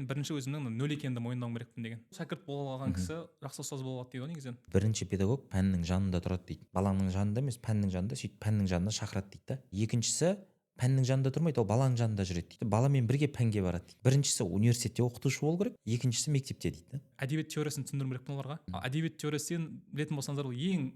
мен бірінші өзімнің нөл екенімді мойындауым керекпін деген. Шәкірт бола алған кісі жақсы ұстаз бола алады дейді ғой негізінен. Бірінші педагог пәннің жанында тұрады дейді. Баланың жанында емес, пәннің жанында, сөйтіп пәннің жанына шақырады дейді да. Екіншісі пәннің жанында тұрмайды, ол баланың жанында жүреді дейді. Баламен бірге пәнге барады дейді. Біріншісі университетте оқытушы болу керек, екіншісі мектепте дейді да. Әдебиет теориясын түсіндіру керекпін оларға. Әдебиет теориясын білетін болсаңыздар, ол ең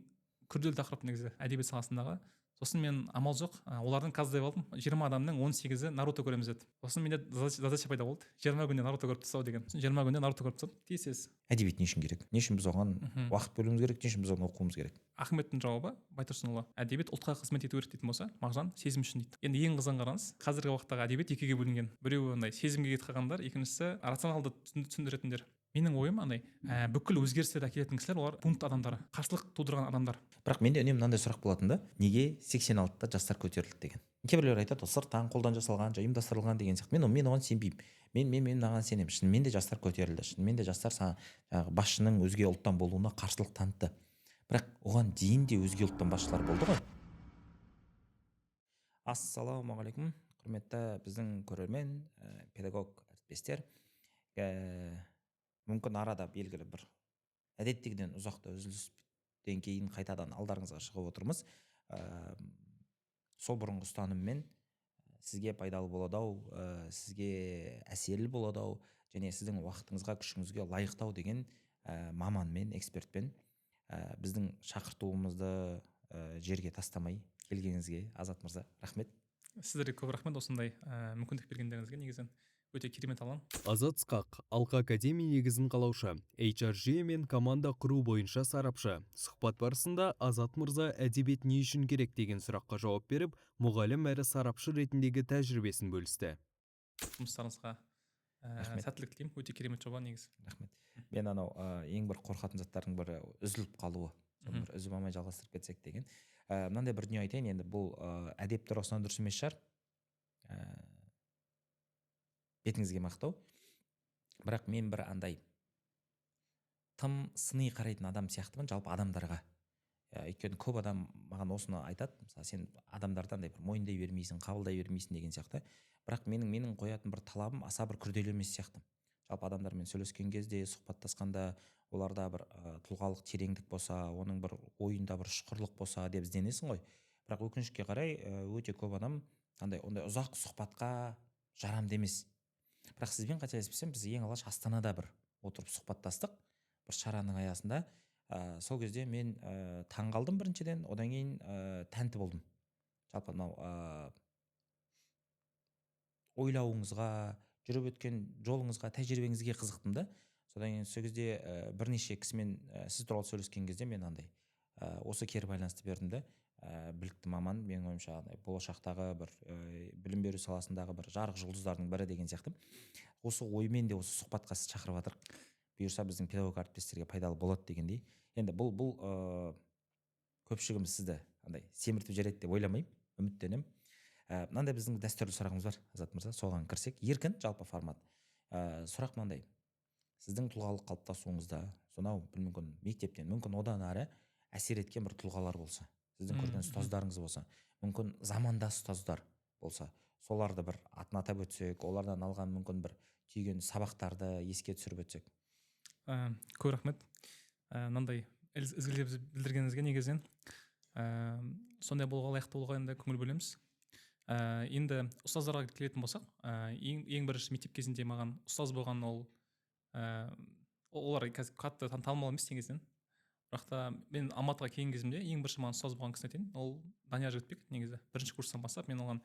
күрделі тақырып негізі әдебиет саласындағы. Сосын мен амал жоқ, олардың қазір деп алдым, 20 адамның 18-і Наруто көреміз деді. Сосын менде задача пайда болды, 20 күнде Наруто көріп тастау деген. 20 күнде Наруто көріп тастадым, тиісесіз. Әдебиет не үшін керек? Не үшін біз оған уақыт бөлуіміз керек? Не үшін біз оны оқуымыз керек? Ахметтің жауабы, Байтұрсынұлы, әдебиет ұлтқа қызмет ету керек дейтін болса, Мағжан сезім үшін дейді. Енді ең қызығын қараңыз, қазіргі уақыттағы әдебиет екіге бөлінген. Біреуі андай сезімге кетіп қалғандар, екіншісі рационалды түсіндіретіндер. Менің ойым андай, бүкіл өзгерістерді әкелетін кісілер олар бунт адамдары, қарсылық тудырған адамдар. Бірақ менде үнемі мынандай сұрақ болатын да, неге 86-та жастар көтерілді деген. Кейбіреулер айтады, сырттан қолдан жасалған, ұйымдастырылған деген сияқты. Мен оған сенбеймін. Мен маған сенемін. Шынымен де жастар көтерілді. Шынымен де жастар басшының өзге ұлттан болуына қарсылық танытты. Бірақ оған дейін де өзге ұлттан басшылар болды ғой. Ассалаумағалейкум, құрметті біздің көрермен, педагог әріптестер. Мүмкін арада белгілі бір әдеттегіден ұзақта үзілістен кейін қайтадан алдарыңызға шығып отырмыз. Сол бұрынғы ұстаныммен сізге пайдалы болады-ау, сізге әсерлі болады-ау, және сіздің уақытыңызға, күшіңізге лайықтау деген маманмен, экспертпен біздің шақыртуымызды жерге тастамай келгеніңізге, Азат мырза, рахмет. Сіздерге көп рахмет осындай мүмкіндік бергендеріңізге. Негізінен өте керемет алаң. Азат Сқақ, Алқа Академия негізін қалаушы, HR мен команда құру бойынша сарапшы. Сұхбат барысында Азат мырза әдебиет не үшін керек деген сұраққа жауап беріп, мұғалім әрі сарапшы ретіндегі тәжірибесін бөлісті. Жұмыстарыңызға сәттілік тілеймін, өте керемет жоба негізі. Рахмет. Мен ең бір қорқатын заттардың бірі үзіліп қалуы. Соны бір үзіп алмай жалғастырып кетсек деген. Мынандай бір дүние айтайын, енді бұл әдеп тұрғысынан дұрыс емес шығар. Бетіңізге мақтау. Бірақ мен бір андай тым сыни қарайтын адам сияқтымын жалпы адамдарға. Өйткені көп адам маған осыны айтады, мысалы сен адамдарды андай бір мойындай бермейсің, қабылдай бермейсің деген сияқты. Бірақ менің қоятын бір талабым аса бір күрделі емес сияқты. Жалпы адамдармен сөйлескен кезде, сұхбаттасқанда оларда бір тұлғалық тереңдік болса, оның бір ойында бір ұшқырлық болса деп ізденесің ғой. Бірақ өкінішке қарай өте көп адам ондай ұзақ сұхбатқа жарамды емес. Бірақ сізбен қателеспесем, біз ең алғаш Астанада бір отырып сұхбаттастық бір шараның аясында. Сол кезде мен таңғалдым біріншіден, одан кейін тәнті болдым. Жалпы ойлауыңызға, жүріп өткен жолыңызға, тәжірибеңізге қызықтым да. Содан кейін сол кезде бірнеше кісімен сіз туралы сөйлескен кезде мен осы кері байланысты бердім да. Білікті маман, менің ойымша болашақтағы бір білім беру саласындағы бір жарық жұлдыздардың бірі деген сияқты. Осы оймен де осы сұхбатқа сіз шақырып жатыр. Бұйырса біздің педагог әріптестерге пайдалы болады дегендей. Енді бұл көпшілігіміз сізді семіртіп жібереді деп ойламаймын, үміттенемін. Мынандай біздің дәстүрлі сұрағымыз бар, Азат мырза, соған кірсек. Еркін, жалпы формат. Сұрақ мынандай. Сіздің тұлғалық қалыптасуыңызда, сонау мүмкін мектептен, мүмкін одан әрі әсер еткен бір тұлғалар болса, сіздің көрген ұстаздарыңыз болса, мүмкін замандас ұстаздар болса, соларды бір атын атап өтсек, олардан алған мүмкін бір түйген сабақтарды еске түсіріп өтсек. Көп рахмет. Мынандай ізгілеп білдіргеніңізге негізінен сондай болуға лайықты болуға енді көңіл бөлеміз. Енді ұстаздарға келетін болсақ, ең бірінші мектеп кезінде маған ұстаз болған олар қатты танымал емес негізінен. Бірақ та мен Алматыға келген кезімде ең бірінші маған ұстаз болған кісіні айтайын, ол Данияр Жігітбек негізі. Бірінші курстан бастап мен оған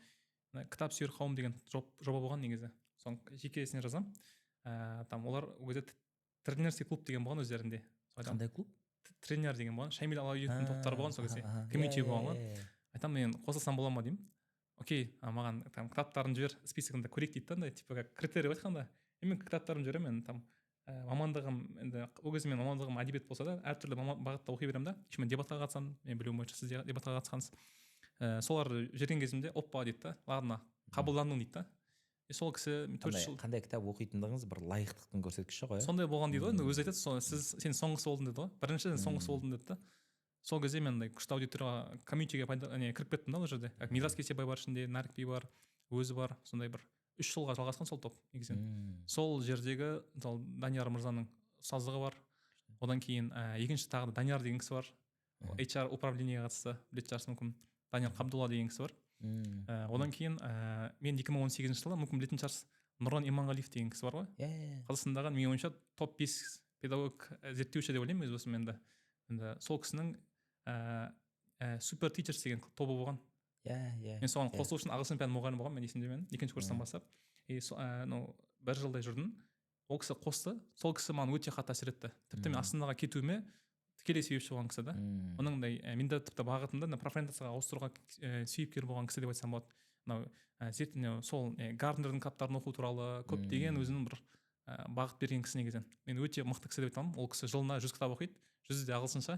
кітап сүйер қауым деген жоба болған негізі. Соның жекесіне жазамын. Олар өзі тренерский клуб деген болған өздерінде. Қандай клуб? Тренер деген болған. Шамиль Алауиевтің топтары болған сол кезде. Комьюнити болған. Айтамын, мен қосылсам бола ма деймін. Окей, маған кітаптарын жібер, списогында көрейік дейді да, типа критерий айтқанда. Мен кітаптарын жіберемін, мамандығым енді ол кезде мен мамандығым әдебиет болса да әртүрлі бағытта оқи беремін да. Мен дебатқа қатысамын, мен білуім бойынша сіз дебатқа қатысқансыз. Солар жүрген кезімде оппа дейді да, ладно, қабылдандың дейді да. Сол кісі 4 жыл қандай кітап оқитындығыңыз бір лайықтықтың көрсеткіші ғой. Сондай болған дейді ғой, өзі айтады, сен соңғысы болдың деді ғой. Бірінші соңғысы болдың деді да. Сол кезде мен күшті аудиторияға, комьюнитиге кіріп кеттім да ол жерде. Мирас Кесебай бар ішінде, Нарик би бар, өзі бар, сондай бір 3 жылға жалғасқан сол топ негізінен. Сол жердегі мысалы Данияр мырзаның ұстаздығы бар. Одан кейін екінші тағы Данияр деген кісі бар. HR управлениеге қатысты білетін шығарсыз мүмкін. Данияр Қабдулла деген кісі бар. Одан кейін мен 2018 жылы мүмкін білетін шығарсыз Нұран Иманғалиев деген кісі бар ғой. Қазақстандағы менің ойымша топ 5 педагог зерттеуші деп ойлаймын өз басым енді сол кісінің супер тичерс деген тобы болған. Мен соған қосылу үшін ағылшын пәні мұғалімі болғанмын, мен есімде мен екінші курстан бастап бір жылдай жүрдім. Ол кісі қосты, сол кісі маған өте қатты әсер етті. Тіпті мен астанаға кетуіме тікелей себепші болған кісі да. Оныңдай менде тіпті бағытымда профориентацияға ауыстыруға себепкер болған кісі деп айтсам болады. Мынау сол Гарднердің кітаптарын оқу туралы көптеген өзінің бір бағыт берген кісі негізінен. Мен өте мықты кісі деп айта аламын. Ол кісі жылына 100 кітап оқиды, 100-де ағылшынша,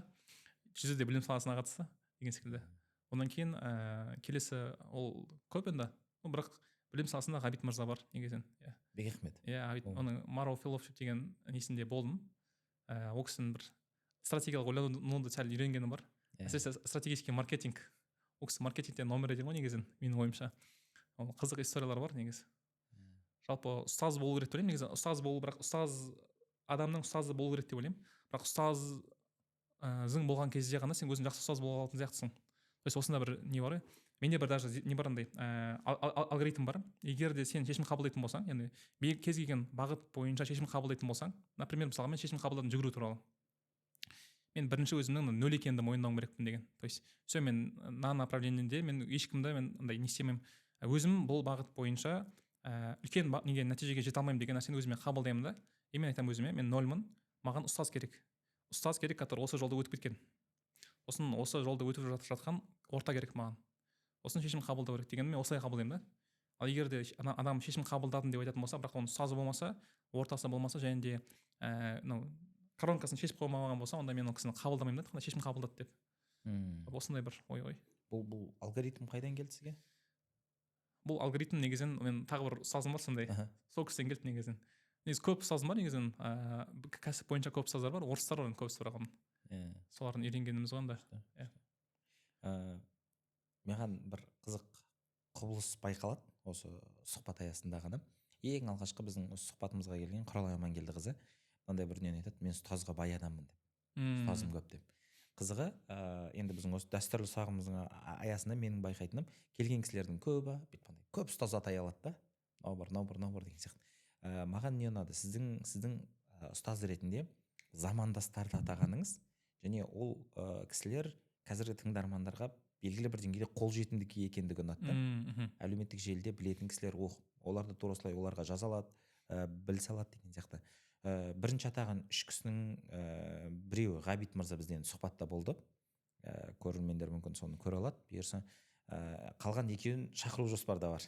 100-де білім саласына қатысты деген секілді. Одан кейін келесі ол көп енді, бірақ білім саласында Ғабит мырза бар негізінен. Бек рахмет. Оның Marrow Fellowship деген несінде болдым. Ол кісінің бір стратегиялық ойлануды сәл үйренгені бар. Әсіресе стратегический маркетинг. Ол кісі маркетингте номер один ғой негізінен, менің ойымша. Ол қызық историялар бар негізі. Жалпы ұстаз болу керек деп ойлаймын негізі. Ұстаз болу, бірақ адамның ұстазы болу керек деп ойлаймын. Бірақ ұстазың болған кезде ғана сен өзің жақсы ұстаз бола алатын сияқтысың. То есть осында бір не бар ғой. Менде бір даже не бар андай алгоритм бар. Егер де сен шешім қабылдайтын болсаң, яғни кез келген бағыт бойынша шешім қабылдайтын болсаң, например, мысалға мен шешім қабылдадым жүгіру туралы. Мен бірінші өзімнің 0 екенімді мойындауым керекпін деген. То есть все, мен направлениеде мен ешкімді мен андай не істемеймін. Өзім бұл бағыт бойынша үлкен нәтижеге жете алмаймын деген нәрсені өзіме қабылдаймын да. Мен айтамын өзіме, мен 0-мын, маған ұстаз керек. Ұстаз керек, который осы жолды өтіп кеткен. Осы жолды өтіп жатқан орта керек маған. Осын шешім қабылдау керек дегенді мен осылай қабылдаймын да. Ал егер де адам шешім қабылдадым деп айтатын болса, бірақ оның ұстазы болмаса, ортасы болмаса, және де коронкасын шешіп қоймаған болса, онда мен ол кісіні қабылдамаймын да, шешім қабылдады деп. Осындай бір ой. Бұл алгоритм қайдан келді сізге? Бұл алгоритм негізінен мен тағы бір ұстазым бар сондай. Сол кісіден келді негізінен. Негізі көп ұстазым бар негізінен. Кәсіп бойынша көп ұстаздар бар, орыстар бар көбісі бірақ. Солардың үйренгеніміз ғой да. Маған бір қызық құбылыс байқалады осы сұхбат аясында ғана. Ең алғашқы біздің сұхбатымызға келген Құралай Амангелдіқызы мынандай бір дүниені айтады: мен ұстазға бай адаммын деп. Ұстазым көп деп. Қызығы, енді біздің осы дәстүрлі сағымыздың аясында менің байқайтыным, келген кісілердің көбі көп ұстаз атай алады да. Мынау бір деген сияқты. Маған не ұнады? Сіздің ұстаз ретінде замандастарды атағаныңыз, және ол кісілер қазіргі тыңдармандарға белгілі бір деңгейде қолжетімді екендігі ұнады. Әлеуметтік желіде білетін кісілер оларды тура осылай оларға жаза алады, білсе алады деген сияқты. Бірінші атаған 3 кісінің біреуі Ғабит мырза бізден сұхбатта болды. Көрермендер мүмкін соны көре алады. Бұйырса қалған екеуін шақыру жоспарда бар.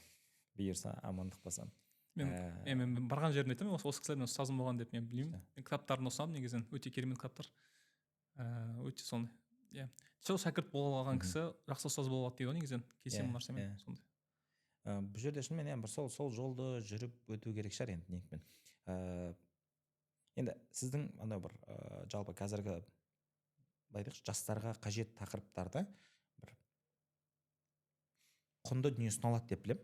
Бұйырса амандық болса. Мен барған жерін айтамын, осы кісілермен ұстазым болған деп мен білмеймін. Кітаптарын ұсынамын негізінен, өте керемет кітаптар. Өте сондай. Сол шәкірт бола алған кісі жақсы ұстаз бола алады дейді ғой негізінен. Келісемін бұл нәрсемен сондай. Бұл жерде шынымен бір сол жолды жүріп өту керек шығар енді ниетпен. Енді сіздің анау бір жалпы қазіргі жастарға қажет тақырыптарда бір құнды дүние ұсыналады деп білем.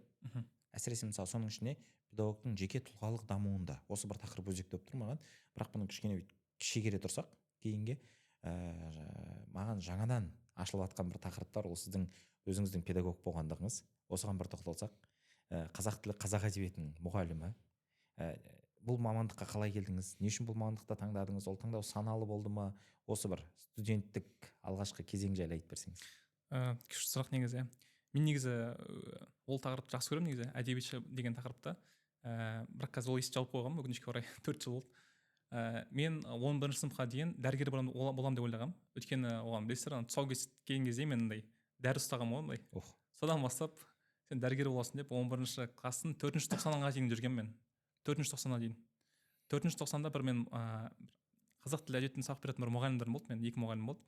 Әсіресе мысалы соның ішіне педагогтың жеке тұлғалық дамуында осы бір тақырып өзекті болып тұр маған. Бірақ бұны кішкене шегере тұрсақ кейінге, маған жаңадан ашылып жатқан бір тақырыптар, ол сіздің өзіңіздің педагог болғандығыңыз. Осыған бір тоқталсақ, қазақ тілі қазақ әдебиетінің мұғалімі. Бұл мамандыққа қалай келдіңіз? Не үшін бұл мамандықты таңдадыңыз? Ол таңдау саналы болды ма? Осы бір студенттік алғашқы кезең жайлы айтып берсеңіз. Күшті сұрақ негізі. Мен негізі ол тақырыпты жақсы көремін негізі, әдебиетші деген тақырыпта. Бірақ қазір ол есті жауып қойғанмын, өкінішке орай 4 жыл болды. Мен 11 сыныпқа дейін дәрігер боламын деп ойлағанмын. Өйткені оған білесіздер, тұсаукесер келген кезде мен дәрі ұстағанмын ғой. Содан бастап сен дәрігер боласың деп 11 класстың 4-ші тоқсанға дейін жүргенмін мен. 4-ші тоқсанға дейін. 4-ші тоқсанда бір мен қазақ тілі әдебиетін сабақ беретін бір мұғалімдерім болды. Мен 2 мұғалім болды.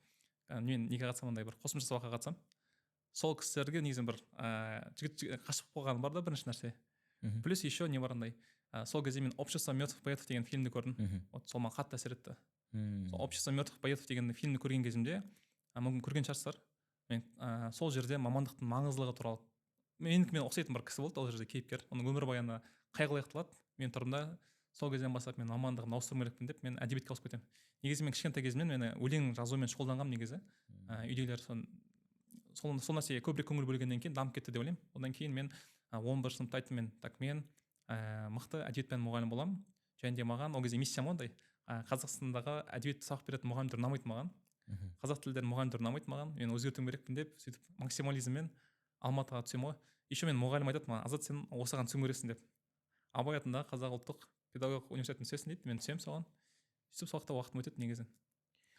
Мен неге қатысам, андай бір қосымша сабаққа қатысам. Сол кісілерге негізі бір жігіт қашып қойғаным бар да, бірінші нәрсе. Плюс еще не бар андай. Сол кезде мен «Общество мертвых поэтов» деген фильмді көрдім. Сол маған қатты әсер етті. «Общество мертвых поэтов» деген фильмді көрген кезімде, мүмкін көрген шығарсыздар, мен сол жерде мамандықтың маңыздылығы туралы менікі мен ұқсайтын бір кісі болды ол жерде кейіпкер, оның өмірбаяны қайғылы аяқталады. Мен тұрдым да сол кезден бастап мен мамандығымды ауыстыруым керекпін деп мен әдебиетке ауысып кетемін. Негізі мен кішкентай кезімнен мен өлең жазумен шұғылданғанмын негізі. Үйдегілер сол нәрсеге көбірек көңіл бөлгеннен кейін дамып кетті деп ойлаймын. Одан кейін мен 11 сыныпта айттым мен мықты әдебиет пәні мұғалімі боламын. Және де маған ол кезде миссиям ондай. Қазақстандағы әдебиет сабақ беретін мұғалімдер ұнамайды маған. Қазақ тілдерін мұғалімдер ұнамайды маған. Мен өзгертуім керекпін деп сөйтіп максимализммен Алматыға түсемін ғой. Еще мен мұғалім айтады маған, Азат, сен осыған түсуің керексің деп. Абай атындағы Қазақ ұлттық педагогикалық университетіне түсесің дейді. Мен түсемін соған. Сөйтіп сол уақытта уақытым өтеді негізі.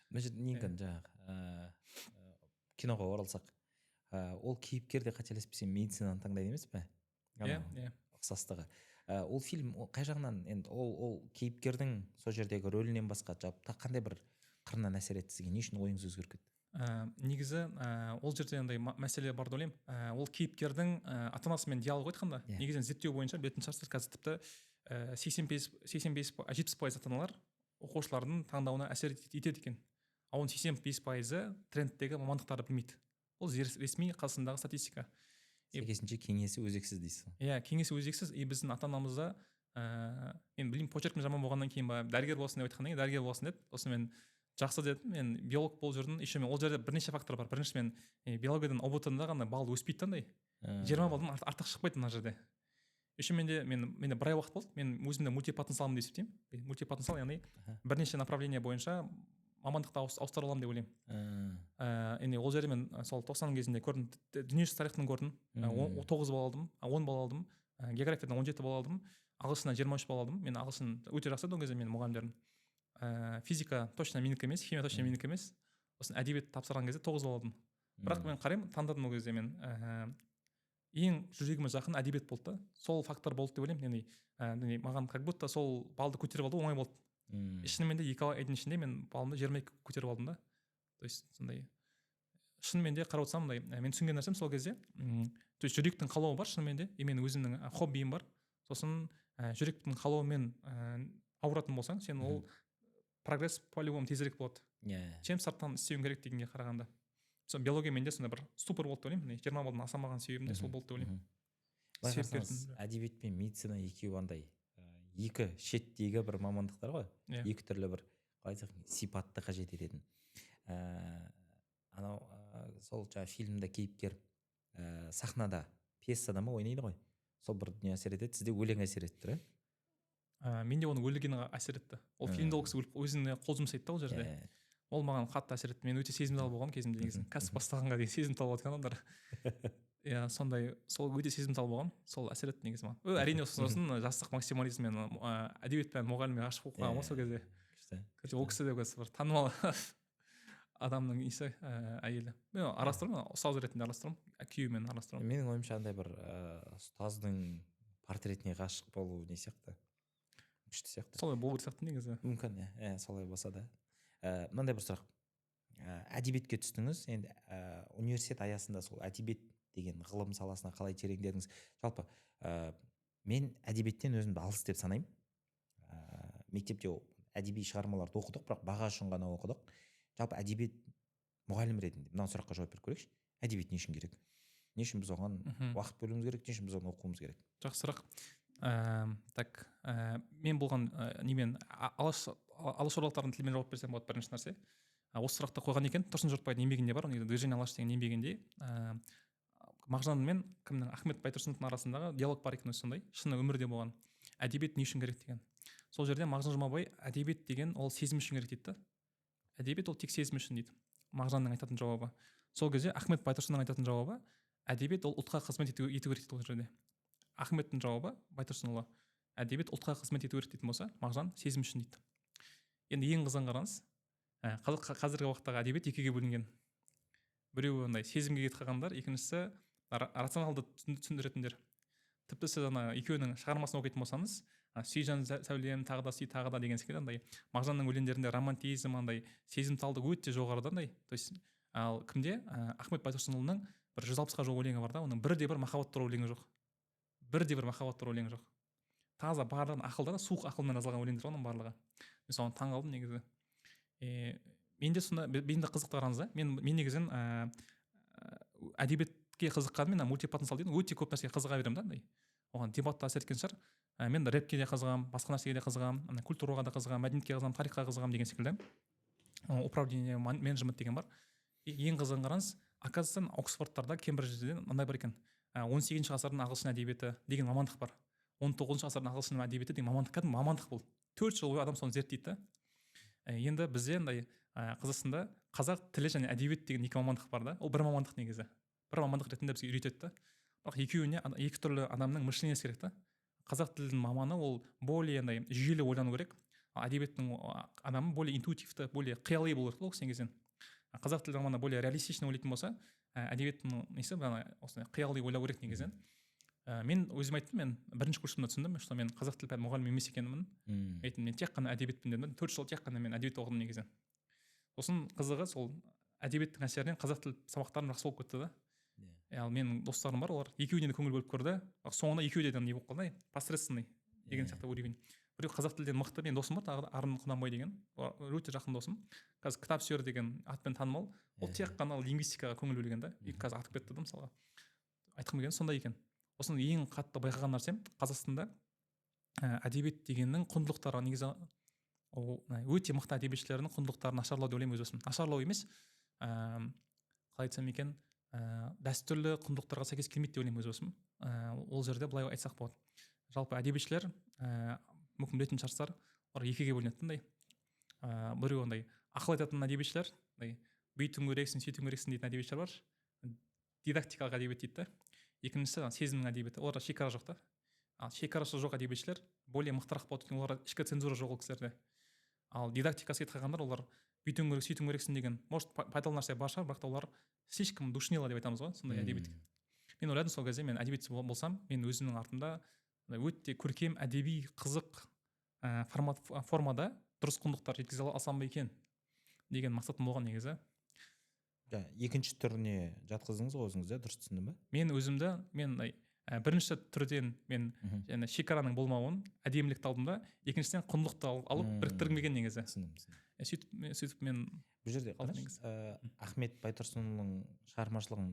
Мына жерде нең жаңағы киноға оралсақ, ол кейіпкер де қателеспесем медицинаны таңдайды емес пе? Иә. Ұқсастығы. Ол фильм қай жағынан енді ол кейіпкердің сол жердегі рөлінен басқа жалпы қандай бір қырынан әсер етті сізге, не үшін ойыңыз өзгеріп кетті? Негізі ол жерде андай мәселе бар деп ойлаймын. Ол кейіпкердің ата анасымен диалог айтқанда, негізінен зерттеу бойынша білетін шығарсыздар, қазір тіпті 85-70% ата аналар оқушылардың таңдауына әсер етеді екен. Ал оның 85% трендтегі мамандықтарды білмейді. Ол ресми Қазақстандағы статистика. Сәйкесінше кеңесі өзексіз дейсіз. Иә, кеңесі өзексіз. Біздің ата анамызда мен білмеймін, почеркім жаман болғаннан кейін ба дәрігер болсын деп айтқаннан кейін дәрігер болсын деді. Сосын мен жақсы дедім, мен биолог болып жүрдім. Еще мен ол жерде бірнеше фактор бар. Бірінші, мен биологиядан ұбт-да ғана балл өспейді андай. 20 балдан артық шықпайды мына жерде. Еще менде бір ай уақыт болды. Мен өзімді мультипотенциалмын деп есептеймін. Мультипотенциал, яғни бірнеше направление бойынша мамандықты ауыстыра аламын деп ойлаймын. Ол жерде мен сол 90 кезінде көрдім, дүниежүзі тарихтан көрдім, 9 балл алдым, 10 балл алдым, географиядан 17 балл алдым, ағылшыннан 23 балл алдым. Мен ағылшын өте жақсы ол кезде менің мұғалімдерім. Физика точно менікі емес, химия точно менікі емес. Сосын әдебиет тапсырған кезде 9 балл алдым. Бірақ мен қараймын, таңдадым ол кезде мен ең жүрегіме жақын әдебиет болды да. Сол фактор болды деп ойлаймын. Яғни маған как будто сол балды көтеріп алу оңай болды. Шынымен де 2 айдың ішінде мен балымды 22 көтеріп алдым да. То есть сондай шынымен де қарап отырсам мындай мен түсінген нәрсем сол кезде то есть жүректің қалауы бар шынымен де, менің өзімнің хоббиім бар. Сосын жүректің қалауымен ауыратын болсаң, сен ол прогресс по-любому тезірек болады. Чем сырттан істеуің керек дегенге қарағанда. Сол биология менде сондай бір ступор болды деп ойлаймын. 20 балдан асамаған себебім де сол болды деп ойлаймын. Әдебиет пен медицина екеуі андай екі шеттегі бір мамандықтар ғой. Екі түрлі бір қалай айтсақ сипатты қажет ететін. Анау сол жаңа фильмде кейіпкер сахнада пьесада ма ойнайды ғой. Сол бір дүние әсер етеді, сізде өлең әсер етті, менде оның өлгені әсер етті. Ол фильмде ол кісі өзіне қол жұмсайды да ол жерде. Ол маған қатты әсер етті. Мен өте сезімтал болғанмын кезімде негізі. Кәсіп бастағанға дейін сезімтал болатын адамдар. Иә, сондай, сол өте сезімтал болғанмын. Сол әсер етті негізі маған. Әрине сосын жастық максимализммен әдебиет пән мұғалімге ғашық болып қалғанмын сол кезде. Ол кісі де бір танымал адамның несі әйелі. Мен араластырамын, ұстаз ретінде араластырамын, күйеуімен араластырамын. Менің ойымша андай бір ұстаздың портретіне ғашық болу не сияқты? Күшті сияқты. Солай болу сияқты негізі. Мүмкін, солай болса да. Мынандай бір сұрақ. Әдебиетке түстіңіз, енді университет аясында сол әдебиет деген ғылым саласына қалай тереңдедіңіз? Жалпы мен әдебиеттен өзімді алыс деп санаймын. Мектепте әдеби шығармаларды оқыдық, бірақ баға үшін ғана оқыдық. Жалпы әдебиет мұғалім ретінде мына сұраққа жауап беріп көрейікші. Әдебиет не үшін керек? Не үшін біз оған уақыт бөлуіміз керек? Не үшін біз оған оқуымыз керек? Жақсы сұрақ. Мен болған немен алаш оралықтардың тілімен жауап берсем болады. Бірінші нәрсе, осы сұрақты қойған екен Тұрсын Жұртбайдың еңбегінде бар, движение алаш деген еңбегінде Мағжан мен Ахмет Байтұрсыновтың арасындағы диалог бар екен, сондай шыны өмірде болған. Әдебиет не үшін керек деген. Сол жерде Мағжан Жұмабай әдебиет деген ол сезім үшін керек дейді. Әдебиет ол тек сезім үшін дейді. Мағжанның айтатын жауабы. Сол кезде Ахмет Байтұрсынның айтатын жауабы әдебиет ол ұлтқа қызмет ету керек дейді ол жерде. Ахметтің жауабы Байтұрсынұлы әдебиет ұлтқа қызмет ету керек дейтін болса, Мағжан сезім үшін дейді. Енді ең қызығын қараңыз, қазіргі уақыттағы әдебиет екіге бөлінген. Біреуі ондай сезімге кетіп қалғандар, екіншісі рационалды түсіндіретіндер. Тіпті сіз екеуінің шығармасын оқитын болсаңыз, Сүйжан сәулем тағы да деген секілді андай Мағжанның өлеңдерінде романтизм андай сезімталдық өте жоғарыда андай. То есть ал кімде Ахмет Байтұрсынұлының бір 160-ға жуық өлеңі бар да, оның бірде-бір махаббат туралы өлеңі жоқ. Бірде-бір махаббат туралы өлеңі жоқ. Таза барлығын ақылдан, суық ақылмен жазылған өлеңдер оның барлығы. Мен соған таң қалдым негізі. Менде сонда, менде қызықты қараңыз да. Мен негізін әдебиет әдебиетке қызыққанымен мультипотенциал дейді, өте көп нәрсеге қызыға беремін да, андай оған дебатта әсер еткен шығар. Мен рэпке де қызығамын, басқа нәрсеге де қызығамын, культураға да қызығамын, мәдениетке қызығамын, тарихқа қызығамын деген секілді. Управление менеджмент деген бар. Ең қызығын қараңыз, оказывается Оксфордтарда, Кембриджде мындай бар екен, 18 ғасырдың ағылшын әдебиеті деген мамандық бар, 19 ғасырдың ағылшын әдебиеті деген мамандық. Кәдімгі мамандық бұл, 4 жыл бойы адам соны зерттейді да. Енді бізде андай Қазақстанда қазақ тілі және әдебиет деген 2 мамандық бар да, ол бір мамандық негізі, бір мамандық ретінде бізге үйретеді да. Бірақ екеуіне 2 түрлі адамның мышлениесі керек та. Қазақ тілінің маманы ол более андай жүйелі ойлану керек, әдебиеттің адамы более интуитивті, более қияли болу керек ол кісінің кезден. Қазақ тілінің маманы более реалистично ойлайтын болса, әдебиеттің несі осындай қияли ойлау керек негізінен. Мен өзім айттым, мен бірінші курсымда түсіндім, что мен қазақ тілі мұғалімі емес екенмін. Айттым, мен тек қана әдебиетпін дедім, 4 жыл тек қана мен әдебиет оқыдым негізінен. Сосын қызығы сол әдебиеттің әсерінен қазақ тіл сабақтарым жақсы болып кетті да. Ал менің достарым бар, олар екеуіне де көңіл бөліп көрді, соңында екеуі де не болып қалды, посредственный деген сияқты уровень. Біреу қазақ тілден мықты, мен досым бар, Арын Құнанбай деген, өте жақын досым. Қазір кітап сүйер деген атпен танымал. Ол тек қана лингвистикаға көңіл бөлген да. Қазір атып кетті да, мысалға. Айтқым келгені сондай екен. Осының ең қатты байқаған нәрсем, Қазақстанда әдебиет дегеннің құндылықтары негізі өте мықты әдебиетшілердің құндылықтарын нашарлау деп ойлаймын өз басым. Нашарлау емес, қалай айтсам екен, дәстүрлі құндылықтарға сәйкес келмейді деп ойлаймын өз басым. Ол жерде былай айтсақ болады. Жалпы әдебиетшілер мүмкін білетін шығарсыздар, олар екіге бөлінеді. Біреу андай ақыл айтатын әдебиетшілер, бүйтуің керексің, сөйтуің керексің дейтін әдебиетшілер бар. Дидактикалық әдебиет дейді да. Екіншісі сезімнің әдебиеті. Оларда шекара жоқ та. Ал шекарасы жоқ әдебиетшілер более мықтырақ болады, өйткені оларда ішкі цензура жоқ ол кісілерде. Ал дидактикасы айтқандар, олар бүйтуің керек, сөйтуің керексің деген, может пайдалы нәрсе бар шығар, бірақ та олар слишком душнило деп айтамыз ғой, сондай әдебиет. Мен ойладым сол кезде, мен әдебиетші болсам, мен өзімнің артымда өте көркем, әдеби, қызық формада дұрыс құндылықтар жеткізе алсам ба екен деген мақсатым болған негізі. Екінші түріне жатқыздыңыз ғой өзіңізде, дұрыс түсіндім бе? Мен өзімді, бірінші түрден мен шекараның болмауын, әдемілікті алдым да, екіншіден құндылықты алып біріктіргім келген негізі. Сөйтіп мен бұл жерде Ахмет Байтұрсынұлының шығармашылығын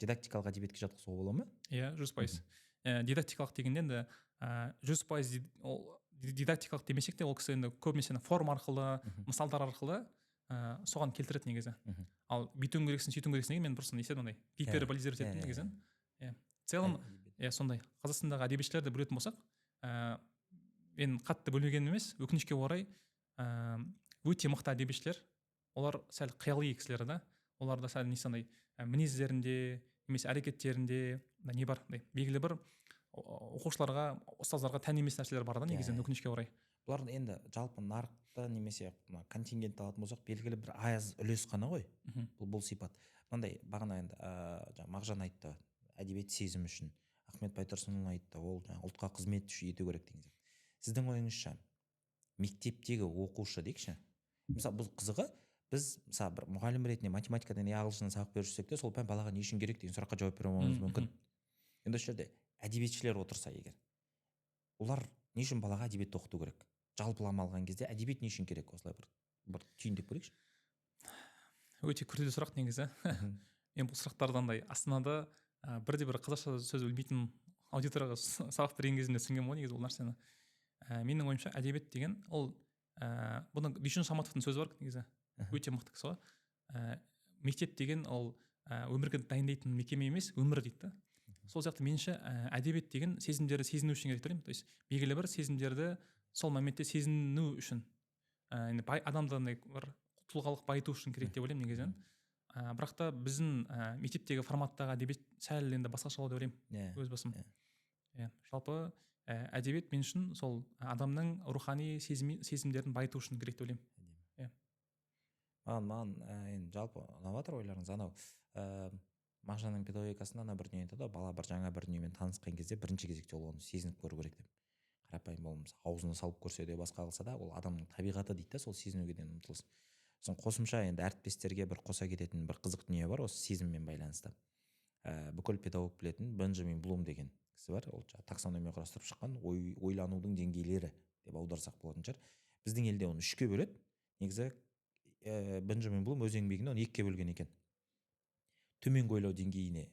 дидактикалық әдебиетке жатқызуға бола ма? Иә, 100%. Дидактикалық дегенде енді 100% дидактикалық демесек те, ол кісі енді көбінесе форма арқылы, мысалдар арқылы соған келтіреді негізі. Ал бүйтуің керексің, сөйтуің керексің деген мен просто естідім, андай гиперболизировать еттім негізі. В целом, сондай Қазақстандағы әдебиетшілерді бөлетін болсақ, мен қатты бөлмегенім емес, өкінішке орай өте мықты әдебиетшілер, олар сәл қияли кісілер да, оларда сәл несандай мінездерінде, немесе әрекеттерінде не бар, белгілі бір оқушыларға, ұстаздарға тән емес нәрселер бар да негізінен, өкінішке орай. Бұлар енді жалпы нарықта немесе контингент алатын болсақ, белгілі бір аяз үлес қана ғой. Бұл сипат. Мынандай бағана енді Мағжан айтты, әдебиет сезім үшін. Ахмет Байтұрсынұлы айтты, ол ұлтқа қызмет ету керек деген. Сіздің ойыңызша, мектептегі оқушы дейікші, мысалы бұл қызығы, біз мысалы бір мұғалім ретінде математикадан ағылшыннан сабақ беріп жүрсек те, сол пән балаға не үшін керек деген сұраққа жауап бере алмауымыз мүмкін. Енді осы жерде әдебиетшілер отырса егер, олар не үшін балаға әдебиетті оқыту керек? Жалпылама алған кезде әдебиет не үшін керек? Осылай бір түйіндеп көрейікші. Өте күрделі сұрақ негізі. Мен бұл сұрақтардан Астанада бірде-бір қазақша сөз білмейтін аудиторияға сабақ берген кезімде түсінгенмін ғой негізі бұл нәрсені. Менің ойымша әдебиет деген ол бұның Дүйшен Шаматовтың сөзі бар негізі. Өте мықты кісі ғой. Мектеп деген ол өмірге дайындайтын мекеме емес, өмір дейді. Сол сияқты меніңше әдебиет деген сезімдерді сезіну үшін керек деп ойлаймын. То есть белгілі бір сезімдерді сол моментте сезіну үшін, адамды бір тұлғалық байыту үшін керек деп ойлаймын негізінен. Бірақ та біздің мектептегі форматтағы әдебиет сәл енді басқаша болады деп ойлаймын өз басым. Жалпы әдебиет мен үшін сол адамның рухани сезімдерін байыту үшін керек деп ойлаймын. Маған енді жалпы ұнаватыр ойларыңыз. Анау Мағжанның педагогикасында ана бір дүние айтады, бала бір жаңа бір дүниемен танысқан кезде бірінші кезекте ол оны сезініп көру керек деп. Қарапайым болмаса аузына салып көрсе де басқа қылса да, ол адамның табиғаты дейді да, сол сезінуге деген ұмтылыс. Сосын қосымша енді әріптестерге бір қоса кететін бір қызық дүние бар осы сезіммен байланысты. Бүкіл педагог білетін Бенджамин Блум деген кісі бар, ол таксономия құрастырып шыққан, ойланудың деңгейлері деп аударсақ болатын шығар. Біздің елде оны 3-ке бөледі. Негізі Бенджамин Блум өз еңбегінде оны 2-ке бөлген екен. Төменгі ойлау деңгейіне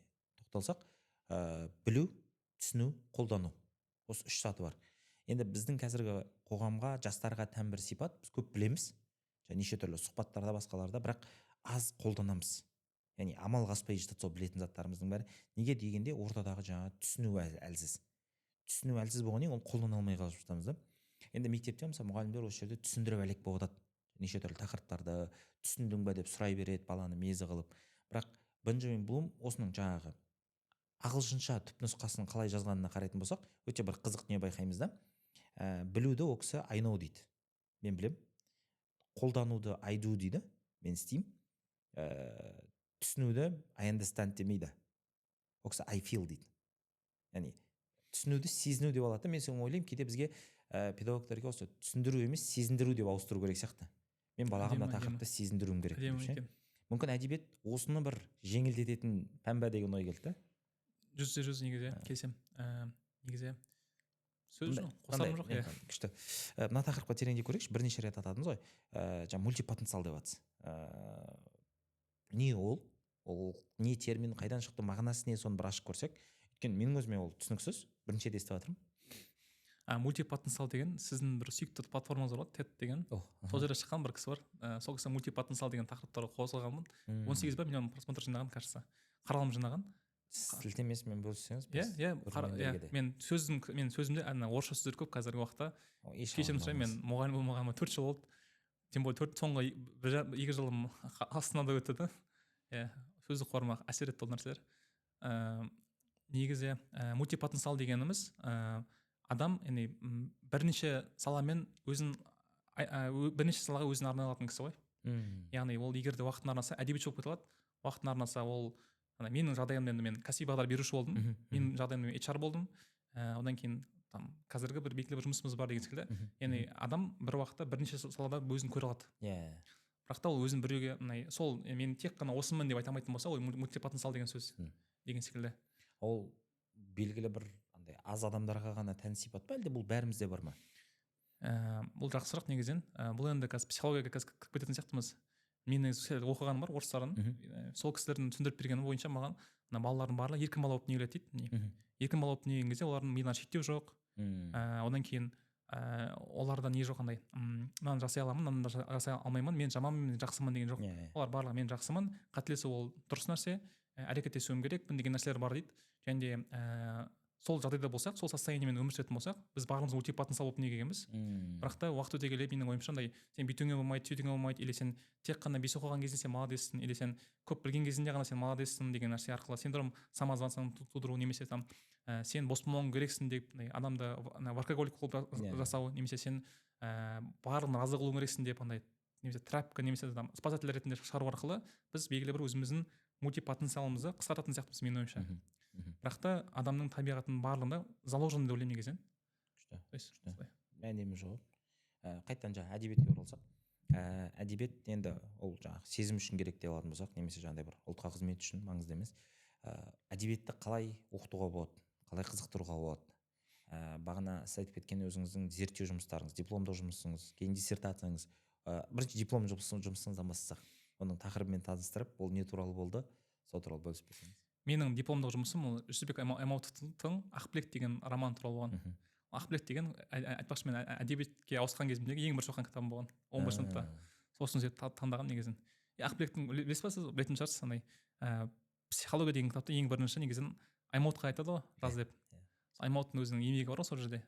тоқталсақ, білу, түсіну, қолдану, осы 3 саты бар. Енді біздің қазіргі қоғамға, жастарға тән бір сипат, біз көп білеміз, және неше түрлі сұхбаттарда, басқаларда, бірақ аз қолданамыз. Яғни амал қаспай жатады сол білетін заттарымыздың бәрі. Неге дегенде ортадағы жаңа түсіну әлсіз. Түсіну әлсіз болғаннан кейін оны қолдана алмай қалып жатамыз да. Енді мектепте мысалы мұғалімдер осы жерде түсіндіріп әлек болып жатады. Неше түрлі тақырыптарды түсіндің бе деп сұрай береді, баланы мезі қылып. Бірақ Бенджамин Блум осының жаңағы ағылшынша түпнұсқасын қалай жазғанына қарайтын болсақ, өте бір қызық не байқаймыз да. Білуді ол кісі I know дейді. Мен білем. Қолдануды I do дейді. Мен істеймін. Түсінуді I understand демейді. Ол кісі I feel дейді. Яғни түсінуді сезіну деп алады. Мен соны ойлаймын, кейде бізге педагогтарға осы түсіндіру емес, сезіндіру деп ауыстыру керек сияқты. Мен балаға мына тақырыпты сезіндіруім керек деп. Мүмкін әдебиет осыны бір жеңілдететін пән бе деген ой келді. 100% негізі келсем. Негізі сөз жоқ, қосамын жоқ. Күшті. Мына тақырыпқа тереңдеп көрейікші. Бірнеше рет атадыңыз ғой. Жаңа мультипотенциал деп атсыз. Не ол? Ол не термин, қайдан шықты, мағынасы не, соны бір ашып көрсек. Өйткені менің өзіме ол түсініксіз. Бірінші рет естіп жатырмын. Мультипотенциал деген сіздің бір сүйікті платформаңыз бар, TED деген. Сол жерде шыққан бір кісі бар. Сол кісі мультипотенциал деген тақырыптарға қосылғанмын. 18 ба миллион просмотр жинаған, кажется. Қаралым жинаған. Сілтемесімен бөліссеңіз. Мен сөзімде орысша сөздер көп қазіргі уақытта. Кешірім сұраймын, мен мұғалім болмағаныма 4 жыл болды. Тем более соңғы 2 жылым астанада өтті да. Сөздік қорыма әсер етті ол нәрселер. Негізі мультипотенциал дегеніміз адам бірнеше саламен бірнеше салаға өзін арнай алатын кісі ғой. Яғни ол егер де уақытын арнаса, әдебиетші болып кете алады. Уақытын арнаса, ол менің жағдайымда енді мен кәсіби бағдар беруші болдым. Менің жағдайымда мен HR болдым. Одан кейін қазіргі бір белгілі бір жұмысымыз бар деген секілді. Яғни адам бір уақытта бірнеше салада өзін көре алады. Бірақ та ол өзін біреуге сол мен тек қана осымын деп айта алмайтын болса, ол мультипотенциал деген сөз деген секілді. Ол белгілі бір аз адамдарға ғана тән сипат па, әлде бұл бәрімізде бар ма? Бұл жақсы сұрақ негізінен. Бұл енді қазір психологияға кіріп кететін сияқтымыз. Мен оқығаным бар орыстарын. Сол кісілердің түсіндіріп бергені бойынша маған балалардың барлығы еркін бала болып дүниеге келеді дейді. Еркін бала болып дүниеге келген кезде олардың миынан шектеу жоқ. Одан кейін оларда не жоқ, андай мынаны жасай аламын, мынаны жасай алмаймын, мен жаманмын, мен жақсымын деген жоқ. Олар барлығы мен жақсымын, қателесу ол дұрыс нәрсе, әрекеттесуім керекпін деген нәрселер бар дейді. Және де сол жағдайда болсақ, сол состояниемен өмір сүретін болсақ, біз барлығымыз мультипотенциал болып дүниеге келгенбіз. Бірақ та уақыт өте келе менің ойымша сен бүйтуіңе болмайды, сөйтуіңе болмайды, или сен тек қана бес оқыған кезде сен молодессің, или сен көп білген кезінде ғана сен молодессің деген нәрсе арқылы синдром самозванцаны тудыру, немесе сен бос болмауың керексің деп адамды воркоголик қылып жасау, немесе сен барлығын разы қылуың керексің деп немесе трапка, немесе спасатель ретінде шығару арқылы біз белгілі бір өзіміздің мультипотенциалымызды қысқартатын сияқтымыз менің ойымша. Бірақ та адамның табиғатының барлығында заложен деп ойлаймын негізінен. Күшті. Мәнемі жоқ. Қайтадан жаңа әдебиетке оралсақ, әдебиет енді ол жаңағы сезім үшін керек деп алатын болсақ, немесе жаңағыдай бір ұлтқа қызмет үшін маңызды емес. Әдебиетті қалай оқытуға болады, қалай қызықтыруға болады? Бағана сіз айтып кеткен өзіңіздің зерттеу жұмыстарыңыз, дипломдық жұмысыңыз, кейін диссертацияңыз. Бірінші диплом жұмысыңыздан бастасақ, оның тақырыбымен таныстырып, ол не туралы болды, сол туралы бөлісіп кетсеңіз. Менің дипломдық жұмысым ол Жүсіпбек Аймауытовтың Ақбілек деген роман туралы болған. Ақбілек деген айтпақшы мен әдебиетке ауысқан кезімдегі ең бірінші оқыған кітабым болған, 11 сыныпта. Сосын таңдаған негізін. Ақбілектің білесіз ба, сіз білетін шығарсыз, психология деген кітапты ең бірінші негізін Аймауытовқа айтады ғой, жаз деп. Аймауыттың өзінің еңбегі бар ғой сол жерде.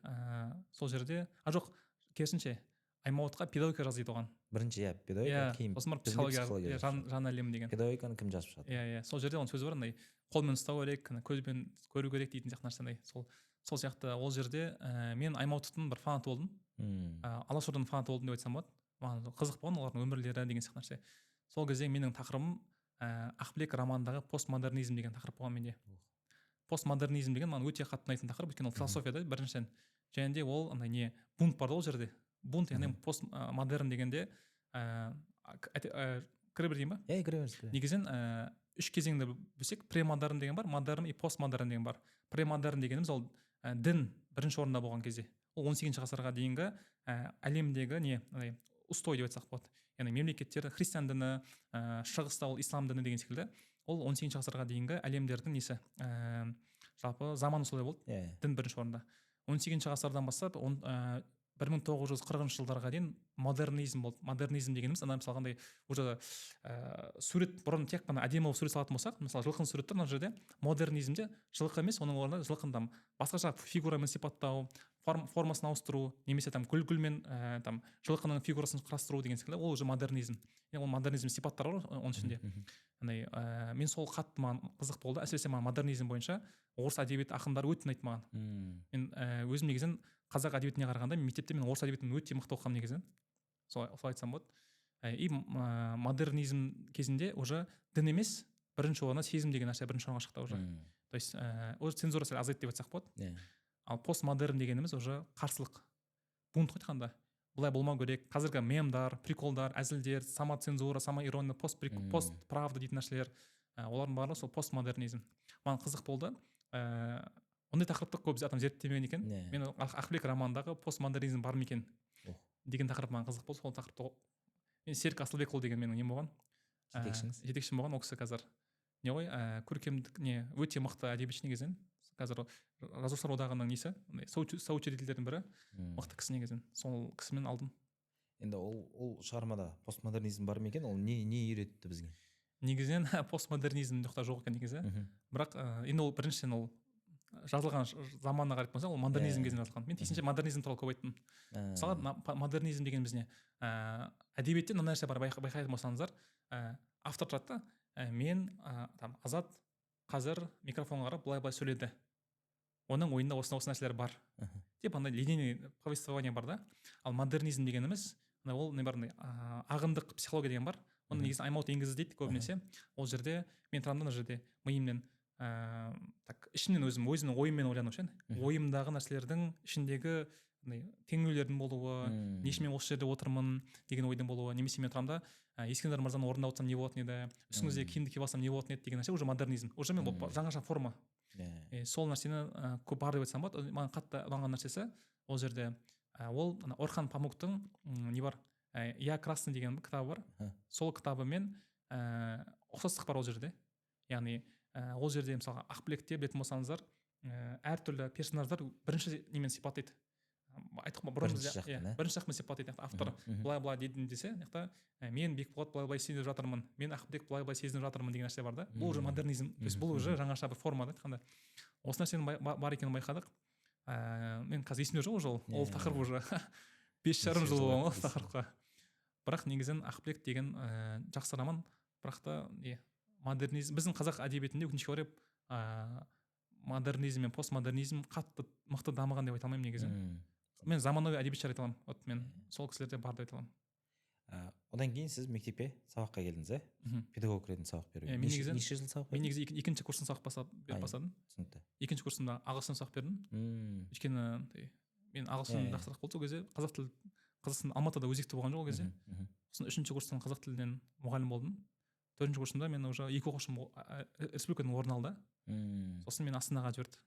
Сол жерде, жоқ, керісінше Аймауытовқа педагогика жаз дейді оған. Бірінші педагогика, кейін психология, жан әлемі деген. Педагогиканы кім жазып шығады? Сол жерде оның сөзі бар, қолмен ұстау керек, көзбен көру керек дейтін сияқты нәрсе. Сол сияқты ол жерде мен Аймауытовтың бір фанаты болдым. Алашорданың фанаты болдым деп айтсам болады. Маған қызық болған олардың өмірлері деген сияқты нәрсе. Сол кезде менің тақырыбым Ақбілек романындағы постмодернизм деген тақырып болған менде. Постмодернизм деген маған өте қатты ұнайтын тақырып, өйткені ол философияда біріншіден. Және де ол бунт бар ол жерде. Бунт, яғни постмодерн дегенде кіре берейін ба? Кіре беріңіз. Негізінен 3 кезеңді бөлсек, премодерн деген бар, модерн и постмодерн деген бар. Премодерн дегеніміз ол дін бірінші орында болған кезде. Ол 18 ғасырға дейінгі әлемдегі устой деп айтсақ болады. Яғни мемлекеттер христиан діні, шығыста ол ислам діні деген секілді. ол 18 ғасырға дейінгі әлемдердің несі жалпы заманы солай болды, дін бірінші орында. 18 ғасырдан бастап 1940 жылдарға дейін модернизм болды. Модернизм дегеніміз ана мысалы қандай уже сурет бұрын тек қана әдемі сурет салатын болсақ, мысалы жылқының суреті тұр мына жерде, модернизмде жылқы емес, оның орнына жылқыны там басқаша фигурамен сипаттау, формасын ауыстыру, немесе там гүлмен там жылқының фигурасын құрастыру деген секілді, ол уже модернизм. Ол модернизм сипаттары бар оның ішінде. Мен сол қатты маған қызық болды, әсіресе маған модернизм бойынша орыс әдебиеті ақындары өте ұнайды маған. Мен өзім негізін қазақ әдебиетіне қарағанда мектепте мен орыс әдебиетін өте мықты оқығанмын негізі, солай айтсам болады. И модернизм кезінде уже дін емес, бірінші орында сезім деген нәрсе бірінші орынға шықты уже. То есть уже цензура сәл азайды деп айтсақ болады. Ал постмодерн дегеніміз уже қарсылық, бунт қой айтқанда. Бұлай болмау керек. Қазіргі мемдар, приколдар, әзілдер, самоцензура, самоирония, постправда дейтін нәрселер, олардың барлығы сол постмодернизм. Маған қызық болды. Ондай тақырыпты көп адам зерттемеген екен. Мен Ақбілек романындағы постмодернизм бар ма екен деген тақырып маған қызық болды. Сол тақырыпты мен Серік Асылбекұлы деген менің нем болған, жетекшім болған. Ол кісі қазір не ғой, көркемдік не өте мықты әдебиетші негізінен. Қазір жазушылар одағының несі, соучредительдердің бірі, мықты кісі негізінен. Сол кісімен алдым. Енді ол шығармада постмодернизм бар ма екен? Ол не үйретті бізге? Негізінен постмодернизм жоқ екен негізі. Бірақ енді ол біріншіден ол жазылған заманына қарайтын болсақ, ол модернизм кезінде жазылған. Мен тиісінше модернизм туралы көп айттым. Мысалы модернизм дегеніміз не? Әдебиетте мына нәрсе бар, байқайтын болсаңыздар, автор тұрады да, мен Азат қазір микрофонға қарап былай сөйледі, оның ойында осы нәрселер бар деп андай линейный повествование бар да. Ал модернизм дегеніміз ол не бар, ағымдық психология деген бар, оны негізі аймаут енгізді дейді көбінесе. Ол жерде мен тұрамын мына жерде миыммен ішімнен өзімнің ойыммен ойлану ше, ойымдағы нәрселердің ішіндегі теңеулердің болуы, не үшін мен осы жерде отырмын деген ойдың болуы, немесе мен тұрамын да Ескендір мырзаны орындап отырсам не болатын еді, үстіңізде киімді киіп алсам не болатын еді деген нәрсе уже модернизм. Уже мен жаңаша форма. Сол нәрсені көп бар деп айтсам болады. Маған қатты ұнаған нәрсесі ол жерде ол Орхан Памуктың не бар, Я красный деген кітабы бар. Сол кітабымен ұқсастық бар ол жерде. Яғни ол жерде мысалы Ақбілекте білетін болсаңыздар, әртүрлі персонаждар бірінші немен сипаттайды. Бірінші жақпен сипаттайды автор. Былай дейін десе, мен Бекболат былай сезініп жатырмын, мен Ақбілек былай сезініп жатырмын деген нәрсе бар да. Бұл уже модернизм. То есть бұл уже жаңаша бір формада айтқанда. Осы нәрсенің бар екенін байқадық. Мен қазір есімде жоқ уже ол тақырып уже 5,5 жыл болған ол тақырыпқа. Бірақ негізін Ақбілек деген жақсы роман, бірақ та модернизм біздің қазақ әдебиетінде өкінішке орай модернизм мен постмодернизм қатты мықты дамыған деп айта алмаймын негізі. Мен заманауи әдебиетшілер айта аламын. Вот мен сол кісілерде бар деп айта аламын. Одан кейін сіз мектепке сабаққа келдіңіз, педагог ретінде сабақ беруге. Неше жыл сабақ бердіңіз? Мен негізі екінші курстан сабақ беріп бастадым. Түсінікті. Екінші курсымда ағылшын сабақ бердім. Өйткені мен ағылшын жақсырақ болды сол кезде. Қазақстан Алматыда өзекті болған жоқ ол кезде. Сосын үшінші курстан қазақ тілінен мұғалім болдым. Төртінші курсымда мен уже екі оқушым республикадан орын алды. Сосын мен Астанаға жіберді.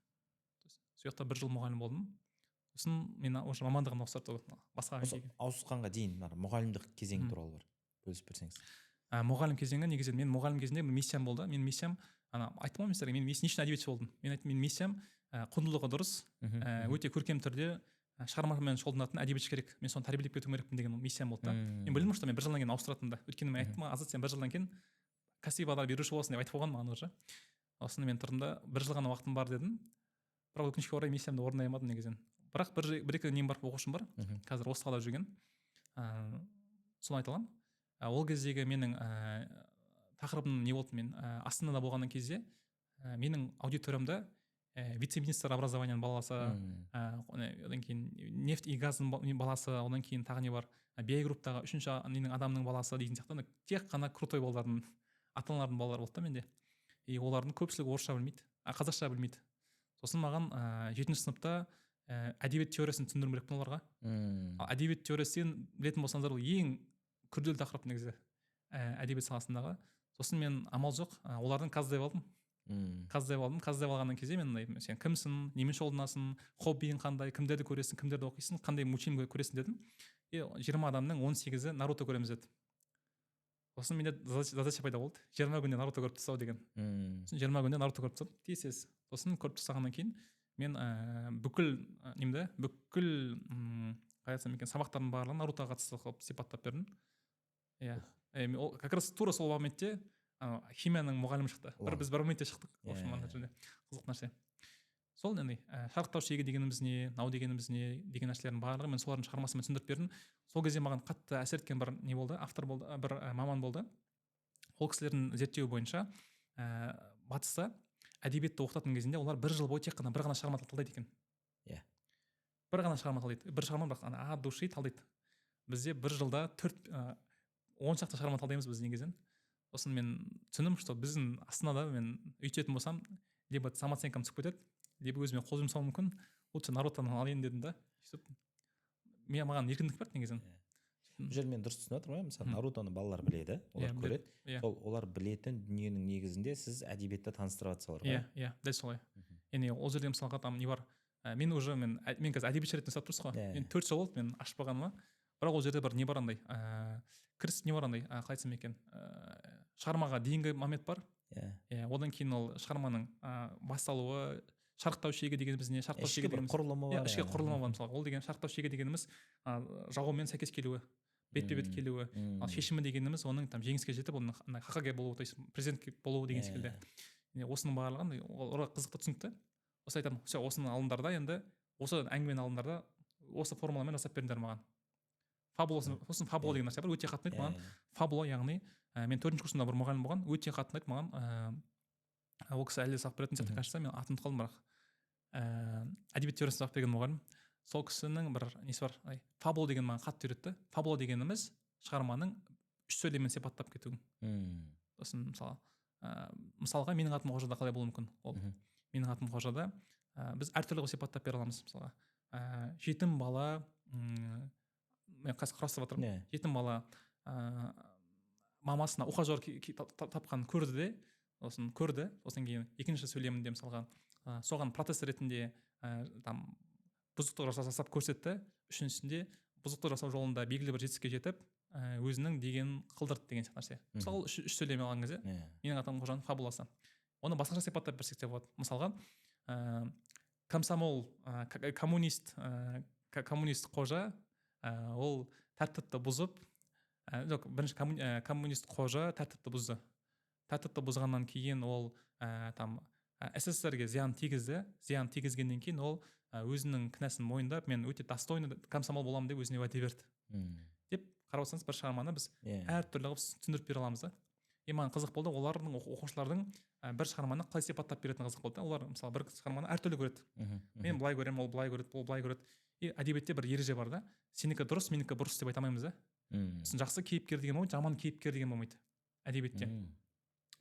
Сол жақта 1 жыл мұғалім болдым. Сосын мен уже мамандығымды ауыстырды. Ауысқанға дейін мұғалімдік кезең туралы бар бөлісіп берсеңіз. Мұғалім кезеңі негізі мен мұғалім кезінде миссиям болды. Мен миссиям айттым ғой сіздерге, мен не үшін әдебиетші болдым. Мен айттым, мен миссиям құндылығы дұрыс, өте көркем түрде шығармамен шұғылданатын әдебиетші керек. Мен соны тәрбиелеп кетуім керекпін деген миссиям болды да. Мен білдім что мен 1 жылдан кейін ауыстыратынымды. Өйткені мен айттым, Азат сен 1 жылдан кейін кәсіби бағдар беруші болсын деп айтып қойған маған уже. Осыны мен тұрдым да 1 жыл ғана уақытым бар дедім. Бірақ өкінішке орай миссиямды орындай алмадым негізінен. Бірақ бір-екі нем бар, оқушым бар. Қазір осы қалада жүрген. Соны айта аламын. Ол кездегі менің тақырыбым не болды, мен Астанада болған кезде менің аудиториямда вице-министр образованияның баласы, одан кейін нефть и газдың баласы, одан кейін тағы не бар, биогрупптағы 3-ші адамның баласы дейтін сияқты тек қана крутой балалардың, ата-аналардың балалары болды да менде. И олардың көпшілігі орысша білмейді, қазақша білмейді. Сосын маған 7-ші сыныпта әдебиет теориясын түсіндіру керек оларға. Әдебиет теориясын білетін болсаңыздар, ол ең күрделі тақырып негізі әдебиет саласындағы. Сосын мен амал жоқ, олардың қаздай алдым. Қаздай алғаннан кезде мен сен кімсің, немен шұғылданасың, хоббиің қандай, кімдерді көресің, кімдерді оқисың, қандай мультфильм көресің дедім. 20 адамның 18-і Наруто көреміз деді. сосын менде задача пайда болды, 20 күнде Наруто көріп тастау деген. Сосын 20 күнде Наруто көріп тастадым, тез. Сосын көріп тастағаннан кейін мен бүкіл қалай айтсам екен, сабақтардың барлығын Нарутоға қатысты қылып сипаттап бердім. Иә. Ол как раз тура сол моментте химияның мұғалімі шықты. Біз бір моментте шықтық. В общем, ана жерде қызық нәрсе. Сол шарықтаушы еге дегеніміз не, нау дегеніміз не деген нәрселердің барлығы мен солардың шығармасымен түсіндіріп бердім. Сол кезде маған қатты әсер еткен бір не болды, автор болды, бір маман болды. Ол кісілердің зерттеуі бойынша батыста әдебиетті оқытатын кезінде олар бір жыл бойы тек қана бір ғана шығарма талдайды екен. Иә. Бір ғана шығарма талдайды. Бір шығарма бірақ от души талдайды. Бізде бір жылда 10 шақты шығарма талдаймыз біз негізінен. Сосын мен түсіндім, что біздің астанада мен өйтетін болсам, либо самооценкам түсіп кетеді, либо өзіме қол жұмсауым мүмкін. Лучше Нарутоны алайын дедім да. Маған еркіндік берді негізінен. Бұл жерде мен дұрыс түсініп отырмын, мысалы Нарутоны балалар біледі, олар көреді. Сол олар білетін дүниенің негізінде сіз әдебиетті таныстырып жатсалар ғой. Иә, дәл солай. Яғни ол жерде мысалға там не бар? Мен қазір әдебиетші ретінде ұстап тұрсыз ғой. Мен 4 жыл болды мен ашып қойғаныма. Бірақ ол жерде бір не бар андай, кіріс не бар андай, қалай айтсам екен, шығармаға дейінгі момент бар. Иә, одан кейін ол шығарманың басталуы, шарықтаушы еге дегеніміз не, шарықтаушы еге дегеніміз құрылымы бар. Ішкі құрылымы бар мысалы. Ол деген шарықтаушы еге дегеніміз жауымен сәйкес келуі, бетпе-бет келуі. Ал шешімі дегеніміз оның там жеңіске жетіп, оның хакаге болуы, то есть президент болуы деген секілді. Осының барлығын оларға қызықты түсінікті. Осы айтамын, осының алымдарда енді осы әңгіменің алымдарда осы формуламен жасап беріңдер маған. Сосын фабула деген нәрсе бар, өте қатты ұнайды маған. Фабула, яғни мен 4-ші курсымда бір мұғалім болған, өте қатты ұнайды маған. Ол кісі әлі сабақ беретін сияқты кажется, мен атын қалдым бірақ. Әдебиет теориясын сабақ берген мұғалім. Сол кісінің бір несі бар, фабула деген маған қатты үйретті. Фабула дегеніміз шығарманың 3 сөйлеммен сипаттап кетуің. Сосын мысалға менің атым Қожада қалай болуы мүмкін? Ол менің атым Қожада біз әртүрлі сипаттап бере аламыз. Мысалға жетім бала, мен қазір қарастырып жатырмын. Жетім бала мамасына ухажер тапқан көрді де, сосын кейін екінші сөйлемінде мысалға соған протест ретінде там бұзықтық жасап көрсетті. Үшіншісінде бұзықтық жасау жолында белгілі бір жетістікке жетіп, өзінің дегенін қылдырды деген сияқты нәрсе. Мысалы 3 сөйлем алған кезде менің атам Қожаның фабуласы. Оны басқаша сипаттап берсек те болады. Мысалға комсомол коммунист Қожа ол тәртіпті бұзып, бірінші коммунист Қожа тәртіпті бұзды. Тәртіпті бұзғаннан кейін ол там СССР-ге зиян тигізгеннен кейін ол өзінің кінәсін мойындап, мен өте достойны комсомол боламын деп өзіне уәде берді. Деп қарап отырсаңыз, бір шығарманы біз әртүрлі қылып түсіндіріп бере аламыз да. Маған қызық болды, олардың оқушылардың бір шығарманы қалай сипаттап беретіні қызық болды. Олар мысалы бір шығарманы әртүрлі көреді. Мен былай көремін, ол былай көреді, ол былай көреді. И әдебиетте бір ереже бар да. Сенікі дұрыс, менікі бұрыс деп айта алмаймыз да. Жақсы кейіпкер деген болмайды, жаман кейіпкер деген болмайды әдебиетте.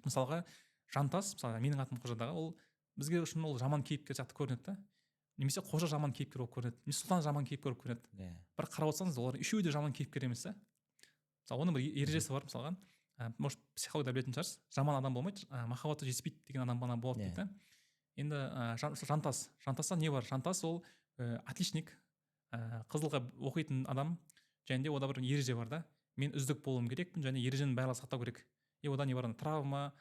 Мысалға Жантас, мысалы менің атым Қожадағы, ол бізге үшін ол жаман кейіпкер сияқты көрінеді да. Немесе Қожа жаман кейіпкер болып көрінеді, немесе Сұлтан жаман кейіпкер болып көрінеді. Бір қарап отырсаңыз, олар үшеуі де жаман кейіпкер емес та. Мысалы оның бір ережесі бар, мысалға может психологияда білетін шығарсыз, жаман адам болмайды, махаббаты жетіспейді деген адам ғана болады дейді да. Енді Жантаста не бар? Жантас ол отличник, қызылға оқитын адам, және де ода бір ереже бар да. Мен үздік болуым керекпін және ережені барлығы сақтау керек. И ода не бар? Травма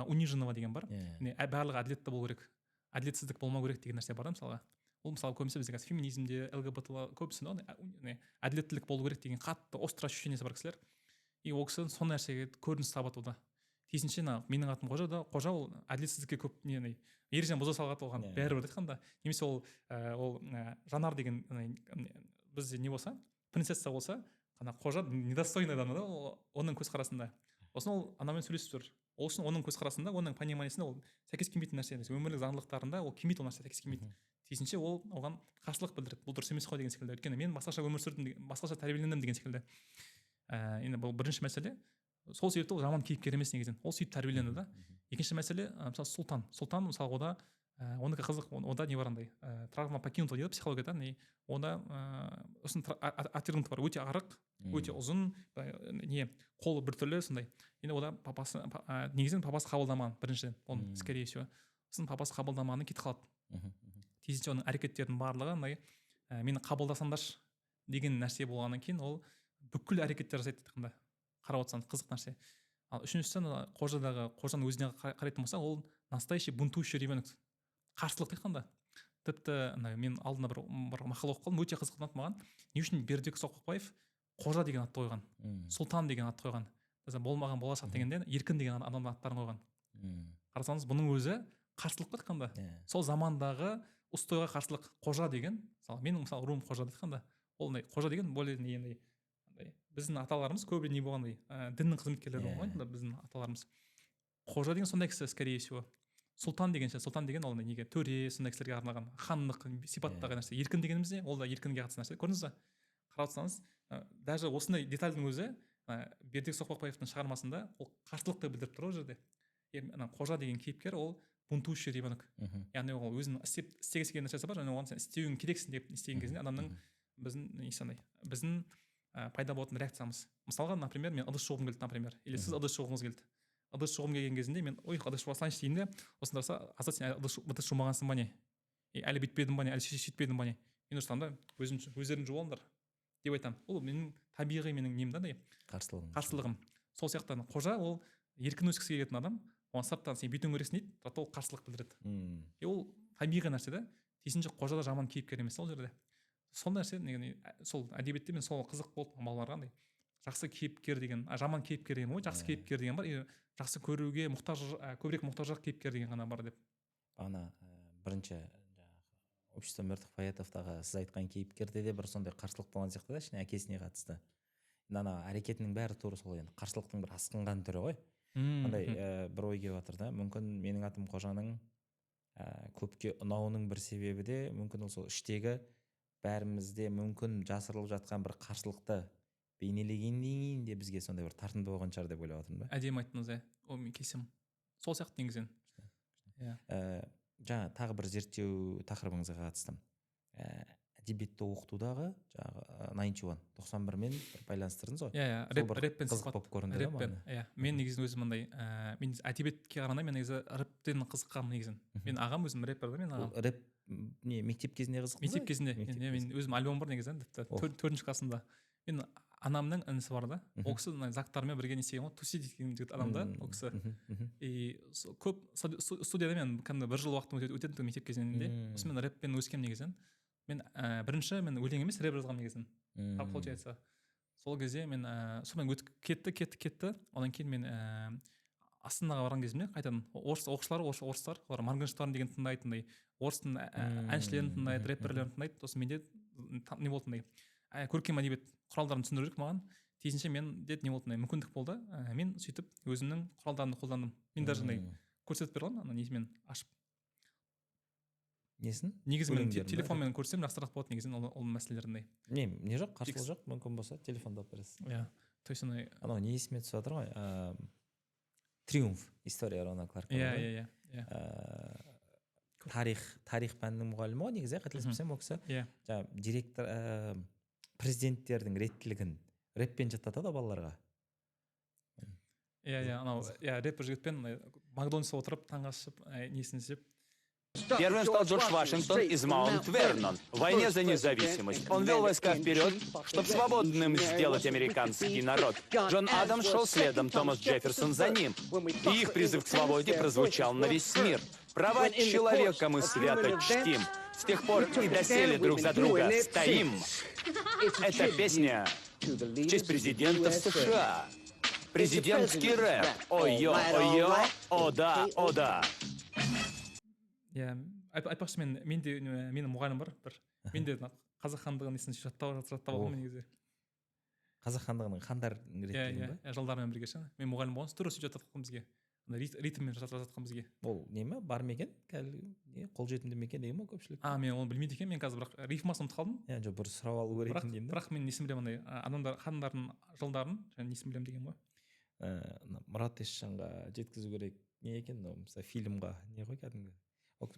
униженного деген бар. Барлығы әділетті болу керек. Әділетсіздік болмау керек деген нәрсе бар да мысалға. Ол мысалы көбісі бізде қазір феминизмде, ЛГБТ көбісінде әділеттілік болу керек деген қатты остро ощущениесі бар кісілер. И ол кісі сол нәрсеге көрініс табады ода. Тиісінше менің атым Қожа ол әділетсіздікке көп ережені бұза салғат оған бәрібір айтқанда. Немесе ол Жанар деген бізде не болса, принцесса болса, Қожа недостойный адам да, оның көзқарасында. Осын ол анамен сөйлесіп жүр. Ол үшін оның көзқарасында, оның пониманиесінде ол сәйкес келмейтін нәрсе емес. Өмірлік заңдылықтарында ол келмейді, ол нәрсе сәйкес келмейді. Тиісінше ол оған қарсылық білдіреді. Бұл дұрыс емес қой деген секілді. Өйткені мен басқаша өмір сүрдім, басқаша тәрбиелендім деген секілді. Енді бұл бірінші мәселе. Сол себепті ол жаман кейіпкер емес негізінен. Ол сөйтіп тәрбиеленді да. Екінші мәселе, мысалы Сұлтан мысалы ода оныкі қызық, ода не бар андай, травма покинута дейді психологияда, ода сосын аттрибут бар, өте арық, өте ұзын, қолы біртүрлі сондай. Енді ода папасы негізінен папасы қабылдамаған біріншіден, оны скорее всего. Сосын папасы қабылдамағаннан кетіп қалады. Тиісінше оның әрекеттерінің барлығы мені қабылдасаңдаршы деген нәрсе болғаннан кейін ол бүкіл әрекеттер жасайды айтқанда. қарап отырсаңыз қызық нәрсе. Ал үшіншісі қожаның өзіне қарайтын болсақ, ол настоящий бунтующий ребенок, қарсылық дейді қанда. Тіпті мен алдында бір мақала оқып қалдым, өте қызық ұнады маған. Не үшін Бердібек Соқпақбаев қожа деген атты қойған, сұлтан деген атты қойған, болмаған болашақ дегенде еркін деген адамның аттарын қойған. Қарасаңыз, бұның өзі қарсылық қой айтқанда. Сол замандағы ұстойға қарсылық. Қожа деген, мысалы менің мысалы руым қожа дейді қанда, ол қожа деген более біздің аталарымыз көбіне не болғандай, діннің қызметкерлері болған ғой, біздің аталарымыз. Қожа деген сондай кісі, скорее всего. Сұлтан деген ол неге төре, сондай кісілерге арналған хандық сипаттағы нәрсе. Еркін дегеніміз не? Ол да еркінге қатысты нәрсе. Көрдіңіз бе? Қарап отырсаңыз, даже осындай детальдің өзі Бердібек Соқпақбаевтың шығармасында ол қарсылықты білдіріп тұр ол жерде. Қожа деген кейіпкер ол бунтующий ребенок. Яғни ол өзінің істегісі келген нәрсесі бар, және оған сен істеуің керексің деп істеген кезінде адамның біздің пайда болатын реакциямыз. Мысалға, например, мен ыдыс жуғым келді, например, или сіз ыдыс жуғыңыз келді. Ыдыс жуғым келген кезінде мен ыдыс жуа салайыншы дейін де, осында тұрса, Азат, сен ыдыс жумағансың ба не? Әлі бүйтпедің ба не? Әлі сөйтпедің ба не? Мен ұрсам да, өздерің жуып алыңдар деп айтамын. Ол менің табиғи менің нем да, қарсылығым. Сол сияқты қожа ол еркін өскісі келетін адам, оған сырттан сен бүйтуің керексің дейді, бірақ ол қарсылық білдіреді. Ол табиғи нәрсе да. Тиісінше қожа да жаман кейіпкер емес ол жерде. Сол нәрсе, сол әдебиетте мен сол қызық болды балаларға, жақсы кейіпкер деген, жаман кейіпкер деген ғой, жақсы кейіпкер деген бар, жақсы көруге көбірек мұқтажырақ кейіпкер деген ғана бар деп. Ана бірінші общество мертвых поэтовтағы сіз айтқан кейіпкерде де бір сондай қарсылық болған сияқты да, ішіне әкесіне қатысты. Ана әрекетінің бәрі тура сол, енді қарсылықтың бір асқынған түрі ғой. Андай бір ой келіп жатыр да, мүмкін менің атым Қожаның көпке ұнауының бір себебі де мүмкін ол сол іштегі бәрімізде мүмкін жасырылып жатқан бір қарсылықты бейнелегеннен де бізге сондай бір тартымды болған шығар деп ойлап отырмын да. Әдемі айттыңыз, ол мен келісемін. Сол сияқты негізінен. Жаңа тағы бір зерттеу тақырыбыңызға қатысты. Әдебиетті оқытудағы жаңағы 91-мен бір байланыстырдыңыз ғой. Рэппен қызық болып көрінді да маған. Мен негізін өзім мындай, мен әдебиетке қарағанда мен негізі рэптен қызыққанмын негізін. Мен ағам өзім рэпер да, мен ағам. Рэп мектеп кезінде қызық? Мектеп кезінде. Мен өзім альбом бар негізі, 4-ші классында. Мен анамның інісі бар да, ол кісі зактармен бірге не істеген ғой, Туси деген жігіт адам да, ол кісі. И көп студияда мен кәдімгі бір жыл уақытым өтеді мектеп кезеңінде. Осы мен рэппен өскем негізін. Мен бірінші өлең емес рэп жазғам негізін. Получается. Сол кезде мен сонымен өтіп кетті. Одан кейін мен Астанаға барған кезімде қайтадан орыстар, олар Моргенштерн деген тыңдайтындай, орыстың әншілерін тыңдайды, рэперлерін тыңдайды. Сосын менде не болатындай, көркем әдебиет құралдарын түсіндіру керек маған. Тиісінше мен не болатындай мүмкіндік болды. Мен сөйтіп өзімнің құралдарымды қолдандым. Мен даже көрсетіп бере аламын, несімен ашып. Несін? Негізі мен телефонмен көрсем жақсырақ болады негізінен ол мәселелерінде. Не жоқ, қарсылық жоқ, мүмкін болса телефонда алып бересіз. То есть анау не есіме түсіп жатыр ғой, Триумф, история Рона Кларка. Тарих пәнінің мұғалімі ғой негізі, қателеспесем ол кісі. Жаңағы директор, президенттердің реттілігін рэппен жаттатады балаларға. Анау рэпер жігітпен Макдональдста отырып таңғы ашып несін іздеп. Первым стал Джордж Вашингтон из Маунт-Вернон. В войне за независимость он вел войска вперед, чтобы свободным сделать американский народ. Джон Адамс шел следом, Томас Джефферсон за ним. И их призыв к свободе прозвучал на весь мир. Права человека мы свято чтим. С тех пор и доселе друг за друга стоим. Это песня в честь президента США. Президентский рэп. Ой-ё, ой-ё, о-да, о-да. Айтпақшы, менің мұғалім бар, мен де қазақ хандығын несін жаттап алдым негізі. Қазақ хандығының хандар реттеген ба? Жылдармен бірге ше. Мен мұғалім болған, тура сөйтіп жаттатқан бізге. Ритммен жатқан бізге. Ол не ме? Бар ма екен? Қолжетімді ме екен деген ме көпшілік? Мен оны білмейді екен, мен қазір бірақ рифмасын ұмытып қалдым. Жоқ, бір сұрап алу керек екен деймін. Бірақ мен несін білемін, адамдар хандардың жылдарын несін білемін деген ғой. Мұрат Есжанға жеткізу керек не екен, мысалы фильмға не ғой кәдімгі.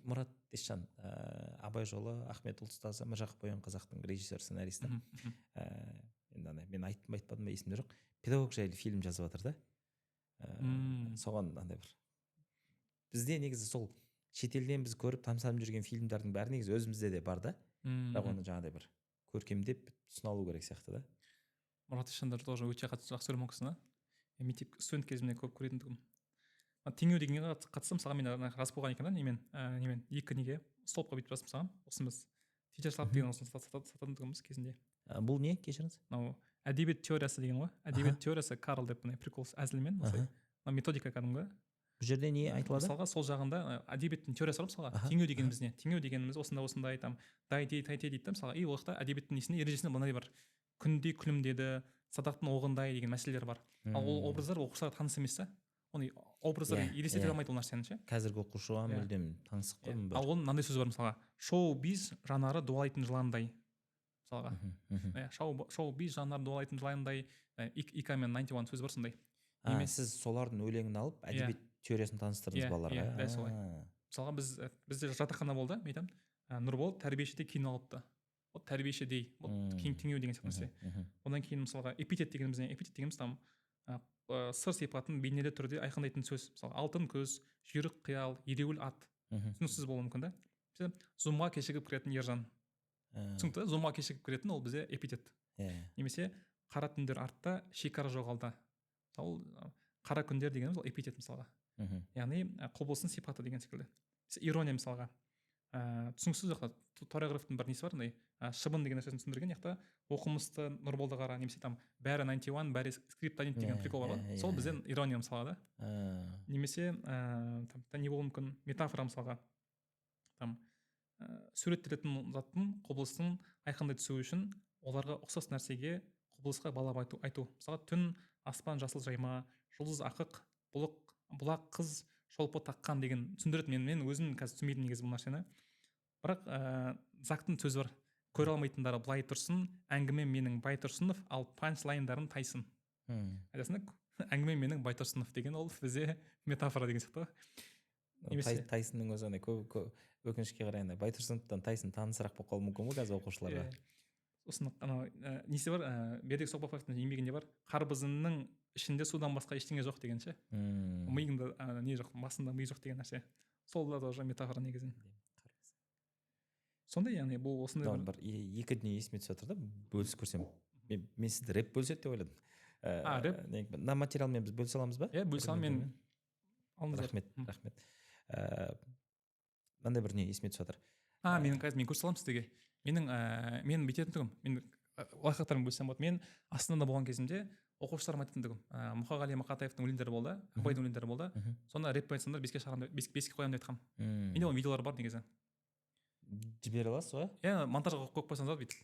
Мұрат Есжан, Абай жолы, Ахмет ұлтазы, Міржақып Оян қазақтың режиссер, сценаристі. Мен айтпадым ба, есімде жоқ. Педагог жайлы фильм жазып жатыр да. Соған андай бір. Бізде негізі сол шетелден біз көріп тамсанып жүрген фильмдердің бәрі негізі өзімізде де бар да. Бірақ оны жаңағыдай бір көркемдеп ұсыналу керек сияқты да. Мұрат Есжандар тоже өте жақсы өлім оқысын, мектеп студент кезімде көп көретін тұғым. Теңеу дегенге қатысты мысалға мен рас болған екен да немен екі неге столбқа бүйтіп жазып тастағанмын. Осыны біз Teachers Lab деген осыны сататын тұғымыз кезінде. Бұл не, кешіріңіз? Мынау әдебиет теориясы деген ғой. Әдебиет теориясы Карл деп прикол әзілмен методика кәдімгі. Бұл жерде не айтылады? Мысалға сол жағында әдебиеттің теориясы бар мысалға. Теңеу дегеніміз не? Теңеу дегеніміз осындай там тайте дейді да мысалға. И ол жақта әдебиеттің несінде ережесінде мынандай бар. Күндей күлімдеді, садақтың оғындай деген мәселелер бар. Ал ол образдар оқушыларға таныс емес та. Оны образдар елестете алмайды ол нәрсені ше. Қазіргі оқушыға мүлдем таңсық қой. Ал оның мынандай сөзі бар мысалға. Шоу-биз жанары дуалайтын жыландай. Мысалға. Шоу-биз жанары дуалайтын жыландай. ИК мен 91 сөз бар сондай. Сіз солардың өлеңін алып әдебиет теориясын таныстырдыңыз балаларға. Дәл солай. Мысалға бізде жатақхана болды, мен айтамын. Нұрбол тәрбиешіде кейін алыпты. Ол тәрбиеші дей. Ол теңеу деген сияқты нәрсе. Одан кейін мысалға эпитет дегеніміз там сыр сипатын бейнелі түрде айқындайтын сөз. Мысалы алтын көз, жүйрік қиял, ереуіл ат. Түсініксіз болуы мүмкін да. Зумға кешігіп кіретін ержан. Түсінікті, зумға кешігіп кіретін ол бізде эпитет. Немесе қара түндер артта, шекара жоғалды. Мысалы қара күндер дегеніміз ол эпитет мысалға. Яғни құбылыстың сипаты деген секілді. Ирония мысалға. Түсініксіз жақта Торайғыровтың бір несі бар, шыбын деген нәрсесін түсіндірген яқта оқымысты Нұрболды қара, немесе там бәрі 91, бәрі скриптонит деген прикол бар ғой. Сол бізден ирония мысалға да. Немесе не болуы мүмкін метафора мысалға. Там суреттелетін заттың құбылыстың айқындай түсуі үшін оларға ұқсас нәрсеге құбылысқа балап айту. Мысалға түн, аспан жасыл жайма, жұлдыз ақық, бұлақ қыз шолпы таққан деген түсіндіреді. Мен өзім қазір түсінбейтін негізі бұл нәрсені. Бірақ Зактың сөзі бар. Көре алмайтындары былай тұрсын, әңгіме менің Байтұрсынов, ал панчлайндарын Тайсын. Айтасың да, әңгіме менің Байтұрсынов деген ол бізде метафора деген сияқты. Тайсынның өзі көп өкінішке қарай Байтұрсыновтан Тайсын танысырақ болып қалуы мүмкін ғой қазір оқушыларға. Осыны несі бар, Бердібек Соқпақовтың еңбегінде бар, қарбызының ішінде судан басқа ештеңе жоқ деген ше. Миыңда не жоқ, басында ми жоқ деген нәрсе. Сол да тоже метафора негізін. Сондай, яғни бұл осындай бір екі дүние есіме түсіп отыр да, бөлісіп көрсем. Мен сізді рэп бөліседі деп ойладым. Рэп? Мына материалмен біз бөлісе аламыз ба? Бөлісе аламын мен. Рахмет. Мынандай бір дүние есіме түсіп отыр. Мен көрсете аламын сіздерге. Мен бүйтетін тұғым. Мен лайфхактарымды бөлсем болады. Мен Астанада болған кезімде оқушыларым айтатын тұғым. Мұқағали Мақатаевтың өлеңдері болды, Абайдың өлеңдері болды. Сонда рэп айтсаңдар беске қоямын деп айтқам. Менде оның видеолары бар негізі. Жібере аласыз ғой? Монтажға қойып қойсаңыздар бүйтіп.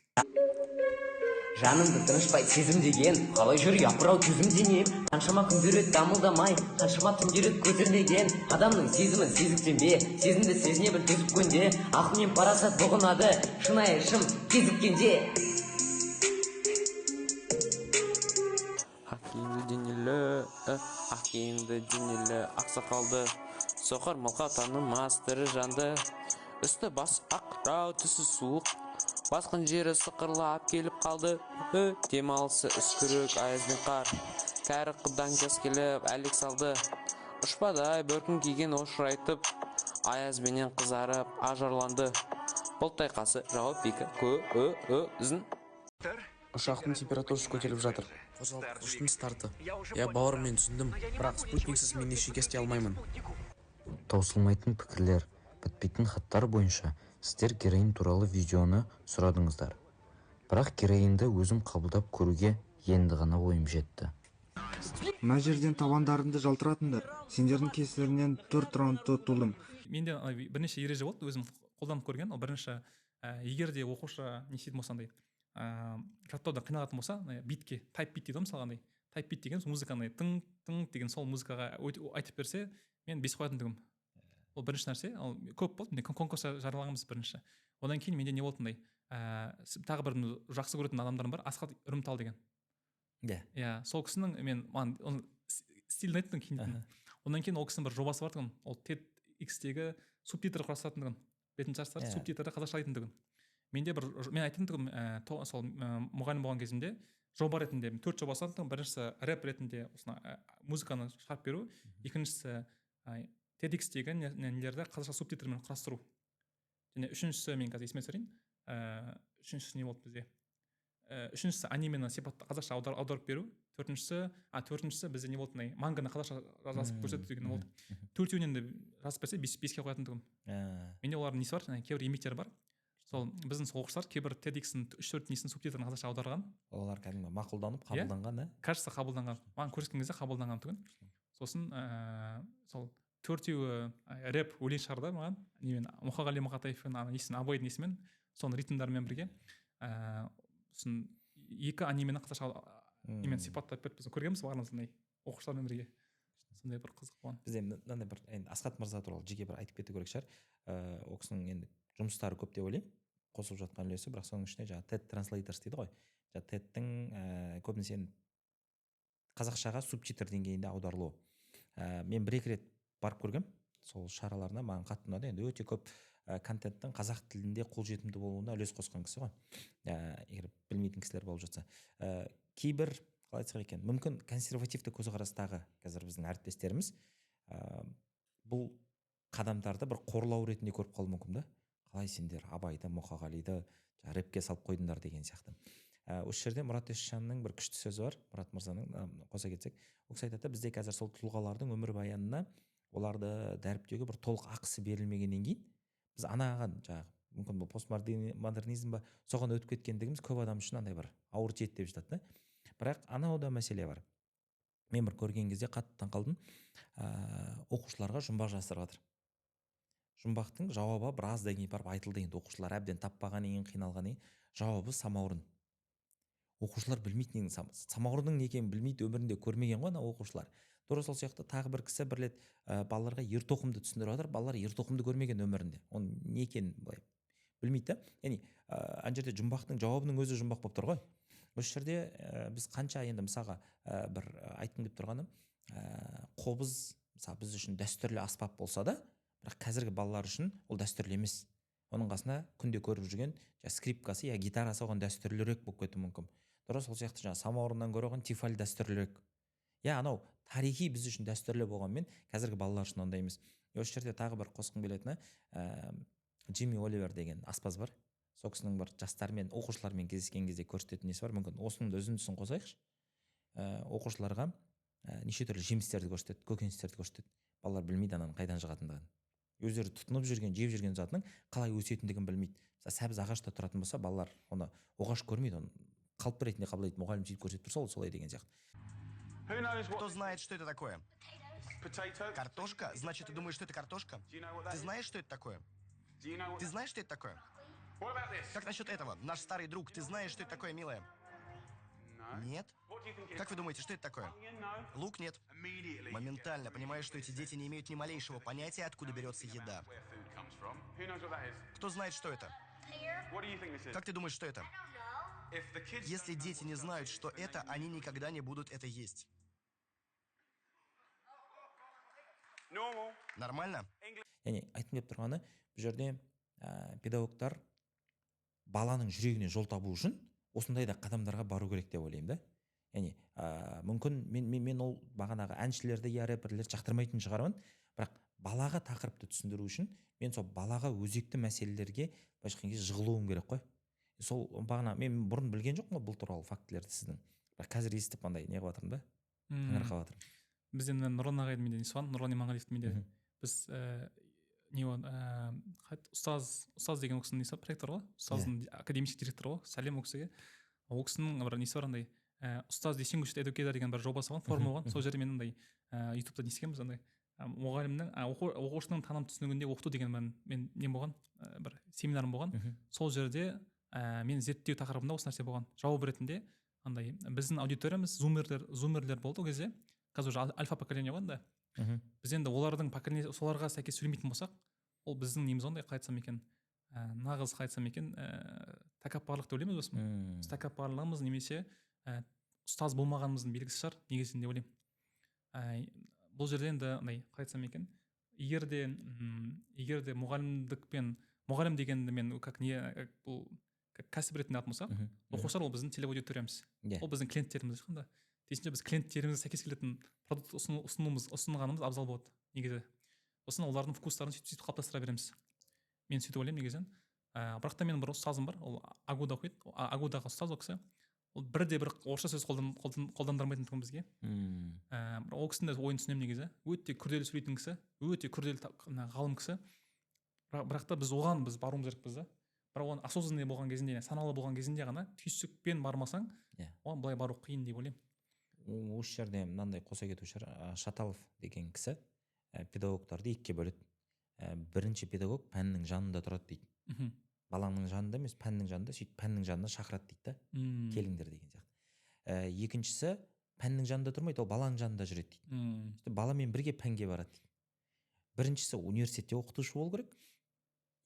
Жанымды тынышпай сезім деген, қалай жүр япырау төзім денем. Қаншама күндер өтті дамылдамай, қаншама түндер өтті көтермеген. Адамның сезімін сезіктенбе, сезімді сезіне біл төзіп көнде. Ақыл мен парасат бұғынады, шынайы шын кезіккенде. Ақ киімді денелі, ақсақалды, соқыр мылқа танымас тірі жанды. Үсті бас ақырау, түсі суық, басқын жері сықырлап келіп қалды. Демалысы үскірік, аяз бен қар, кәрі қыдан жас келіп әлек салды. Ұшпадай бөркін киген ошырайтып, аяз бенен қызарып ажарланды. Бұлт тайқасы жауап бекі көзін. Ұшақтың температурасы көтеріліп жатыр. Қозғалтқыштың старты. Бауырым, мен түсіндім, бірақ спутниксіз мен ешеге істей алмаймын. Таусылмайтын пікірлер, бітпейтін хаттар бойынша сіздер героин туралы видеоны сұрадыңыздар. Бірақ героинді өзім қабылдап көруге енді ғана ойым жетті. Мына жерден табандарымды жалтыратыңдар. Сендердің кесірінен 4 раундта ұтылдым. Менде бірнеше ереже болды, өзім қолданып көрген. Ол бірінші, егер де оқушы не істейтін болса, жаттауда қиналатын болса, битке, тайп бит дейді мысалға. Тайп бит деген музыканы тың деген сол музыкаға айтып берсе, мен 5 қоятын тұғым. Ол бірінші нәрсе, ол көп болды. Мен конкурс жариялағанбыз бірінші. Одан кейін менде не болатындай, тағы бір жақсы көретін адамдарым бар, Асхат Үрімтал деген. Сол кісінің мен стилін айттым кейін. Одан кейін ол кісінің бір жобасы бар тұғын. Ол TEDx-тегі субтитр құрастыратын тұғын. Бетін жарыстар субтитрді қазақшалайтын тұғын. Мен айтатын тұғым, сол мұғалім болған кезімде жоба ретінде 4 жобасы аттым. Біріншісі рэп ретінде музыканы шығарып беру, екіншісі TEDx-тегі нелерді қазақша субтитрмен құрастыру. Және үшіншісі, мен қазір есіме түсірейін, үшіншісі не болды бізде? Үшіншісі анимені сипатты қазақша аударып беру, төртіншісі бізде не болды, манганы қазақша жазып көрсету деген болды. Төртеуінен де жазып берсе беске қоятын тұғым. Менде олардың несі бар, кейбір еңбектері бар. Сол біздің сол оқушылар кейбір TEDx-ін 3-4 несін субтитрін қазақша аударған. Олар кәдімгі мақұлданып қабылданған, кажется қабылданған. Маған көрсеткен кезде қабылданған түгін. Сосын сол төртеуі рэп өлең шығарды маған. Немен Мұқағали Мақатаевпен несін Абайдың несімен, соның ритмдарымен бірге. Сосын екі анимені қазақша немен сипаттап беріп біз көргенбіз барлығымыз оқушылармен бірге. Сондай бір қызық болған. Бізде мынандай бір Асхат мырза туралы жеке бір айтып кету керек шығар. Ол кісінің енді жұмыстары көп деп ойлаймын, қосып жатқан үлесі, бірақ соның ішінде жаңағы TED Translators дейді ғой. TED-тің көбінесе қазақшаға субтитр деңгейінде аударылуы. Мен бір-екі рет барып көргем, сол шараларына маған қатты ұнады. Енді өте көп контенттің қазақ тілінде қолжетімді болуына үлес қосқан кісі ғой. Егер білмейтін кісілер болып жатса. Кейбір, қалай айтсақ екен, мүмкін консервативті көзқарастағы қазір біздің әріптестеріміз бұл қадамдарды бір қорлау ретінде көріп қалуы мүмкін да. Қалай сендер Абайды, Мұқағалиды рэпке салып қойдыңдар деген сияқты. Осы жерде Мұрат Есжанның бір күшті сөзі бар, Мұрат мырзаның, қоса кетсек. Ол кісі айтады, бізде қазір сол тұлғалардың өмірбаянына оларды дәріптеуге бір толық ақысы берілмегеннен кейін, біз анаған жаңағы мүмкін бұл постмодернизм ба, соған өтіп кеткендігіміз көп адам үшін андай бір ауыр тиеді деп жатады да. Бірақ анауда мәселе бар. Мен бір көрген кезде қатты таңқалдым. Оқушыларға жұмбақ жасырып жатыр. Жұмбақтың жауабы біраздан кейін барып айтылды, енді оқушылар әбден таппағаннан кейін қиналғаннан кейін жауабы самаурын. Оқушылар білмейтін, самаурынның не екенін білмейді, өмірінде көрмеген ғой ана оқушылар. Тура сол сияқты тағы бір кісі бір рет балаларға ертоқымды түсіндіріп жатыр, балалар ертоқымды көрмеген өмірінде. Оның не екенін былай білмейді да. Яғни ана жерде жұмбақтың жауабының өзі жұмбақ болып тұр ғой. Осы жерде біз қанша енді мысалға бір айтқым келіп тұрғаным, қобыз мысалы біз үшін дәстүрлі аспап болса да, бірақ қазіргі балалар үшін ол дәстүрлі емес. Оның қасына күнде көріп жүрген скрипкасы я гитарасы оған дәстүрлірек болып кетуі мүмкін. Дұрыс, сол сияқты жаңағы самаурыннан гөрі оған тифаль дәстүрлірек. Анау тарихи біз үшін дәстүрлі болғанмен қазіргі балалар үшін ондай емес. Осы жерде тағы бір қосқым келетіні, Джимми Оливер деген аспаз бар. Сол кісінің бір жастармен, оқушылармен кездескен кезде көрсететін несі бар. Мүмкін осының да үзіндісін қосайықшы. Оқушыларға неше түрлі жемістерді көрсетеді, көкөністерді көрсетеді. Балалар білмейді ананың қайдан шығатындығын. Өздері тұтынып жүрген, жеп жүрген затының қалай өсетіндігін білмейді. Сәбіз ағашта тұратын болса, балалар оны оғаш көрмейді, оны қалып ретінде қабылдайды. Мұғалім сөйтіп көрсетіп тұрса, ол солай деген сияқты. Кто знает, что это такое? Картошка? Значит, ты думаешь, что это картошка? Ты знаешь, что это такое? Ты знаешь, что это такое? Как насчет этого? Наш старый друг, ты знаешь, что это такое, милая? Нет? Как вы думаете, что это такое? Лук? Нет. Моментально понимаешь, что эти дети не имеют ни малейшего понятия, откуда берется еда. Кто знает, что это? Как ты думаешь, что это? Если дети не знают, что это, они никогда не будут это есть. Нормально? Яғни айтқым келіп тұрғаны, бұл жерде педагогтар баланың жүрегіне жол табу үшін осындай да қадамдарға бару керек деп ойлаймын да. Яғни мүмкін мен ол бағанағы әншілерді я рэперлерді жақтырмайтын шығармын, бірақ балаға тақырыпты түсіндіру үшін мен сол балаға өзекті мәселелерге былайша айтқан кезде жығылуым керек қой. Сол бағана мен бұрын білген жоқпын ғой бұл туралы фактілерді сіздің. Бірақ қазір естіп андай не қылып жатырмын да. Таңырқап жатырмын. Бізде Нұрлан ағайдың менде несі бар, Нұрлан Иманғалиевтің менде біз ұстаз деген ол кісінің несі бар, проректор ғой, ұстаздың академический директоры ғой, сәлем ол кісіге. Ол кісінің бір несі бар, андай ұстаз distinguished educator деген бір жобасы болған, форма болған. Сол жерде мен андай ютубта не істегенбіз, андай мұғалімнің оқушының таным түсінігінде оқыту деген мен не болған, бір семинарым болған. Сол жерде мен зерттеу тақырыбында осы нәрсе болған. Жауап ретінде андай біздің аудиториямыз зумерлер болды ол кезде. Қазір уже альфа поколение ғой да. Біз енді олардың поколение соларға сәйкес сөйлемейтін болсақ, ол біздің неміз ондай қалай айтсам екен, нағыз қалай айтсам екен, тәкаппарлық деп ойлаймыз біз. Біз тәкаппарлығымыз немесе ұстаз болмағанымыздың белгісі шығар негізінде деп ойлаймын. Бұл жерде енді қалай айтсам екен, егер де мұғалім дегенді мен бұл кәсіп ретінде алатын болсақ, оқушылар ол біздің телеаудиториямыз, ол біздің клиенттеріміз қандай. Тиісінше біз клиенттерімізге сәйкес келетін продукт ұсынғанымыз абзал болады негізі. Сосын олардың вкустарын сөйтіп қалыптастыра береміз. Мен сөйтіп ойлаймын негізінен. Бірақ та менің бір ұстазым бар, ол Агуда оқиды. Агудаға ұстаз ол кісі. ол бірде бір орысша сөз қолдандырмайтын тұғын бізге. Ол кісінің ойын түсінемін негізі. Өте күрделі сөйлейтін кісі, өте күрделі ғалым кісі. Бірақ та біз баруымыз керекпіз да. Бірақ оны осознанный болған кезінде, саналы болған кезінде ғана түйсікпен бармасаң, оған былай бару қиын деп ойлаймын. Осы жерде мынандай қоса кету шығар. Шаталов деген кісі педагогтарды екіге бөледі. Бірінші педагог пәннің жанында тұрады дейді. Баланың жанында емес, пәннің жанында, сөйтіп пәннің жанына шақырады дейді да. Келіңдер деген сияқты. Екіншісі пәннің жанында тұрмайды, ол баланың жанында жүреді дейді. Баламен бірге пәнге барады дейді. Біріншісі университетте оқытушы болу керек,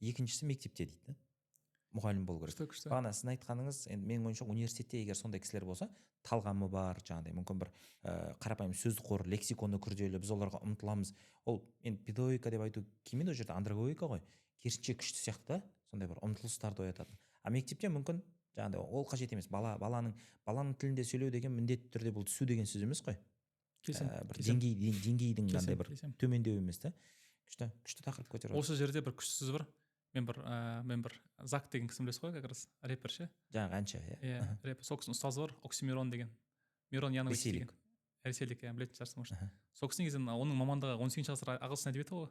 екіншісі мектепте дейді. Мұғалім болу керек. Бағана сіздің айтқаныңыз, енді менің ойымша университетте егер сондай кісілер болса, талғамы бар, жаңағыдай мүмкін бір қарапайым сөздік қор, лексиконы күрделі, біз оларға ұмтыламыз. Ол енді педагогика деп айту келмейді, ол жерде андрогогика ғой. Керісінше күшті сияқты, сондай бір ұмтылыстарды оятады. А мектепте мүмкін жаңағыдай ол қажет емес. Баланың тілінде сөйлеу деген міндетті түрде бұл түсу деген сөз емес қой. Бір деңгейдің мынандай бір төмендеу емес та. Күшті тақырып көтеріп. Осы жерде бір күшті сөз бар. Мен бір Зак деген кісіні білесіз ғой, как раз рэпер ше. Жаңағы әнші, иә. Рэпер, сол кісінің ұстазы бар, Оксимирон деген. Мирон Янович деген. Ресейлік, білетін шығарсың может. Сол кісінің кезінде оның мамандығы 18-ші ғасыр ағылшын әдебиеті ғой.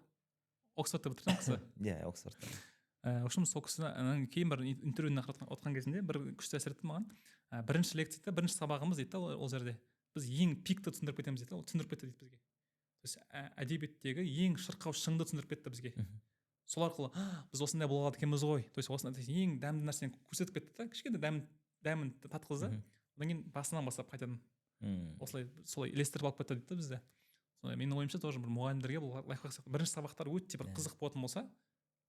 Оксфордта бітірген кісі. Иә, Оксфордта. Общем, сол кісінің кейін бір интервьюін отқан кезінде бір күшті әсер етті маған. Бірінші лекцияда, бірінші сабағымыз дейді ол жерде. Біз ең пикті түсіндіріп кетеміз дейді, ол түсіндіріп кетті дейді бізге. То есть әдебиеттегі ең шырқау шыңды түсіндіріп кетті бізге. Сол арқылы біз осындай бола алады екенбіз ғой. То есть осындай ең дәмді нәрсені көрсетіп кетті да, кішкене дәмін татқызды. Одан кейін басынан бастап қайтадан солай ілестіріп алып кетті дейді бізде. Сондай менің ойымша тоже бір мұғалімдерге бұл лайфхак сияқты. Бірінші сабақтар өте бір қызық болатын болса,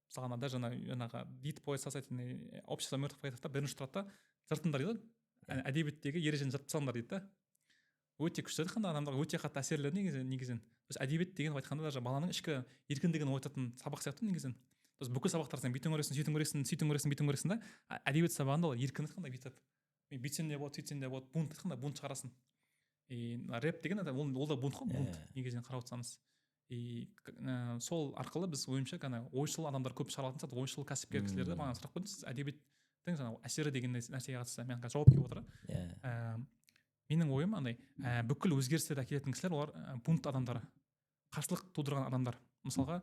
мысалға даже жаңағы вид поэт социальный общество мертвых поэтов бірінші тұрады да, жыртыңдар дейді, әдебиеттегі ережені жыртып салыңдар дейді да. Өте күшті қандай адамдарға өте қатты әсерлі негізінен. Біз әдебиет деген айтқанда даже баланың ішкі еркіндігін оятатын сабақ сияқты негізінен. Біз бүкіл сабақтар сен бүйтуің керексің да, әдебиет сабағында ол еркіндік қандай бүйтіп. Мен бүйтсем де болады, сөйтсем де болады, бунт айтқанда бунт шығарасың. Рэп деген ол да бунт қой, бунт негізінен қарап отырсаңыз. Сол арқылы біз ойымша ойшыл адамдар көп шығарылатын сияқты, ойшыл кәсіпкер кісілерді маған сұрақ қойдыңыз, сіз әдебиеттің жаңағы әсері деген нәрсеге қатысты мен жауап беріп отыр. Менің ойым андай бүкіл өзгерістерді әкелетін кісілер олар бунт адамдары, қарсылық тудырған адамдар. Мысалға,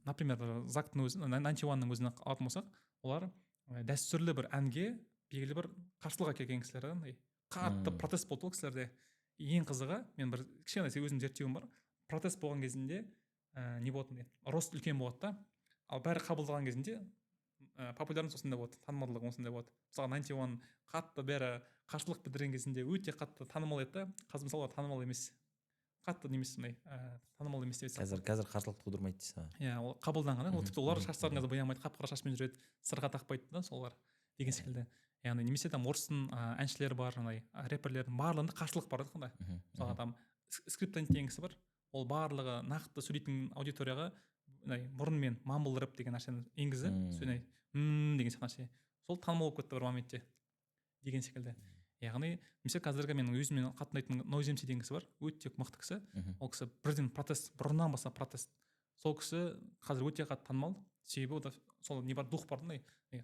например, Зактың өзін, 91-ның өзін алатын болсақ, олар дәстүрлі бір әнге белгілі бір қарсылық әкелген кісілер. Қатты протест болды ол кісілерде. Ең қызығы, мен бір кішкене өзім зерттеуім бар. Протест болған кезінде не болады, рост үлкен болады да, ал бәрі қабылдаған кезінде популярность осындай болады, танымалдылық осындай болады. Мысалы 91 қатты бәрі қарсылық білдірген кезінде өте қатты танымал еді да, қазір мысалы танымал емес. Қатты немесе танымал емес деп айтсақ. Қазір қарсылық тудырмайды дейсіз. Иә, ол қабылданған. Ол тіпті олар шаштарын қазір боямайды, қап-қара шашпен жүреді, сырға тақпайды да солар деген секілді. Яғни немесе там орыстың әншілері бар, рэперлердің барлығында қарсылық бар да. Мысалға там скриптонит деген кісі бар. Ол барлығы нақты сөйлейтін аудиторияға мұрынмен мамбл рэп деген нәрсені енгізді, деген сияқты нәрсе. Сол танымал болып кетті бір моментте деген секілді. Яғни немесе қазіргі менің өзіммен қатынайтын Noise MC деген кісі бар, өте мықты кісі. Ол кісі бірден протест, бұрыннан бастап протест. Сол кісі қазір өте қатты танымал, себебі ода сол не бар, дух бар,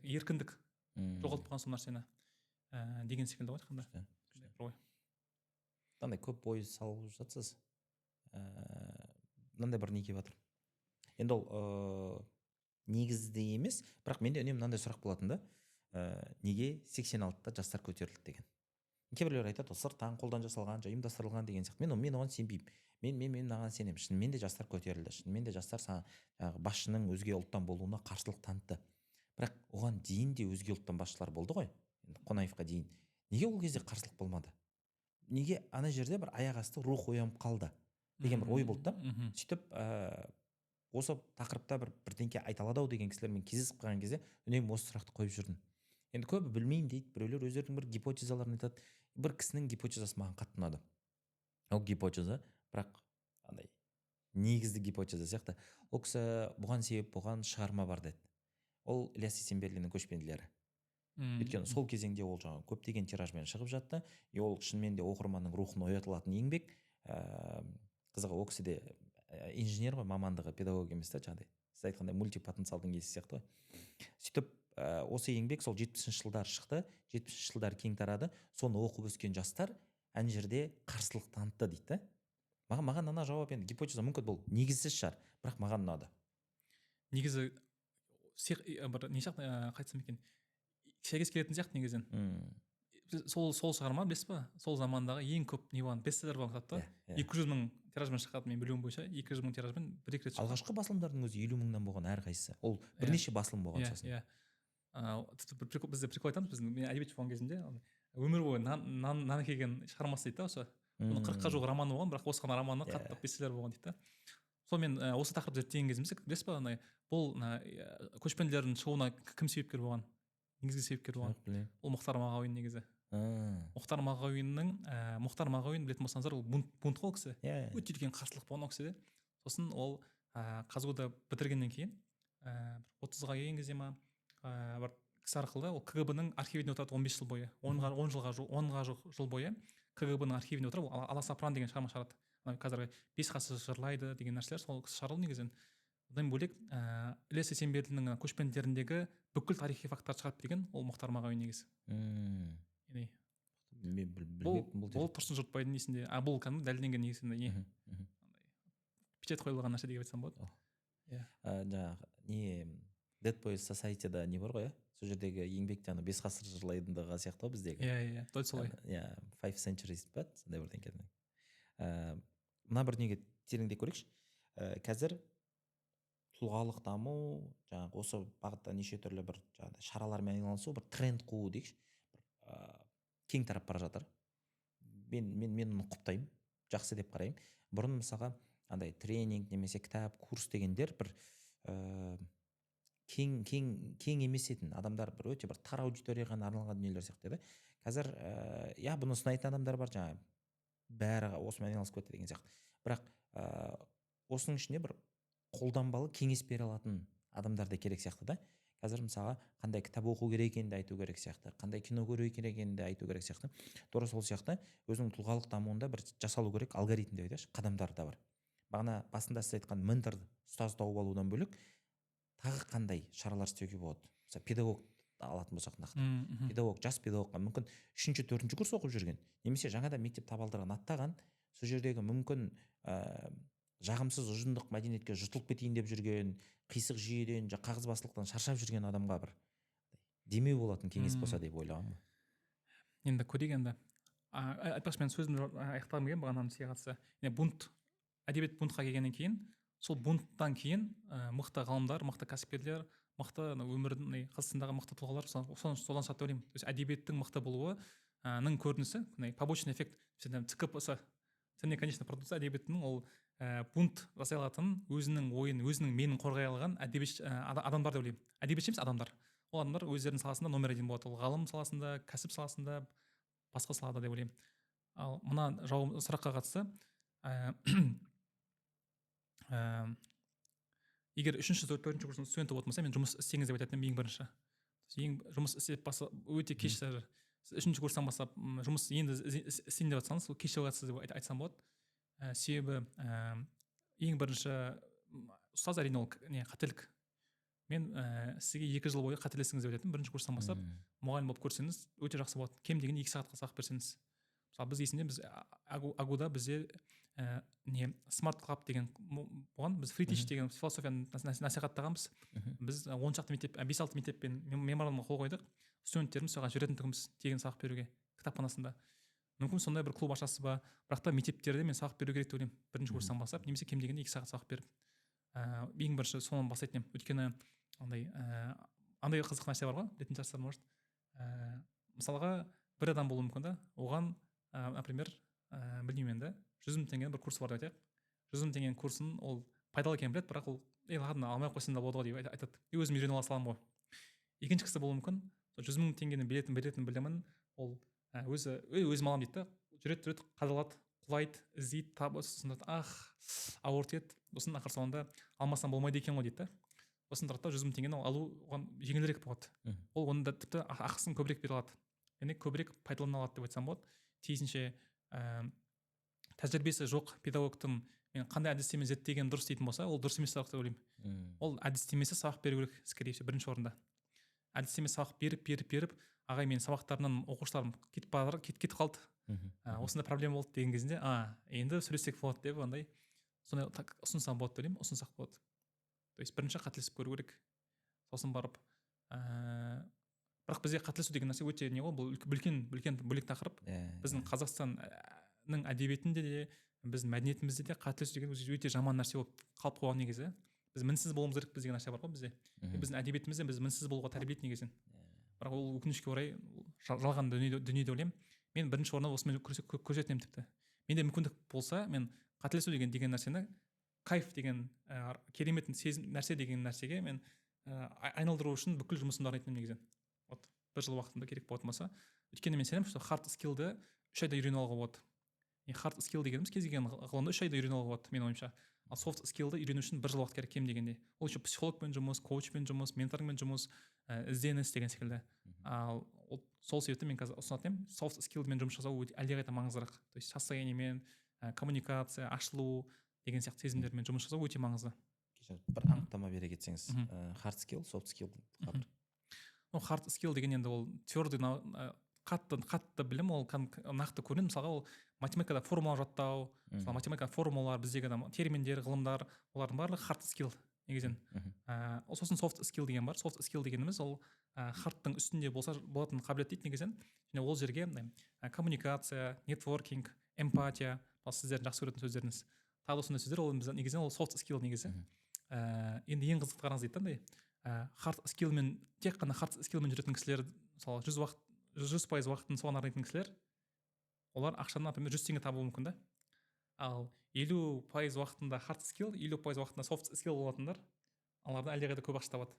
еркіндік жоғалтып қалған сол нәрсені деген секілді ғой айтқанда. Қандай көп ой салып жатсыз. Мынандай бір не келіп жатыр. Енді ол негізді емес, бірақ менде үнемі мынандай сұрақ болатын да, неге 86-та жастар көтерілді деген. Кейбіреулер айтады, ол сырттан қолдан жасалған, ұйымдастырылған деген сияқты. Мен оған сенбеймін. Мен оған сенемін. Шынымен де жастар көтерілді. Шынымен де жастар басшының өзге ұлттан болуына қарсылық танытты. Бірақ оған дейін де өзге ұлттан басшылар болды ғой. Қонаевқа дейін. Неге ол кезде қарсылық болмады? Неге ана жерде бір аяқ асты рух оянып қалды деген бір ой болды да. Сөйтіп осы тақырыпта бірдеңке айта алады ау деген кісілермен кездесіп қалған кезде үнемі осы сұрақты қойып жүрдім. Енді көбі білмеймін дейді, біреулер өздерінің бір гипотезаларын айтады. Бір кісінің гипотезасы маған қатты ұнады. Ол гипотеза, бірақ андай негізді гипотеза сияқты. Ол кісі бұған себеп болған шығарма бар деді. Ол Ілияс Есенберлиннің көшпенділері. Өйткені сол кезеңде ол жаңағы көптеген тиражбен шығып жатты. Ол шынымен де оқырманның рухын оятылатын еңбек. Қызығы ол кісі де инженер ғой, мамандығы педагог емес та, жаңағыдай. Сіз айтқандай мультипотенциалдың иесі сияқты ғой. Сөйтіп осы еңбек сол 70-ші жылдары шықты, 70-ші жылдары кең тарады, соны оқып өскен жастар ана жерде қарсылық танытты дейді. Маған ана жауап, енді гипотеза мүмкін бұл негізсіз шығар, бірақ маған ұнады. Негізі бір не сияқты қайтсам екен, сәйкес келетін сияқты негізін. Сол шығарма білесіз ба, сол замандағы ең көп не болған бестселлер болған кітап та, 200 мың тиражбен шыққан, мен білуім бойынша 200 мың тиражбен бір-екі рет шыққан. Алғашқы басылымдардың өзі 50 мыңнан болған әрқайсысы. Ол бірнеше басылым болған сосын. Бізде прикол айтамыз, мен әдебиетші болған кезімде өмір бойы нан әкелген шығармасы дейді да осы. Оның 40-қа жуық романы болған, бірақ осы ғана романы қатты бестселлер болған дейді да. Сонымен осы тақырыпты зерттеген кезімізде білесіз ба, бұл көшпенділердің шығуына кім себепкер болған? Негізгі себепкер болған. Ол Мұхтар Мағауин негізі. Мұхтар Мағауин білетін болсаңыздар, ол бунт қой кісі. Өте үлкен қарсылық болған ол кісіде. Сосын ол қазгуды бітіргеннен кейін 30-ға келген кезде ма бір кісі арқылы ол КГБ-ның архивінде отырады 15 жыл бойы, 10-ға жыл бойы КГБ-ның архивінде отырып, Аласапыран деген шығарма шығарады. Қазіргі 5 ғасыр жырлайды деген нәрселер сол кісі шығарылды негізінен. Одан бөлек Ілияс Есенберлиннің көшпенділеріндегі бүкіл тарихи факттарды шығарып берген ол Мұхтар Мағауин негізі. Бұл Тұрсын Жұртбайдың несінде, бұл кәдімгі дәлелденген негізінде печать қойылған нәрсе деп айтсам болады. Жаңағы не Dead Boys Society-да не бар ғой, сол жердегі еңбек жаңа 5 ғасыр жырлайтындығы сияқты біздегі. Дәл солай. 5 centuries ба, сондай бірден келді. Мына бір неге тереңдеп көрейікші. Қазір тұлғалық даму, жаңағы осы бағытта неше түрлі бір шаралармен айналысу, бір тренд қуу дейікші, кең тарап бара жатыр. Мен оны құптаймын, жақсы деп қараймын. Бұрын мысалға андай тренинг немесе кітап, курс дегендер бір кең емес етін адамдар бір өте бір тар аудиторияға арналған дүниелер сияқты еді. Қазір бұны сынайтын адамдар бар, жаңағы бәрі осымен айналысып кетті деген сияқты. Бірақ осының ішінде бір қолданбалы кеңес бере алатын адамдар да керек сияқты да. Қазір мысалға қандай кітап оқу керек екенін айту керек сияқты, қандай кино көру керек екенін айту керек сияқты. Тура сол сияқты өзінің тұлғалық дамуында бір жасалу керек алгоритм деп айтайықшы, қадамдар да бар. Бағана басында сіз айтқан ментор, ұстаз тауып алудан бөлек тағы қандай шаралар істеуге болады? Мысалы, педагог алатын болсақ нақты. Педагог, жас педагогқа мүмкін 3-4 курс оқып жүрген, немесе жаңада мектеп табалдырығын аттаған, сол жердегі мүмкін жағымсыз ұжымдық мәдениетке жұтылып кетейін деп жүрген, қисық жүйеден, қағазбастылықтан шаршап жүрген адамға бір демеу болатын кеңес болса деп ойлағанмын. Енді көрейік енді. Айтпақшы, мен сөзімді аяқтағым келген бағанағы нәрсеге қатысты. Бунт, әдебиет бунтқа келгеннен кейін, сол бунттан кейін мықты ғалымдар, мықты кәсіпкерлер, мықты өмірдің Қазақстандағы мықты тұлғалар содан шығады деп ойлаймын. То есть әдебиеттің мықты болуының көрінісі, побочный эффект, ЦК болса, ценный конечный продукция әдебиеттің ол бунт жасай алатын, өзінің ойын, өзінің менін қорғай алған адамдар деп ойлаймын. Әдебиетші емес адамдар. Ол адамдар өздерінің саласында номер 1 болады. Ол ғалым саласында, кәсіп саласында, басқа салада деп ойлаймын. Ал мына сұраққа қатысты, егер 3-4 курстың студенті болатын болса, мен жұмыс істеңіз деп айтатын ең бірінші. Жұмыс істеп өте кеш, 3-ші курстан бастап жұмыс енді істейін деп жатсаңыз, сол кеш жатсыз деп айтсам болады. Себебі ең бірінші ұстаз әрине ол қателік. Мен сізге 2 жыл бойы қателесіңіз деп айтатын, 1-ші курстан бастап мұғалім болып көрсеңіз өте жақсы болады. Кем деген 2 сағатқа сабақ берсеңіз. Мысалы біз есінде, біз агуда бізде смарт клаб деген болған, біз фритич деген философияны насихаттағанбыз. Біз 10 шақты мектеп, 5-6 мектеппен меморандумға қол қойдық. Студенттеріміз соған жүретіндігіміз тегін сабақ беруге кітапханасында. Мүмкін сондай бір клуб ашасыз ба, бірақ та мектептерде мен сабақ беру керек деп ойлаймын. 1-ші курстан бастап, немесе кем дегенде 2 сағат сабақ беріп. Ең бірінші соны бастайтын едім. Өйткені андай қызық нәрсе бар ғой, білетін шығарсыздар может. Мысалға бір адам болуы мүмкін да, оған, например, білмеймін енді, 100 мың теңгенің бір курсы бар деп айтайық. 100 мың теңгенің курсын ол пайдалы екенін біледі, бірақ ол ладно, алмай ақ қойсаң да болады ғой деп айтады. Өзім үйрене ала саламын ғой. Екінші кісі болуы мүмкін, 100 мың теңгені беретін білімін ол өзім алам дейді да, жүреді, қадалады, құлайды, іздейді, табы, сосын ауыр тиеді, сосын ақыр соңында алмасам болмайды екен ғой дейді да. Сосын тұрады 100 мың теңгені алу оған жеңілірек болады. Ол оны да тіпті ақысын көбірек бере алады. Яғни көбірек пайдалана алады деп айтсам болады. Тиісінше тәжірибесі жоқ педагогтың мен қандай әдістеме зерттеген дұрыс дейтін болса, ол дұрыс емес сабақ деп ойлаймын. Ол әдістемесі сабақ беру керек, скорее всего, бірінші орында. әдістеме сабақ беріп ағай менің сабақтарымнан оқушыларым кетіп қалды, осындай проблема болды деген кезінде енді сөйлессек болады деп андай сондай ұсынсам болады деп ойлаймын, ұсынсақ болады. То есть бірінші қателесіп көру керек, сосын барып бірақ бізде қателесу деген нәрсе өте не ғой, бұл үлкен бөлек тақырып. Біздің Қазақстанның әдебиетінде де біздің мәдениетімізде де қателесу деген өте жаман нәрсе болып қалып қойған негізі. Біз мінсіз болуымыз керекпіз деген нәрсе бар ғой бізде. Біздің әдебиетімізде біз мінсіз болуға тәрбиелейді негізі. Бірақ ол өкінішке орай жалған дүние деп ойлаймын. Мен бірінші орында осымен көрсетемін тіпті. Менде мүмкіндік болса, мен қателесу деген нәрсені кайф деген керемет нәрсе деген нәрсеге мен айналдыру үшін бүкіл жұмысымды арнайтын негізі. Вот 1 жыл уақытымда керек болатын болса, өйткені мен сенемін, что хард скиллді 3 айда үйрене алуға болады. Хард скилл дегеніміз кез келген ғылымды 3 айда үйрене алуға болады менің ойымша. Ал софт скиллді үйрену үшін 1 жыл уақыт керек кем дегенде. Ол еще психологпен жұмыс, коучпен жұмыс, ментормен жұмыс, ізденіс деген секілді. Ал сол себепті мен қазір ұсынатын едім, софт скиллмен жұмыс жасау әлдеқайда маңыздырақ. То есть состояниемен, коммуникация, ашылу деген сияқты сезімдермен жұмыс жасау өте маңызды. Бір анықтама бере кетсеңіз, hard skill, soft skill. Hard skill деген енді ол твердый, қатты білім, ол нақты көрінеді. Мысалға ол математикада формула жаттау, математикада формулалар, біздегі терминдер, ғылымдар, олардың барлығы hard skill негізінен. Сосын soft skill деген бар. Soft skill дегеніміз ол хардтың үстінде болатын қабілет дейді негізінен. Және ол жерге коммуникация, нетворкинг, эмпатия, сіздердің жақсы көретін сөздеріңіз. Тағы осындай сөздер, ол негізінен ол soft skill негізі. Енді ең қызықты қараңыз дейді андай, hard skillмен, тек қана hard skillмен жүретін кісілер, мысалы 100% уақытын соған арнайтын кісілер, олар ақшаны, например, 100 теңге табуы мүмкін да. Ал 50% уақытында hard skill, 50% уақытында soft skill болатындар, олардан әлдеқайда көп ақша табады.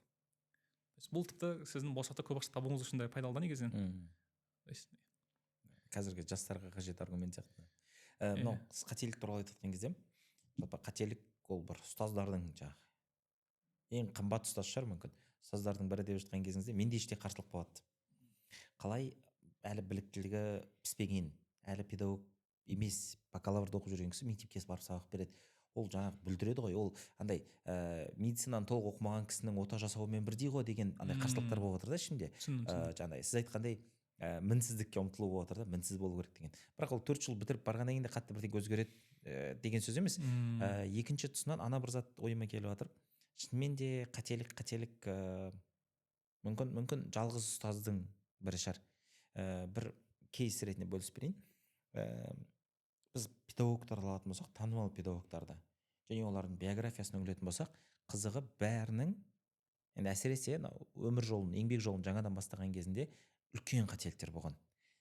Бұл тіпті сіздің болашақта көп ақша табуыңыз үшін де пайдалы да негізінен. Қазіргі жастарға қажет аргумент сияқты. Мынау қателік туралы айтқан кезде, қателік ол бір ұстаздардың ең қымбат ұстаз шығар мүмкін. Ұстаздардың бірі деп жатқан кезіңізде менде іште қарсылық болады. Қалай әлі біліктілігі піспеген, әлі педагог емес, бакалаврда оқып жүрген кісі мектепке барып сабақ береді. Ол жаңағы бүлдіреді ғой, ол андай медицинаны толық оқымаған кісінің ота жасауымен бірдей ғой деген андай қарсылықтар болып отыр да ішімде. Жаңағыдай сіз айтқандай мінсіздікке ұмтылу болып отыр да, мінсіз болу керек деген. Бірақ ол 4 жыл бітіріп барғаннан кейін де қатты бірдеңе өзгереді деген сөз емес. Екінші тұсынан ана бір зат ойыма келіп жатыр. Шынымен де қателік мүмкін жалғыз ұстаздың бірі шығар. Бір кейс ретінде бөлісіп берейін. Біз педагогтарды алатын болсақ, танымал педагогтарды және олардың биографиясын үңілетін болсақ, қызығы бәрінің, енді әсіресе өмір жолын, еңбек жолын жаңадан бастаған кезінде үлкен қателіктер болған.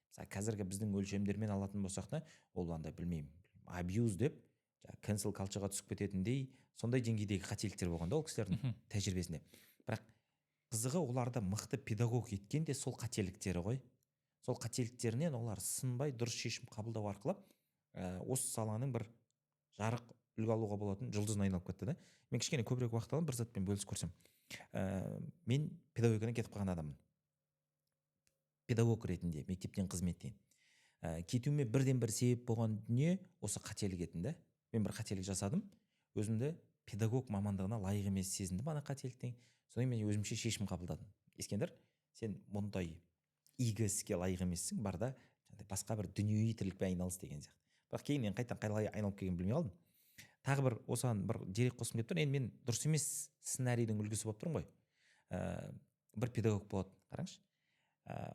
Мысалы, қазіргі біздің өлшемдермен алатын болсақ та, ол андай білмеймін, абьюз деп, cancel culture-ға түсіп кететіндей, сондай деңгейдегі қателіктер болған да ол кісілердің тәжірибесінде. Бірақ қызығы оларды мықты педагог еткен де сол қателіктері ғой. Сол қателіктерінен олар сынбай дұрыс шешім қабылдау арқылы осы саланың бір жарық үлгі алуға болатын жұлдызына айналып кетті да. Мен кішкене көбірек уақыт алып бір затпен бөлісіп көрсем. Мен педагогикадан кетіп қалған адаммын. Педагог ретінде мектептен қызметтен. Кетуіме бірден бір себеп болған дүние осы қателік етін да. Мен бір қателік жасадым. Өзімді педагог мамандығына лайық емес сезіндім ана қателіктен. Содан мен өзімше шешім қабылдадым. Ескендір, сен мұндай игі іске лайық емессің, бар да басқа бір дүниеви тірлікпен айналыс деген сияқты. Бірақ кейіннен қайтадан қалай айналып келгенін білмей қалдым. Тағы бір осыған бір дерек қосқым келіп тұр. Енді мен дұрыс емес сценарийдің үлгісі болып тұрмын ғой. Бір педагог болады, қараңызшы.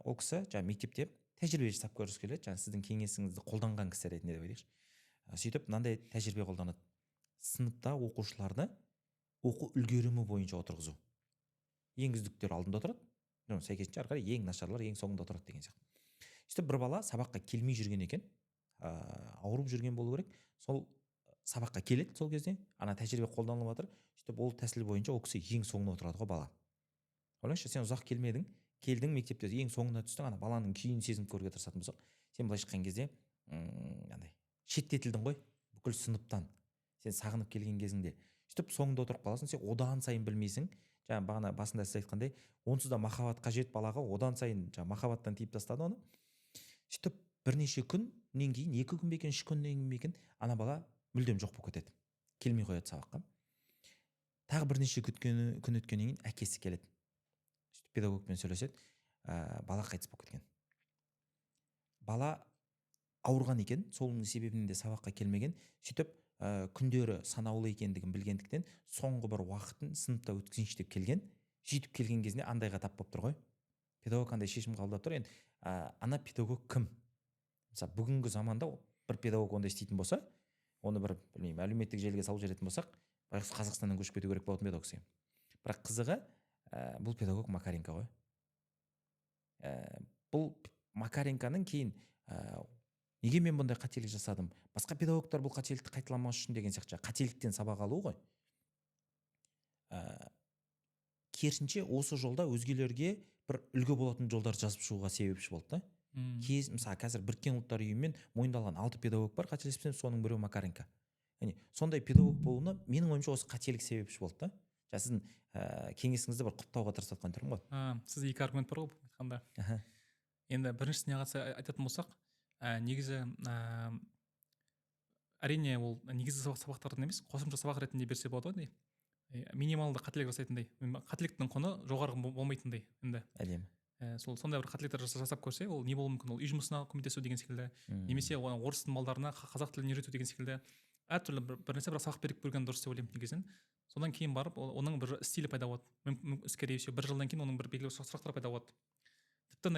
Ол кісі мектепте тәжірибе жасап көргісі келеді. Сіздің кеңесіңізді қолданған кісі ретінде деп айтайықшы. Сөйтіп мынандай тәжірибе қолданады. Сыныпта оқушыларды оқу үлгерімі бойынша отырғызу. Ең үздіктер алдында отырады. Сәйкесінше ары қарай ең нашарлар ең соңында отырады деген сияқты. Сөйтіп бір бала сабаққа келмей жүрген екен, ауырып жүрген болу керек. Сол сабаққа келеді сол кезде, ана тәжірибе қолданылып жатыр. Сөйтіп ол тәсіл бойынша ол кісі ең соңында отырады ғой бала. Ойлаңызшы, сен ұзақ келмедің, келдің мектепте ең соңында түстің, ана баланың күйін сезініп көруге тырысатын болсақ, сен былай шыққан кезде шеттетілдің ғой бүкіл сыныптан. Сен сағынып келген кезіңде. Сөйтіп соңында отырып қаласың, сен одан сайын білмейсің. Жаңа бағана басында сіз айтқандай, онсыз да махаббат қажет балаға, одан сайын махаббаттан тиіп тастады оны. Сөйтіп бірнеше күннен кейін, 2 күн бе екен, 3 күннен кейін ана бала мүлдем жоқ болып кетеді. Келмей қояды сабаққа. Тағы бірнеше күн өткеннен кейін әкесі келеді. педагогпен сөйлеседі, бала қайтыс болып кеткен. Бала ауырған екен, соның себебінен де сабаққа келмеген. Сөйтіп күндері санаулы екендігін білгендіктен соңғы бір уақытын сыныпта өткізейінші деп келген. Сөйтіп келген кезінде андайға тап болып тұр ғой. Педагог андай шешім қабылдап тұр. Енді ана педагог кім? Мысалы бүгінгі заманда бір педагог ондай істейтін болса, оны бір білмеймін, әлеуметтік желіге салып жіберетін болсақ, байғұс Қазақстаннан көшіп кету керек болатын еді ол кісіге. Бірақ қызығы, бұл педагог Макаренко ғой. Бұл Макаренконың кейін неге мен бұндай қателік жасадым? Басқа педагогтар бұл қателікті қайталамас үшін деген сияқты қателіктен сабақ алу ғой. Керісінше осы жолда өзгелерге бір үлгі болатын жолдар жазып шығуға себепші болды да. Мысалы қазір Біріккен ұлттар ұйымымен мойындалған 6 педагог бар, қателеспесем соның біреуі Макаренко. Яғни сондай педагог болуына менің ойымша осы қателік себепші болды да. Сіздің кеңесіңізді бір құптауға тырысып жатқан тұрмын ғой. Сіз екі аргумент бар ғой айтқанда. Енді біріншісіне қатысты айтатын болсақ, негізі әрине ол негізгі сабақтардан емес, қосымша сабақ ретінде берсе болады ғой. Минималды қателік жасайтындай, қателіктің құны жоғары болмайтындай. Әдемі. Сондай бір қателіктер жасап көрсе, ол не болуы мүмкін? Ол үй жұмысына көмектесу деген секілді, немесе орыс тілін балдарына қазақ тілін үйрету деген секілді әртүрлі бір нәрсе бір сабақ беріп көрген дұрыс деп ойлаймын негізін. Содан кейін барып оның бір стилі пайда болады. Скорее всего, бір жылдан кейін оның бір белгілі сұрақтар пайда болады. Тіпті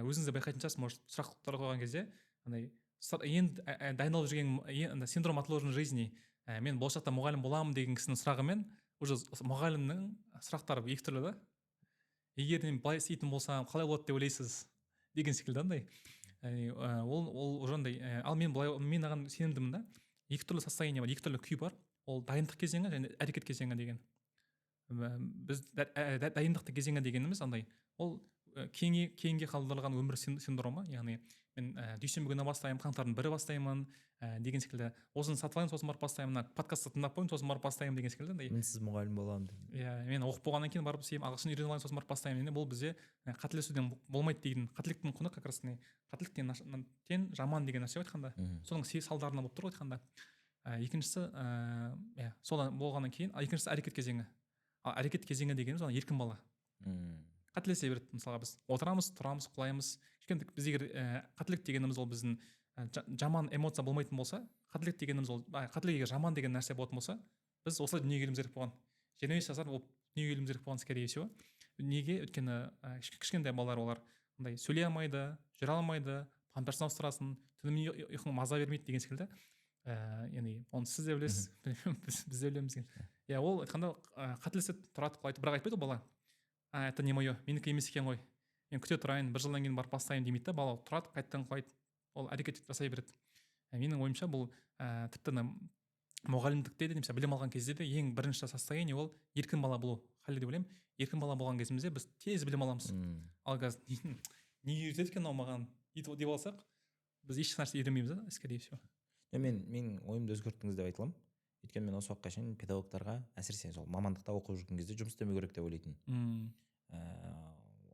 өзіңіз де байқайтын шығарсыз, может, сұрақтар қойған кезде енді дайындалып жүрген синдром отложенной жизни, мен болашақта мұғалім боламын деген кісінің сұрағымен уже мұғалімнің сұрақтары екі түрлі да. Егер мен былай істейтін болсам қалай болады деп ойлайсыз деген секілді андай. Ол уже андай, ал мен оған сенімдімін да. Екі түрлі состояние бар, екі түрлі күй бар. Ол дайындық кезеңі және әрекет кезеңі деген. Біз дайындықты кезеңі дегеніміз андай, ол кейінге қалдырылған өмір синдромы, яғни мен дүйсенбі күні бастаймын, қаңтардың 1-і бастаймын деген секілді. Осыны сатып алайын, сосын барып бастаймын, подкастты тыңдап қойын, сосын барып бастаймын деген секілді. Мінсіз мұғалім боламын деп. Мен оқып болғаннан кейін барып ағылшын үйреніп алайын, сосын барып бастаймын. Бұл бізде қателесуден болмайды деген, қателіктің құны как раз қателіктен жаман деген нәрсе айтқанда. Соның салдарынан болып тұр ғой айтқанда. Екіншісі сол болғаннан кейін, екіншісі әрекет кезеңі. Әрекет кезеңі дегеніміз еркін бала. Қателесе береді, мысалға біз отырамыз, тұрамыз, құлаймыз. Біз егер қателік дегеніміз ол біздің жаман эмоция болмайтын болса, қателік дегеніміз ол қателік егер жаман деген нәрсе болатын болса, біз осылай дүниеге келуіміз керек болған. 25 жасар болып дүниеге келуіміз керек болған, скорее всего. Неге? Өйткені кішкентай балалар олар сөйлей алмайды, жүре алмайды, памперсін ауыстырасын, түнімен ұйқың маза бермейді деген секілді. Яғни оны сіз де білесіз, біз де білеміз. Ол айтқанда қателесіп тұрады, бірақ айтпайды ол бала. Это не мое, менікі емес екен ғой. Мен күте тұрайын, бір жылдан кейін барып бастайын демейді да, бала тұрады, қайттан құлайды. Ол әрекет жасай береді. Менің ойымша бұл тіпті мұғалімдікте де, немесе білім алған кезде де ең бірінші состояние ол еркін бала болу. Қалай деп ойлаймын? Еркін бала болған кезімізде біз тез білім аламыз. Ал қазір неге үйретеді екен маған деп алсақ, біз еш нәрсе үйренбейміз да, скорее всего. Мен ойымды өзгерттіңіз деп айта аламын. Өйткені мен осы уақытқа шейін педагогтарға, әсіресе сол мамандықта оқып жүрген кезде жұмыс істемеу керек деп ойлайтын.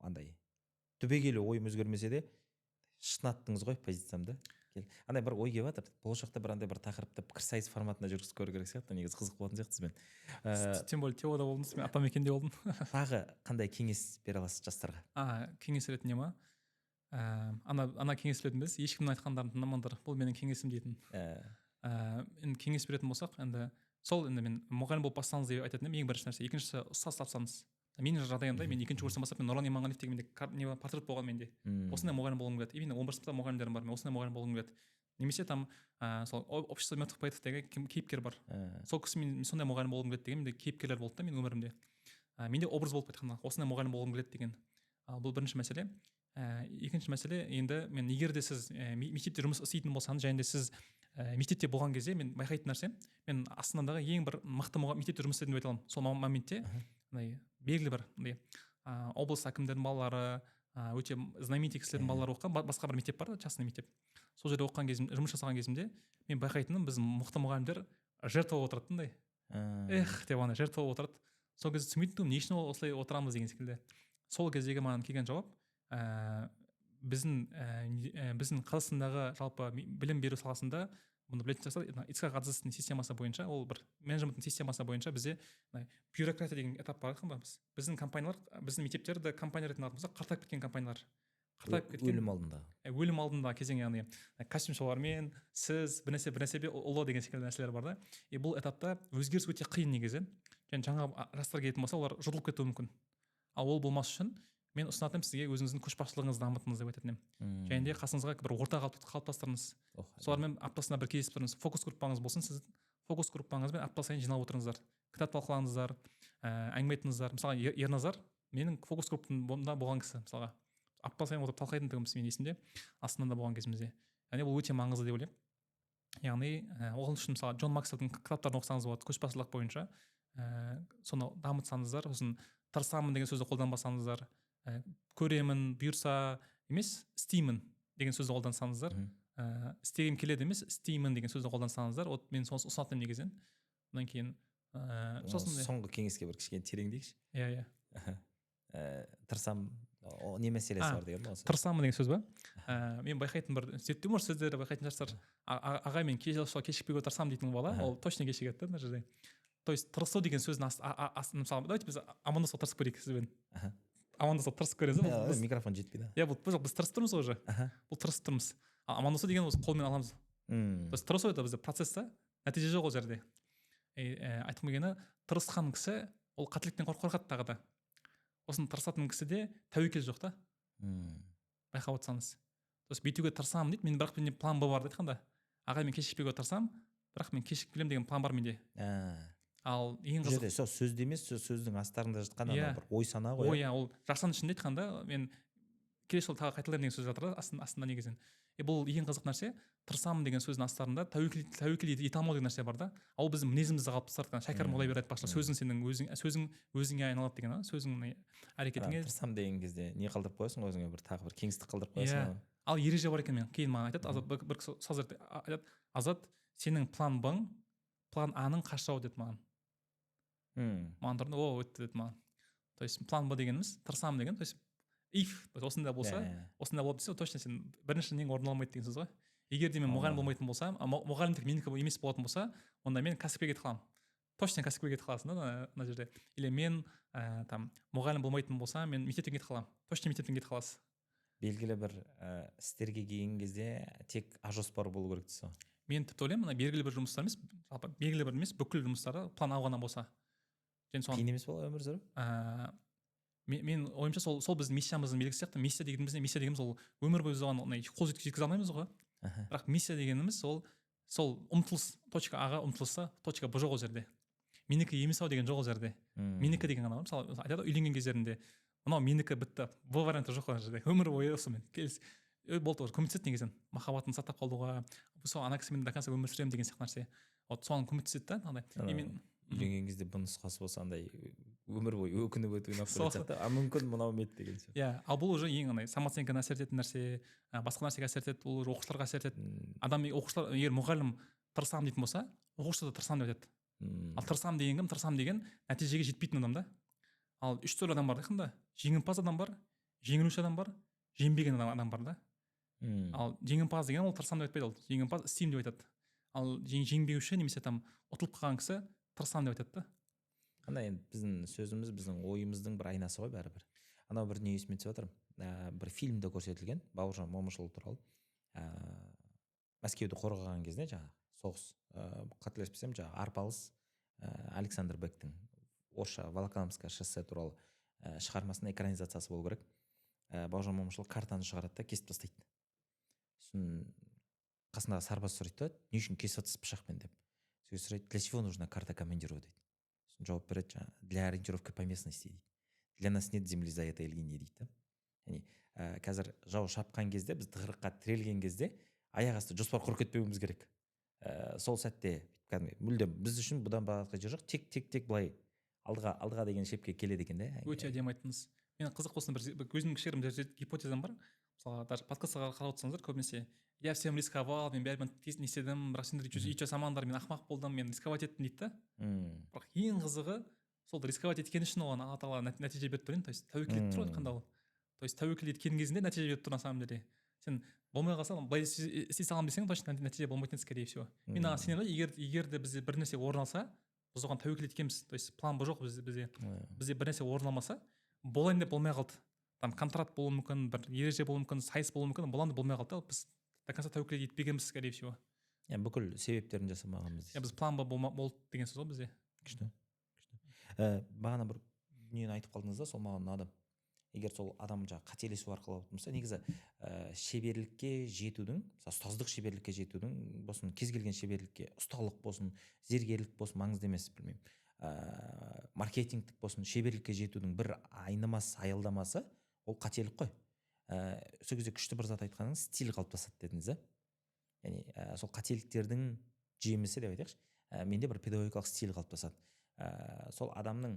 Андай түбегейлі ойым өзгермесе де шынаттыңыз ғой позициямды. Андай бір ой келіп жатыр. Болашақта бір андай бір тақырыпты пікірсайыс форматында жүргізіп көру керек сияқты. Негізі қызық болатын сияқты сізбен. Тем более теода болдыңыз, мен атамекенде болдым. Тағы қандай кеңес бере аласыз жастарға? Кеңес ретінде ма? Ана кеңес ретінде емес, ешкімнің айтқандарын тыңдамаңдар. Бұл менің кеңесім дейтін. Енді кеңес беретін болсақ, енді сол енді мен мұғалім болып бастаңыз деп айтатын едім, ең бірінші нәрсе. Екіншісі ұстаз тапсаңыз. Менің жағдайымда мен екінші курстан бастап мен Нұрлан Иманғалиев деген менде портрет болған менде. Осындай мұғалім болғым келеді. Именно 11 сыныпта мұғалімдерім бар, мен осындай мұғалім болғым келеді. Немесе там сол общество мертвых поэтов деген кейіпкер бар. Сол кісі мен сондай мұғалім болғым келеді деген менде кейіпкерлер болды да менің өмірімде. Менде образ болып кеткен, осындай мұғалім болғым келеді деген. Бұл бірінші мәселе. Екінші мәселе, енді мен егер де сіз мектепте жұмыс істейтін болсаңыз, және де сіз мектепте болған кезде мен байқайтын нәрсе, мен астанадағы ең бір мықты мектепте жұмыс істедім деп айта аламын. Сол моментте белгілі бір облыс әкімдерінің балалары, өте знаменитый кісілердің балалары оқыған басқа бір мектеп бар да, частный мектеп. Сол жерде оқыған кезімде, жұмыс жасаған кезімде мен байқайтыным, біз мықты мұғалімдер жертва отыратындай. Деп ана жертва отырады. Сол кезде түсінбейтінмін, не үшін осылай отырамыз деген секілді. Сол кездегі маған келген жауап, біздің Қазақстандағы жалпы білім беру саласында бұны білетін шығарсыздар, ицхак адзестің системасы бойынша, ол бір менеджменттің системасы бойынша бізде бюрократия деген этап бар ғой. Біздің компаниялар, біздің мектептерді компания ретінде алатын болсақ, қартайып кеткен компаниялар, қартайып кеткен өлім алдында кезең, яғни костюмшылармен сіз бір нәрсе ұлы деген секілді нәрселер бар да. Бұл этапта өзгеріс өте қиын негізі, және жаңа жастар келетін болса, олар жұтылып кетуі мүмкін. Ал ол болмас үшін мен ұсынатыным сізге өзіңіздің көшбасшылығыңызды дамытыңыз деп айтатын едім. Және де қасыңызға бір орта қалыптастырыңыз. Солармен аптасына бір кездесіп тұрыңыз. Фокус группаңыз болсын, сіз фокус группаңызбен апта сайын жиналып отырыңыздар. Кітап талқылаңыздар, әңгіме айтыңыздар. Мысалға Ерназар менің фокус группамда болған кісі. Мысалға апта сайын отырып талқылайтындығымыз менің есімде, астанада болған кезімізде. Яғни бұл өте маңызды деп ойлаймын. Яғни ол үшін мысалы Джон Максвеллдің кітаптарын оқысаңыз болады, көшбасшылық бойынша. Соны дамытсаңыздар, сосын тырысамын деген сөзді қолданбасаңыздар, көремін, бұйырса емес, істеймін деген сөзді қолдансаңыздар, істегім келеді емес, істеймін деген сөзді қолдансаңыздар, мен соны ұсынатыным негізінен. Одан кейін соңғы кеңеске бір кішкене тереңдейікші. Иә. Тырысамын, не мәселесі бар деген ба? Тырысамын деген сөз ба? Мен байқайтын бір зерттеу сөздері байқайтын шығарсыздар. Ағай мен кешікпеуге тырысамын дейтін бала, ол точно кешігеді мына жерде. То есть тырысу деген сөздің мысалы, давайте біз амандасуға тырысып көрейік сізбен. Амандасуға тырысып көреміз ба? Микрофон жетпейді. Иә, біз тырысып тұрмыз уже. Бұл тырысып тұрмыз. Амандасу деген осы қолмен аламыз. То есть тырысу это бізде процесс та, нәтиже жоқ ол жерде. Айтқым келгені, тырысқан кісі ол қателіктен қорқады тағы да. Осыны тырысатын кісіде тәуекел жоқ та. Байқап отырсаңыз. То есть бүйтуге тырысамын дейді, мен бірақ менде план Б бар айтқанда. Ағай мен кешікпеуге тырысамын, бірақ мен кешігіп келемін деген план бар менде. Ал ең қызық сөзде емес, сөздің астарында жатқан бір ой сана ғой. Ой, ол жақсаның ішінде айтқанда мен келесі жолы тағы қайталаймын деген сөз жатыр да астында негізінен. Бұл ең қызық нәрсе, тырысамын деген сөздің астарында тәуекел ете алмау деген нәрсе бар да. Ал біздің мінезімізді қалыптастырады. Шәкәрім Молдабек айтпақшы, сөзің сенің өзіңе айналады деген, сөзің әрекетіңе. Тырысамын деген кезде не қалдырып қоясың, өзіңе бір тағы бір кеңістік қалдырып қоясың. Ал ереже бар екен, кейін маған айтады, бір кісі айтады, Азат, сенің план Б-ң план А-ның қашауы деді маған. Маған тұрды, өтті деді маған. То есть план Б дегеніміз, тырысамын деген, то есть осында болса, осында болып десе, точно сен бірінші нең орындалмайды деген сөз ғой. Егер де мен мұғалім болмайтын болсам, мұғалімдік менікі емес болатын болса, онда мен кәсіпке кетіп қаламын. Точно кәсіпке кетіп қаласың да мына жерде. Или мен мұғалім болмайтын болса, мен мектептен кетіп қаламын. Точно мектептен кетіп қаласыз. Белгілі бір істерге келген кезде тек жоспар болу керек дейсіз ғой. Мен тіпті ойлаймын, белгілі бір жұмыстар емес, белгілі бір емес, бүкіл жұмыстары план А ғана болса. Қиын емес бол өмір сүру? Мен ойымша сол біздің миссиямыздың белгісі сияқты. Миссия дегеніміз ол өмір бойы оған қол жеткізе алмаймыз ғой. Бірақ миссия дегеніміз сол ұмтылыс, точка А-ға ұмтылса, точка Б жоқ ол жерде. Менікі емес ау деген жоқ ол жерде. Менікі деген ғана. Мысалы айтады, үйленген кездерінде мынау менікі бітті, Б варианты жоқ ол жерде. Өмір бойы осымен болды, көмектеседі негізін. Махаббатын сақтап қалуға, сол ана кісімен до конца өмір сүремін деген сияқты нәрсе. Соған көмектеседі да. Үйленген кезде бұл нұсқасы болса андай өмір бойы өкініп өтуін алып мүмкін мынау мет деген сөз. Иә, ал бұл уже ең самооценканы әсер ететін нәрсе, басқа нәрсеге әсер етеді, ол оқушыларға әсер етеді. Оқушылар, егер мұғалім тырысамын дейтін болса, оқушы да тырысамын деп айтады. Ал тырысамын деген нәтижеге жетпейтін адам да. Ал үш түрлі адам бар да, жеңімпаз адам бар, жеңілуші адам бар, жеңбеген адам бар да. Ал жеңімпаз деген ол тырысамын деп айтпайды, ол жеңімпаз істеймін деп айтады. Ал жеңбеуші немесе ұтылып қалған кісі тырысамын деп айтады да. Енді біздің сөзіміз, біздің ойымыздың бір айнасы ғой бәрібір. Анау бір не есіме түсіп отыр. Бір фильмде көрсетілген, Бауыржан Момышұлы туралы. Мәскеуді қорғаған кезде жаңағы соғыс, қателеспесем, жаңағы арпалыс Александр Бектің орысша Волоколамское шоссе туралы шығармасының экранизациясы болу керек. Бауыржан Момышұлы картаны шығарады да кесіп тастайды. Сосын қасындағы сарбаз сұрайды да, не үшін кесіп жатсыз пышақпен деп. Сөз сұрайды, для чего нужна карта командиру дейді. Жауап береді, для ориентировки по местности дейді. Для нас нет земли за этой линией дейді. Яғни қазір жау шапқан кезде, біз тығырыққа тірелген кезде аяқ асты жоспар құрып кетпеуіміз керек. Сол сәтте мүлдем біз үшін бұдан басқа жер жоқ, тек былай алдыға деген шепке келеді екен де. Өте әдемі айттыңыз. Мен қызық болсын, бір өзімнің кішігірім гипотезам бар. Мысалға даже подкастқа қарап отырсаңыздар, көбінесе я всем рисковал, мен бәрібір не істедім, бірақ сендер үй жасамаңдар, мен ақымақ болдым, мен рисковать еттім дейді да. Бірақ ең қызығы сол рисковать еткен үшін оған Алла тағала нәтиже беріп тұр. То есть тәуекел етіп тұр айтқанда ол. То есть тәуекел еткен кезінде нәтиже беріп тұр на самом деле. сен болмай қалса былай істей саламын десең точно нәтиже болмайтын скорее всего. Мен оған сенемін, егер де бізде бір нәрсе орын алса, біз оған тәуекел еткенбіз, то есть план жоқ бізде бір нәрсе орын алмаса, болайын деп болмай қалды, там контракт болуы мүмкін, бір ереже болуы мүмкін, сайыс болуы мүмкін, болғанда болмай қалды, біз до конца тәуекел етпегенбіз скорее всего. Бүкіл себептерін жасамағанбыз. Біз план болды деген сөз ғой бізде. Күшті. Бағана бір дүниені айтып қалдыңыз да, сол маған ұнады. Егер сол адам қателесу арқылы болса, негізі шеберлікке жетудің, ұстаздық шеберлікке жетудің болсын, кез келген шеберлікке, ұсталық болсын, зергерлік болсын, маңызды емес, білмеймін. Маркетингтік болсын, шеберлікке жетудің бір айнымасы, аялдамасы, ол қателік қой. Сол кезде күшті бір зат айтқаныңыз, стиль қалыптасады дедіңіз, яғни сол қателіктердің жемісі деп айтайықшы, менде бір педагогикалық стиль қалыптасады. Сол адамның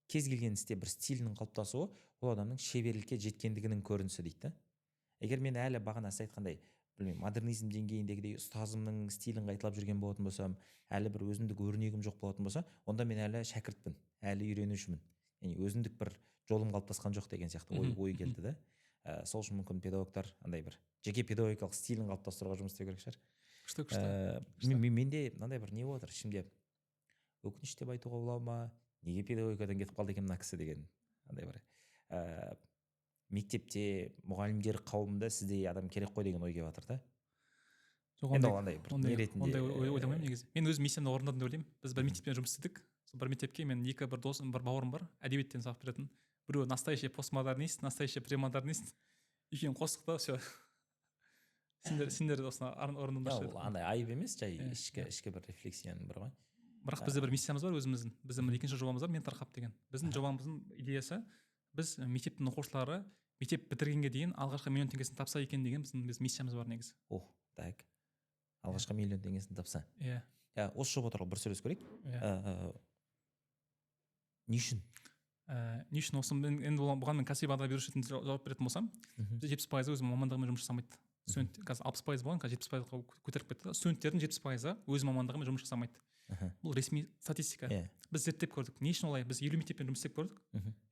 кез келген істе бір стилінің қалыптасуы, ол адамның шеберлікке жеткендігінің көрінісі дейді. Егер мен әлі бағана сіз айтқандай, білмеймін, модернизм деңгейіндегідей ұстазымның стилін қайталап жүрген болатын болсам, әлі бір өзіндік өрнегім жоқ болатын болса, онда мен әлі шәкіртпін, әлі үйренушімін. Яғни өзіндік бір жолым қалыптасқан жоқ деген сияқты ой келді да. Сол үшін мүмкін педагогтар андай бір жеке педагогикалық стилін қалыптастыруға жұмыс істеу керек шығар. Менде мынандай бір не отыр ішімде, өкініш деп айтуға бола ма, неге педагогикадан кетіп қалды екен мына кісі деген андай бір мектепте мұғалімдер қауымында сіздей адам керек қой деген ой келіп жатыр да. Ондай ойламаймын негізі. Мен өзім миссиямды орындадым деп ойлаймын. Біз бір мектеппен жұмыс істедік. Сол бір мектепке мен екі бір досым, бір бауырым бар, әдебиеттен сабақ беретін. Біреу настоящий постмодернист, настоящий премодернист. Екеуін қостық та, все. Сендер осыны орындыңдаршы. Андай айып емес, жай ішкі бір рефлексияның бір ғой. Бірақ бізде бір миссиямыз бар өзіміздің. Біздің екінші жобамыз бар, ментор хаб деген. Біздің жобамыздың идеясы, біз мектептің оқушылары мектеп бітіргенге дейін алғашқы миллион теңгесін тапса екен деген біздің миссиямыз бар негізі. Так. Алғашқы миллион теңгесін тапса. Иә. Осы жоба туралы бір сөйлесіп көрейік. Не үшін? Не үшін осы енді бұған мен кәсіби бағдар беруші ретінде жауап беретін болсам, бізде 70% өзім мамандығымен жұмыс жасамайды. Студент қазір 60% болған, қазір 70%-ға көтеріп кетті. Студенттердің 70% өз мамандығымен жұмыс жасамайды. Бұл ресми статистика. Біз зерттеп көрдік. Не үшін олай? Біз 50 мектеппен жұмыс істеп көрдік.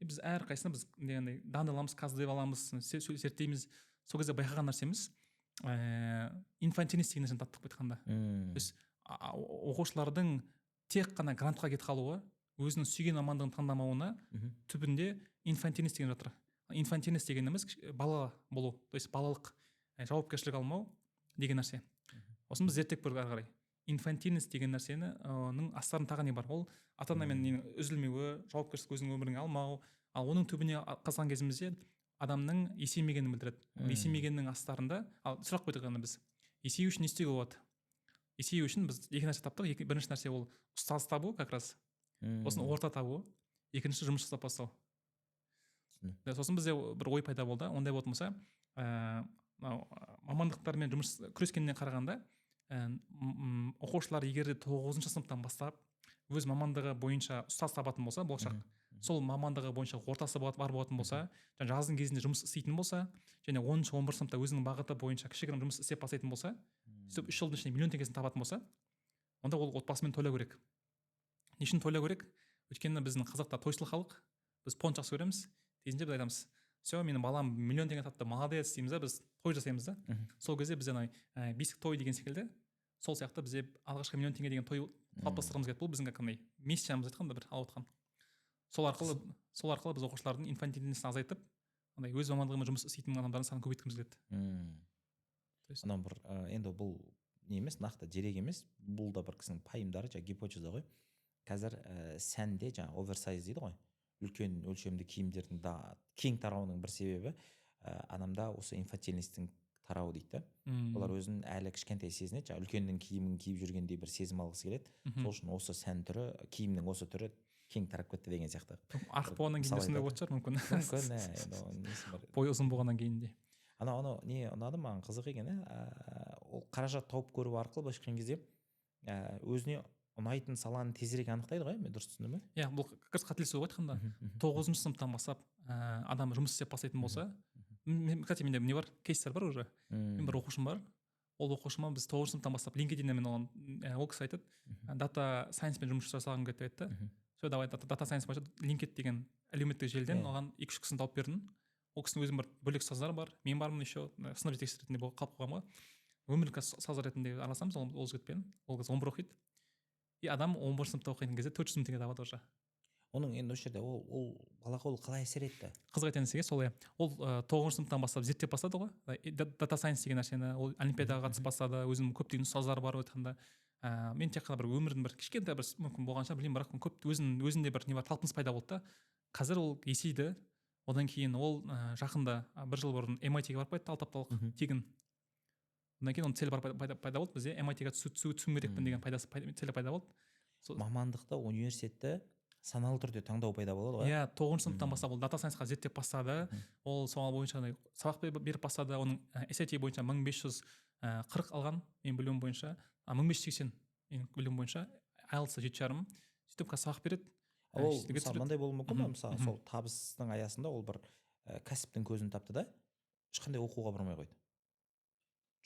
Біз әрқайсысына біз данный аламыз, қаздеп аламыз, зерттейміз. Сол кезде байқаған нәрсеміз инфантилист деген нәрсені таптық айтқанда. Біз оқушылардың тек қана грантқа кетіп қалуы, өзінің сүйген мамандығын таңдамауына түбінде инфантилист деген жатыр. Инфантилист дегеніміз бала болу, то есть балалық жауапкершілік алмау деген нәрсе. Осыны біз зерттеп көрдік ары қарай. Инфантильность деген нәрсенің астарында тағы не бар? Ол ата-анамен үзілмеуі, жауапкершілік өзінің өміріңе алмау, ал оның түбіне қазған кезімізде адамның есеймегенін білдіреді. Есеймегеннің астарында, ал сұрақ қойдық ғана біз. Есею үшін не істеуге болады? Есею үшін біз екі нәрсе таптық. Бірінші нәрсе ол ұстаз табу, как раз. Сосын орта табу, екінші жұмыс жасап бастау. Сосын бізде бір ой пайда болды. Ондай болатын болса, мамандықтармен жұмыс күрескеннен қарағанда, оқушылар егер 9-шы сыныптан бастап өз мамандығы бойынша ұстаз табатын болса, болашақ сол мамандығы бойынша ортасы бар болатын болса, жаздың кезінде жұмыс істейтін болса, және 10-шы 11 сыныпта өзінің бағыты бойынша кішігірім жұмыс істеп бастайтын болса, сөйтіп 3 жылдың ішінде миллион теңгесін табатын болса, онда ол отбасымен тойлау керек. Не үшін тойлау керек? Өйткені біздің қазақтар тойшыл халық, біз понт жақсы көреміз, тезінде біз айтамыз, все, менің балам миллион теңге тапты, молодец дейміз да, біз той жасаймыз да. Сол кезде бізде бесік той деген секілді, сол сияқты бізде алғашқы миллион теңге деген той қалыптастырғымыз келеді. Бұл біздің қандай миссиямыз айтқанда бір алып отқан. Сол арқылы біз оқушылардың инфантильностін азайтып, өз мамандығымен жұмыс істейтін адамдардың санын көбейткіміз келеді. Анау бір енді бұл не емес, нақты дерек емес, бұл да бір кісінің пайымдары, гипотеза ғой. Қазір сәнде оверсайз дейді ғой, үлкен өлшемді киімдердің кең тарауының бір себебі адамда осы инфантильностьтің тарауы дейді. Олар өзін әлі кішкентай сезінеді, үлкеннің киімін киіп жүргендей бір сезім алғысы келеді. Сол үшін осы сән түрі, киімнің осы түрі кең тарап кетті деген сияқты. Артық болғаннан кейін осындай болып шығар мүмкін. Бойы ұзын болғаннан кейін де. Анау не ұнады маған, қызық екен, ол қаражат тауып көру арқылы былайша айтқан кезде өзіне ұнайтын саланы тезірек анықтайды ғой, мен дұрыс түсіндім бе? Иә, бұл қателесу ғой айтқанда. 9-шы сыныптан бастап адам жұмыс істеп бастайтын болса, кстати, менде не бар, кейстер бар уже. Мен бір оқушым бар. Ол оқушыма біз 9-шы сыныптан бастап LinkedIn-де мен ол кісі айтады, дата сайенспен жұмыс жасағым келеді деп айтты. Все, давай дата сайенс бойынша LinkedIn деген әлеуметтік желіден оған 2-3 кісіні тауып бердім. ол кісінің өзінің бір бөлек ұстаздары бар, мен бармын еще сынып жетекшісі ретінде қалып қойғанмын ғой. Өмірлік ұстаз ретінде араласамыз ол жігітпен. Ол қыз 11 оқиды, и адам 11 сыныпта оқитын кезде 400 мың теңге табады уже. Оның енді осы жерде ол балаға ол қалай әсер етті? Қызық айтайын десеге сол ол 9 сыныптан бастап зерттеп бастады ғой, дата сайенс деген нәрсені. Ол олимпиадаға қатысып бастады, өзінің көптеген ұстаздары бар айтқанда. Мен тек қана бір өмірдің бір кішкентай бір мүмкін болғанша білмеймін, бірақ көп өзінде бір не бар, талпыныс пайда болды да. Қазір ол есейді. Одан кейін ол жақында 1 жыл бұрын MIT-ге барып қайтты, 6 апталық тегін. Одан кейін оның целі пайда болды бізде, MIT-ға түсуім керекпін деген целі пайда болды. Мамандықты, университетті саналы түрде таңдау пайда болады ғой. Иә, 9 сыныптан бастап ол дата сайенсқа зерттеп бастады. Ол соған бойынша сабақ беріп бастады. Оның SAT бойынша 1540 алған, мен білуім бойынша. 1580 мен білуім бойынша. IELTS 7,5. Сөйтіп сабақ береді. Ол мынандай болуы мүмкін ба? Мысалы, сол табыстың аясында ол бір кәсіптің көзін тапты да, ешқандай оқуға бармай қойды.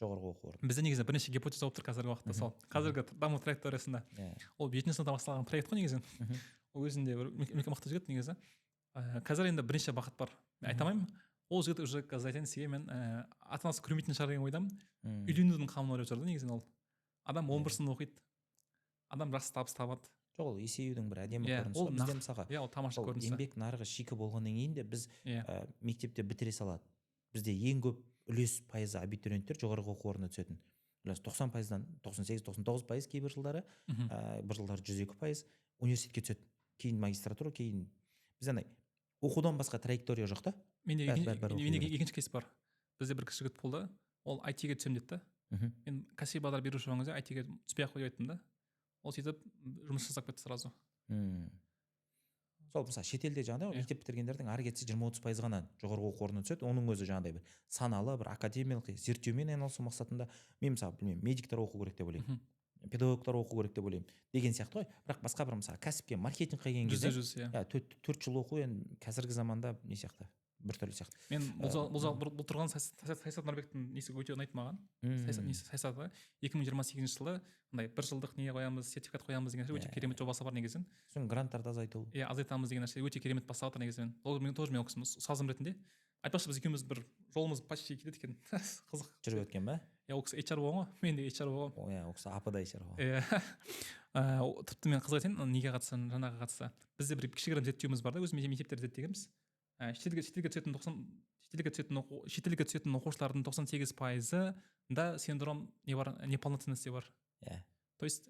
Жоғарғы оқу орны. Бізде негізі бірнеше гипотеза болып тұр қазіргі уақытта сол. Қазіргі даму траекториясында. Ол 7-ші сыныпта басталған проект қой негізі. Ол өзінде бір мықты жігіт негізі. Қазір енді бірнеше бағыт бар. Мен айта алмаймын. Ол жігіт уже қазір айтайын сізге, мен ата-анасы көрмейтін шығар деген ойдамын. Үйленудің қамын ойлап жүр да негізінен ол. Адам 11 сынып оқиды. Адам жақсы табыс табады. Жоқ, ол есеюдің бір әдемі көрінісі. Бізде мысалға ол тамаша көрінісі. Еңбек нарығы шикі болғаннан кейін де біз мектепте бітіре салады. Бізде ең көп үлес пайызы абитуриенттер жоғарғы оқу орнына түсетін. 90%-дан 98-99% кейбір жылдары, бір жылдары 102% университетке түседі. Кейін магистратура, кейін бізде оқудан басқа траектория жоқ та. Менде екінші кейс бар. Бізде бір кіші жігіт болды, ол IT-ге түсем деді да. Мен кәсіби бағдар беруші болған кезде IT-ге түспей ақ қойып айттым да. Ол сөйтіп жұмыс жасап кетті сразу. Сол мысалы шетелде жаңағыдай мектеп бітіргендердің ары кетсе 20-30% ғана жоғарғы оқу орнына түседі. Оның өзі жаңағыдай бір саналы бір академиялық зерттеумен айналысу мақсатында мен мысалы білмеймін, медиктер оқу керек деп ойлаймын. Педагогтар оқу керек деп ойлаймын деген сияқты ғой. Бірақ басқа бір мысалы кәсіпке, маркетингқа келген кезде 4 жыл оқу енді қазіргі заманда не сияқты біртүрлі сияқты. Мен бұл тұрған Саясат Нұрбектің несі өте ұнайды маған. Саясаты 2028 жылы мындай 1 жылдық не қоямыз, сертификат қоямыз деген өте керемет жобасы бар негізін. Сосын гранттарды азайту. Иә, азайтамыз деген нәрсе өте керемет бастап жатыр негізінен. Ол мен тоже мен оқысым ұстазым ретінде. Айтпақшы біз екеуміз бір жолымыз почти келеді екен. Қызық. Жүріп өткен ба? Иә, ол кісі HR болған ғой, мен де HR болғанмын. Иә, ол кісі апыда HR болған. Иә. Тіпті мен қызық айтайын, неге қатысты, жаңағы қатысты. Бізде бір кішігірім зерттеуіміз бар да, өзіміз мектептерде зерттегенбіз. Шетелге түсетін оқушылардың 98%-да синдром неполноценности бар. То есть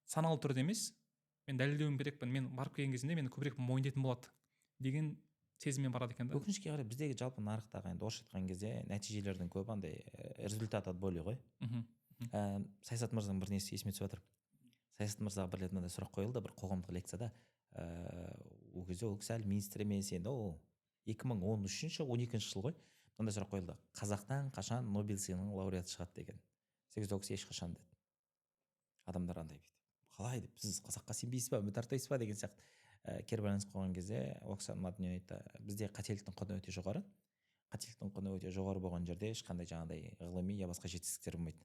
саналы түрде емес, мен дәлелдеуім керекпін, мен барып келген кезінде мені көбірек мойындайтын болады деген сезіммен барады екен да. Өкінішке қарай біздегі жалпы нарықтағы енді орысша айтқан кезде нәтижелердің көбі андай результат от боли ғой. Саясат мырзаның бір несі есіме түсіп жатыр. Саясат мырзаға бір рет мынандай сұрақ қойылды бір қоғамдық лекцияда. Ол кезде ол кісі әлі министр емес, енді ол 2013-12 жыл ғой. Мынандай сұрақ қойылды. Қазақтан қашан Нобель сыйлығының лауреаты шығады деген. Сол кезде ешқашан деді. Адамдар андай дейді. Қалай деп, сіз қазаққа сенбейсіз ба, үміт артпайсыз ба деген сияқты кері байланыс қойған кезде Оксан мадни айтты. Бізде қателіктің құны өте жоғары. Қателіктің құны өте жоғары болған жерде ешқандай жаңағыдай ғылыми я басқа жетістіктер болмайды.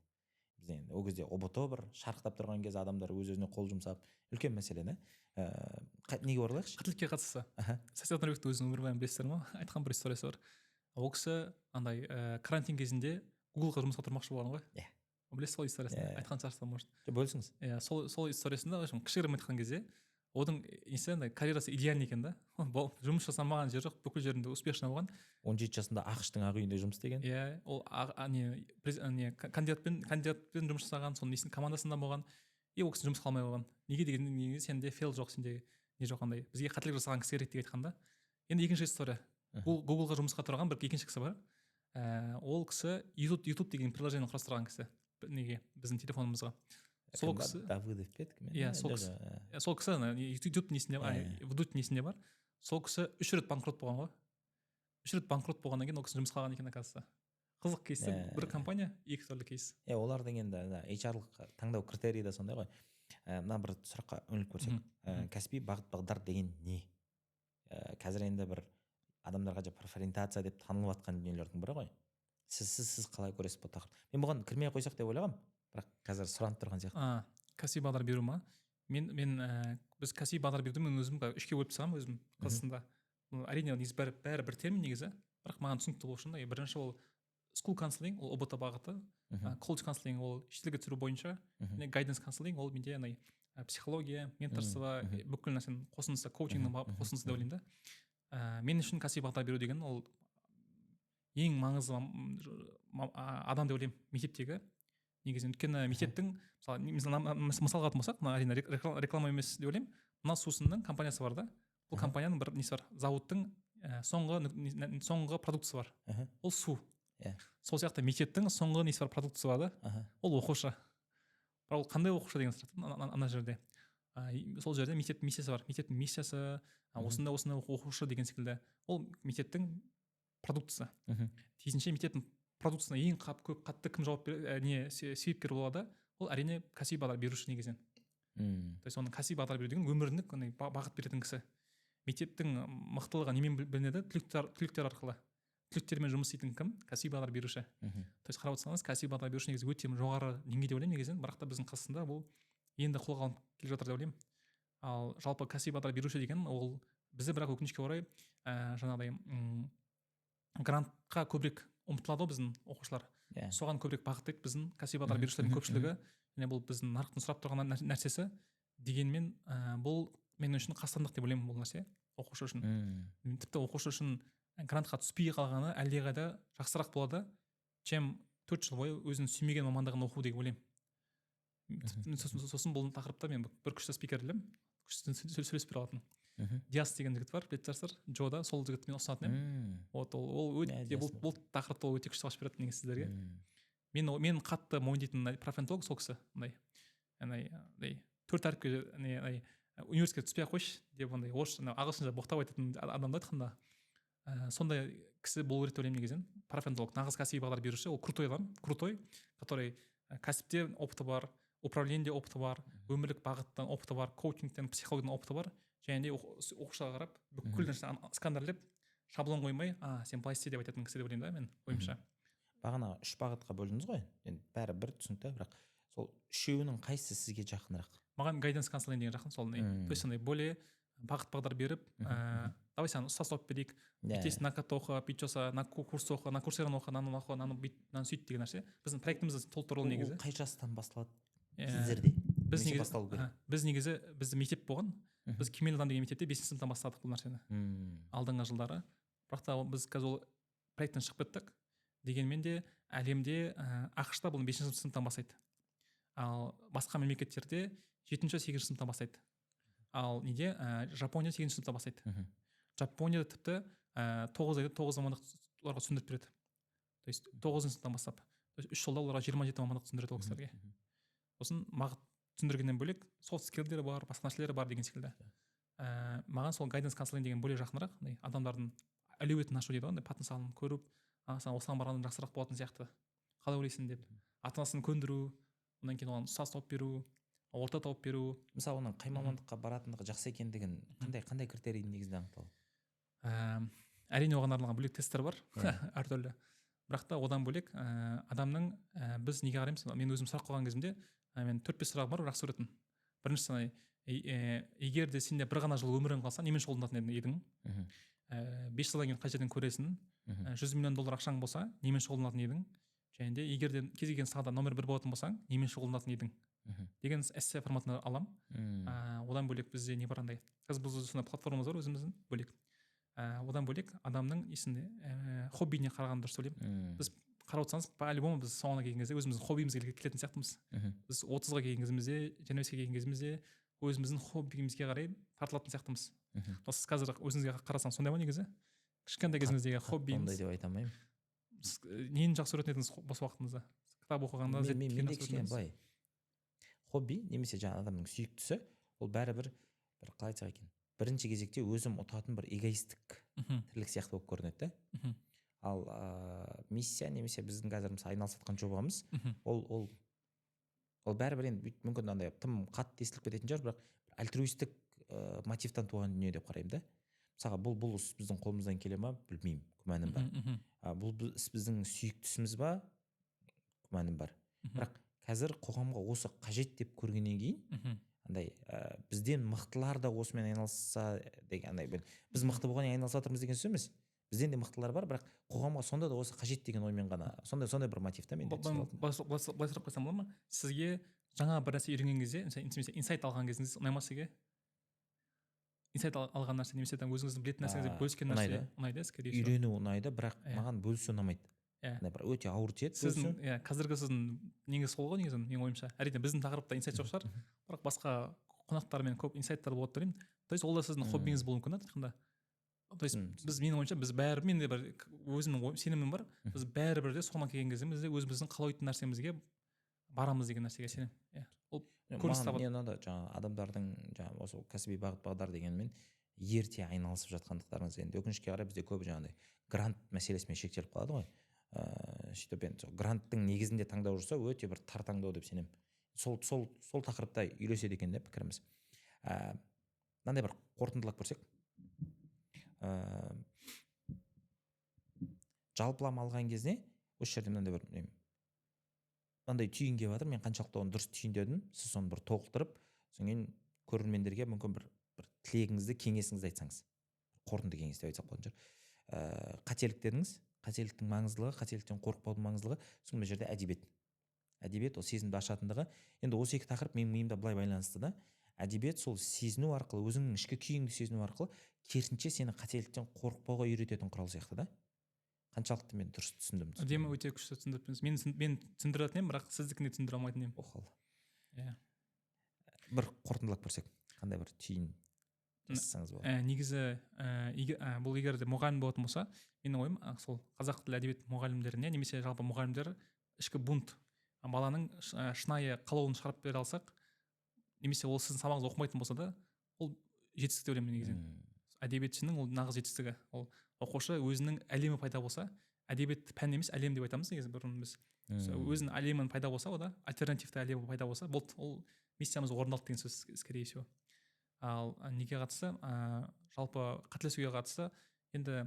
Бізде енді ол кезде ұбт бір шарықтап тұрған кезде адамдар өз-өзіне қол жұмсап, үлкен мәселені неге оралайықшы? Қателікке қатысты. Саясат Нұрбектің өзінің өмірбаянын білесіздер ме? Айтқан бір историясы бар. Ол кісі андай карантин кезінде Google-ға жұмысқа тұрмақшы болған ғой. Иә. Білесіз сол историясын? Айтқан шығарсыз, может. Бөлісіңіз. Иә, сол историясында кішігірім айтқан кезде оның несі андай карьерасы идеальный екен да. Жұмыс жасамаған жер жоқ, бүкіл жерінде успешно болған. 17 жасында ақш-тың ақ үйінде жұмыс істеген. Иә, ол кандидатпен жұмыс жасаған, соның несінің командасында болған. И ол кісі жұмыс қалмай болған. Неге дегенде сенде фейл жоқ, сенде не жоқ андай. Бізге қателік жасаған кісі керек деп айтқанда. Енді екінші история. Google-ға жұмысқа тұрған бір екінші кісі бар. Ол кісі YouTube деген приложение құрастырған кісі. Неге? Біздің телефонымызға. Сол кісі Давыдов пе? Иә, сол кісі YouTube несінде бар, Вдуть несінде бар. Сол кісі 3 рет банкрот болған ғой. 3 рет банкрот болғаннан кейін ол кісі жұмысқа алған екен оказывается. Қызық кейс, бір компания, екі түрлі кейс. Иә, олардың енді HR-лық таңдау критерийі да сондай ғой. Мына бір сұраққа үңіліп көрсек, кәсіби бағыт-бағдар деген не? Қазір енді бір адамдарға профориентация деп танылып жатқан дүниелердің бірі ғой. Сіз қалай көресіз бұл тақырып? Мен бұған кірмей қойсақ деп ойлағам, бірақ қазір сұранып тұрған сияқты. Кәсіби бағдар беру ма? Біз кәсіби бағдар беруді мен өзім 3-ке бөліп тастағанмын өзім қазақстанда. Әрине бәрі бір термин негізі. бірақ маған түсінікті болу үшін бірінші ол school counseling, ол ұбт бағыты, college counseling ол шетелге түсіру бойынша, және guidance counseling ол менде психология, менторство, бүкіл нәрсенің қосындысы, коучингнің қосындысы деп ойлаймын да. Мен үшін кәсіби бағдар беру деген ол ең маңызды адам деп ойлаймын мектептегі. Негізінен өйткені мектептің мысалға алатын болсақ, әрине реклама емес деп ойлаймын, мына сусынның компаниясы бар да, бұл компанияның бір несі бар, зауыттың соңғы продуктысы бар, ол су. Сол сияқты мектептің соңғы несі бар, продуктысы бар да, ол оқушы. Ол қандай оқушы деген сұрақ ана жерде. Сол жерде мектептің миссиясы бар, мектептің миссиясы осындай оқушы деген секілді, ол мектептің продуктысы. Тиісінше мектептің продуктысына ең көп қатты кім жауап себепкер болады, ол әрине кәсіби бағдар беруші негізінен. То есть оның кәсіби бағдар беру деген өміріндік бағыт беретін кісі. Мектептің мықтылығы немен білінеді? Түлектер арқылы. Түлектермен жұмыс істейтін кім? Кәсіби бағдар беруші. То есть қарап отырсаңыз, кәсіби бағдар беруші негізі өте жоғары деңгейде ойлаймын негізінен, бірақ та біздің қазақстанда бұл енді қолға алынып келе жатыр деп ойлаймын. Ал жалпы кәсіби бағдар беруші деген ол бізде бірақ өкінішке орай жаңағыдай грантқа көбірек ұмтылады біздің оқушылар. Соған көбірек бағыттайды біздің кәсіби бағдар берушілердің көпшілігі. Және бұл біздің нарықтың сұрап тұрған нәрсесі. Дегенмен бұл мен үшін қастандық деп ойлаймын бұл нәрсе оқушы үшін. Тіпті оқушы үшін грантқа түспей қалғаны әлдеқайда жақсырақ болады, чем 4 жыл бойы өзінің сүймеген мамандығын оқу деп ойлаймын. Сосын бұл тақырыпта мен бір күшті спикер білемін, күшті сөйлесіп бере алатын. Диас деген жігіт бар, білетін шығарсыздар, Джода, сол жігітті мен ұсынатын едім. Бұл тақырыпты ол өте күшті ашып береді негізі сіздерге. Мен қатты мойындайтын профентолог сол кісі. 4 әріпке университетке түспей ақ қойшы деп ағылшынша боқтап айтатын адамды айтқанда, сондай кісі болу керек деп ойлаймын негізінен. Профентолог, нағыз кәсіби бағдар беруші, ол крутой адам, который кәсіпте опыты бар, управлениеде опыты бар, өмірлік бағыттан опыты бар, коучингтен, психологиядан опыты бар, және де оқушыға қарап бүкіл нәрсені сканерлеп, шаблон қоймай, сен былай істе деп айтатын кісі деп ойлаймын да мен ойымша. Бағана 3 бағытқа бөлдіңіз ғой, енді бәрі бір түсінікті, бірақ сол үшеуінің қайсысы сізге жақынырақ? Маған guidance counseling деген жақын, сол то есть более бағыт бағдар беріп, давай саған ұстаз тауып берейік, бүйтесің, мына кітапты оқы, бүйтіп жаса, мына курс оқы, мына курсераны оқы, мынаны оқы, мынаны сөйт деген нәрсе. Біздің проектіміздің толықтырылуы негізі. Қай жастан басталады сіздерде? Біз негізі біздің мектеп болған, біз Кемелдан деген мектепте 5 сыныптан бастадық бұл нәрсені. Алдыңғы жылдары. Бірақ та біз қазір ол проекттен шығып кеттік. Дегенмен де әлемде ақш-та бұл 5 сыныптан бастайды. Ал басқа мемлекеттерде 7-8 сыныптан бастайды. Ал неде Жапония 8 сыныптан бастайды. Жапонияда тіпті 9 мамандық оларға түсіндіріп береді. То есть 9 сыныптан бастап. 3 жылда оларға 27 мамандық түсіндіреді ол кісілерге. Сосын бағыт түсіндіргеннен бөлек soft skillдері бар, басқа нәрселері бар деген секілді. Маған сол guidance counseling деген бөлек жақынырақ, адамдардың әлеуетін ашу дейді ғой, потенциалын көріп, сен осыған барғанда жақсырақ болатын сияқты. Қалай ойлайсың деп. Ата-анасын көндіру, одан кейін оған ұстаз тауып беру, орта тауып беру. Мысалы оның қай мамандыққа баратындығы жақсы екендігін қандай критерийдің негізінде анықталады? Әрине оған арналған бөлек тесттер бар, әртүрлі. Бірақ та одан бөлек адамның біз неге қараймыз? Мен өзім сұрақ қойған кезімде мен 4-5 сұрағым бар, жақсы көретін. Біріншісі, егер де сенде бір ғана жыл өмірің қалса, немен шұғылданатын едің? 5 жылдан кейін қай жерден көресің? $100 миллион ақшаң болса, немен шұғылданатын едің? Және де егер де кез келген салада номер 1 болатын болсаң, немен шұғылданатын едің? Деген эссе форматында алам. Одан бөлек бізде не бар андай? Қазір біз сондай платформамыз бар өзіміздің бөлек. Одан бөлек адамның есінде хоббиіне қараған дұрыс ойлаймын. Біз қарап отырсаңыз, по-любому біз соңына келген кезде өзіміздің хоббиімізге келетін сияқтымыз. Біз 30-ға келген кезімізде, 25-ге келген кезімізде өзіміздің хоббиімізге қарай тартылатын сияқтымыз. Сіз қазір өзіңізге қарасаңыз сондай ма негізі? Кішкентай кезіңіздегі хоббиіңіз? Ондай деп айта алмаймын. Нені жақсы көретін едіңіз бос уақытыңызда? Кітап оқығанда, менде кішкене былай. Хобби немесе жаңа адамның сүйіктісі, ол бәрібір қалай айтсақ екен, бірінші кезекте өзім ұтатын бір эгоистік тірлік сияқты болып көрінеді. Ал миссия немесе біздің қазір мысалы айналысып жобамыз, ол бәрібір енді мүмкін андай тым қатты естіліп кететін шығар, бірақ альтруистік мотивтан туған дүние деп қараймын да. Мысалға бұл іс біздің қолымыздан келе ма, білмеймін, күмәнім бар. Бұл іс біздің сүйіктісіміз ба, күмәнім бар. Бірақ қазір қоғамға осы қажет деп көргеннен кейін, андай бізден мықтылар да осымен айналысса деген, андай біз мықты болғаннан айналысып жатырмыз деген сөз емес. бізден де мықтылар бар, бірақ қоғамға сонда да осы қажет деген оймен ғана, сондай бір мотив та менде. былай сұрақ қойсам болады ма, сізге жаңа бір нәрсе үйренген кезде, немесе инсайт алған кезіңіз ұнай ма сізге? Инсайт алған нәрсе немесе өзіңіздің білетін нәрсеңізді бөліскен нәрсе ұнайды сізге? Үйрену ұнайды, бірақ маған бөлісу ұнамайды. Бір өте ауыр тиеді. Сіздің қазіргі сіздің негізі сол ғой, негізі менің ойымша. Әрине біздің тақырыпта инсайт жоқ шығар, бірақ басқа қонақтармен көп инсайттар болады деп ойлаймын. То есть ол да сіздің хоббиіңіз болуы мүмкін да. То есть біз, менің ойымша, біз бәрі, менде бір өзімнің сенімім бар, біз бәрібір де соңына келген кезде бізде өзіміздің қалайтын нәрсемізге барамыз деген нәрсеге сенемін. Ол көрініс табады. Маған ұнады жаңағы адамдардың жаңағы осы кәсіби бағыт бағдар дегенмен ерте айналысып жатқандықтарыңыз. Енді өкінішке қарай бізде көбі жаңағыдай грант мәселесімен шектеліп қалады ғой. Сөйтіп енді гранттың негізінде таңдау жасау өте бір тар таңдау деп сенемін. Сол тақырыпта үйлеседі екен деп пікіріміз. Мынандай бір қорытындылап көрсек, жалпылама алған кезде осы жерде мынандай бір мынандай түйінге батыр, мен қаншалықты оны дұрыс түйіндедім, сіз соны бір толықтырып, содан кейін көрермендерге мүмкін бір тілегіңізді, кеңесіңізді айтсаңыз, қорытынды кеңес деп айтсақ болатын шығар. Қателік дедіңіз, қателіктің маңыздылығы, қателіктен қорықпаудың маңыздылығы, соның жерде әдебиет ол сезімді ашатындығы. Енді осы екі тақырып менің миымда былай байланысты да, әдебиет сол сезіну арқылы, өзіңнің ішкі күйіңді сезіну арқылы керісінше сені қателіктен қорықпауға үйрететін құрал сияқты да. Қаншалықты мен дұрыс түсіндім? Әдемі, өте күшті түсіндірдіңіз. Мен түсіндіретін едім, бірақ сіздікіне түсіндіре алмайтын едім. Оқал. Бір қорытындылап көрсек, қандай бір түйін жасасаңыз болады. Негізі бұл егер де мұғалім болатын болса, менің ойым сол қазақ тілі әдебиет мұғалімдеріне немесе жалпы мұғалімдер ішкі бунт, баланың шынайы қалауын шығарып бере алсақ, немесе ол сіздің сабағыңызды оқымайтын болса да, ол жетістік деп ойлаймын негізінен. Әдебиетшінің ол нағыз жетістігі. Ол оқушы өзінің әлемі пайда болса, әдебиет пән емес әлем деп айтамыз негізі бұрын біз. Өзінің әлемін пайда болса, ода альтернативті әлемі пайда болса, ол миссиямыз орындалды деген сөз, скорее всего. Ал неге қатысты, жалпы қателесуге қатысты, енді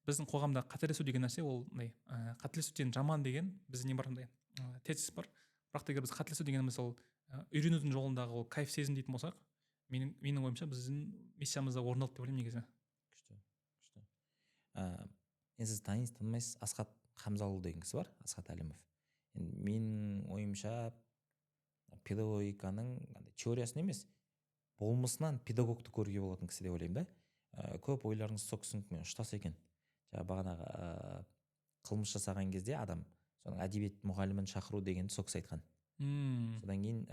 біздің қоғамда қателесу деген нәрсе, ол қателесуден жаман деген бізде не бар, тезис бар. Бірақ егер біз қателесу дегеніміз ол үйренудің жолындағы ол кайф сезім дейтін болсақ, менің ойымша біздің миссиямызда орындалды деп ойлаймын негізі. Күшті. Енді сіз танымайсыз, Асхат Хамзаұлы деген кісі бар, Асхат Әлімов. Менің ойымша педагогиканың теориясын емес, болмысынан педагогты көруге болатын кісі деп ойлаймын да. Көп ойларыңыз сол кісінімен ұштас екен. Бағанағы қылмыс жасаған кезде адам соның әдебиет мұғалімін шақыру дегенді сол кісі айтқан. Содан кейін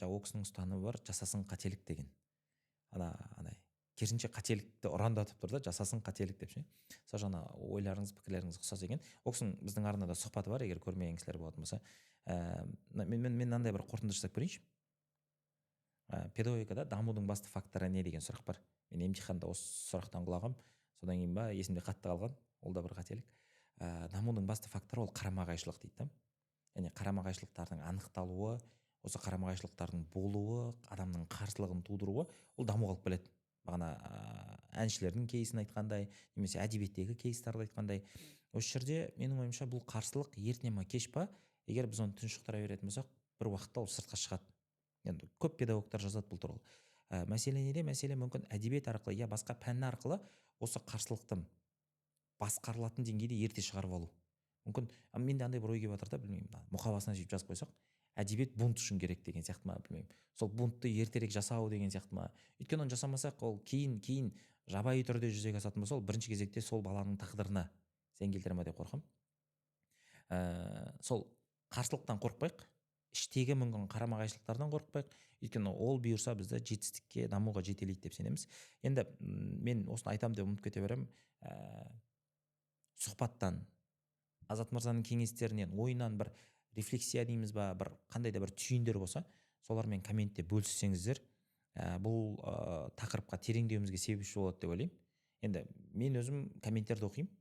ол кісінің ұстанымы бар, жасасын қателік деген. Керісінше қателікті ұрандатып тұр да, жасасын қателік деп ше. Сол жаңа ойларыңыз, пікірлеріңіз ұқсас екен. Ол кісінің біздің арнада сұхбаты бар, егер көрмеген кісілер болатын болса. Мен мынандай бір қорытынды жасап көрейінші. Педагогикада дамудың басты факторы не деген сұрақ бар. Мен емтиханда осы сұрақтан құлағам, содан кейін ба есімде қатты қалған, ол да бір қателік. Дамудың басты факторы ол қарама-қайшылық дейді да. Яғни қарама-қайшылықтардың анықталуы, осы қарама-қайшылықтардың болуы, адамның қарсылығын тудыруы, ол дамуға алып келеді. Бағана әншілердің кейсін айтқандай, немесе әдебиеттегі кейстарды айтқандай, осы жерде менің ойымша бұл қарсылық ерте ме кеш па, егер біз оны тұншықтыра беретін болсақ, бір уақытта ол сыртқа шығады. Енді көп педагогтар жазады бұл туралы. Мәселе неде? Мәселе мүмкін әдебиет арқылы, я басқа пән арқылы осы қарсылықты басқарылатын деңгейде ерте шығарып алу. Мүмкін менде андай бір ой келіп жатыр да, білмеймін, мұқабасына жеп жазып қойсақ, әдебиет бунт үшін керек деген сияқты ма, білмеймін. Сол бунтты ертерек жасау деген сияқты ма. Өйткені оны жасамасақ, ол кейін жабайы түрде жүзеге асатын болса, ол бірінші кезекте сол баланың тағдырына зиян келтіре ме деп қорқамын. Сол қарсылықтан қорықпайық, іштегі мүмкін қарама-қайшылықтардан қорықпайық. Өйткені ол бұйырса бізді жетістікке, дамуға жетелейді деп сенеміз. Енді мен осыны айтамын деп ұмытып кете беремін. Сұхбаттан, Азат мырзаның кеңестерінен, ойынан бір рефлексия дейміз ба, бір қандай да бір түйіндер болса, солармен комментте бөліссеңіздер, бұл тақырыпқа тереңдеуімізге себепші болады деп ойлаймын. Енді мен өзім комменттерді оқимын.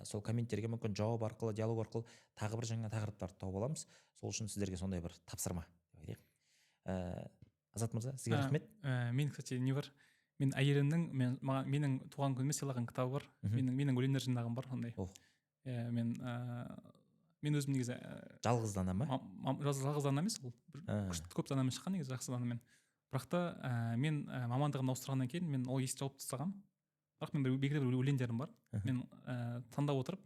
Сол комменттерге мүмкін жауап арқылы, диалог арқылы тағы бір жаңа тақырыптарды тауып аламыз. Сол үшін сіздерге сондай бір тапсырма. Азат мырза, сізге рахмет. Мен, кстати, не бар? Мен әйелімнің менің туған күніме сыйлаған кітабы бар. Менің өлеңдер жинағым бар, ондай. Мен өзім негізі жалғыз дана ма? Жалғыз дана емес, ол көп данамен шыққан негізі, жақсы данамен. Бірақ та мен мамандығымды ауыстырғаннан кейін мен ол есті жауып тастағанмын. бірақ мен белгілі бір өлеңдерім бар. Мен таңдап отырып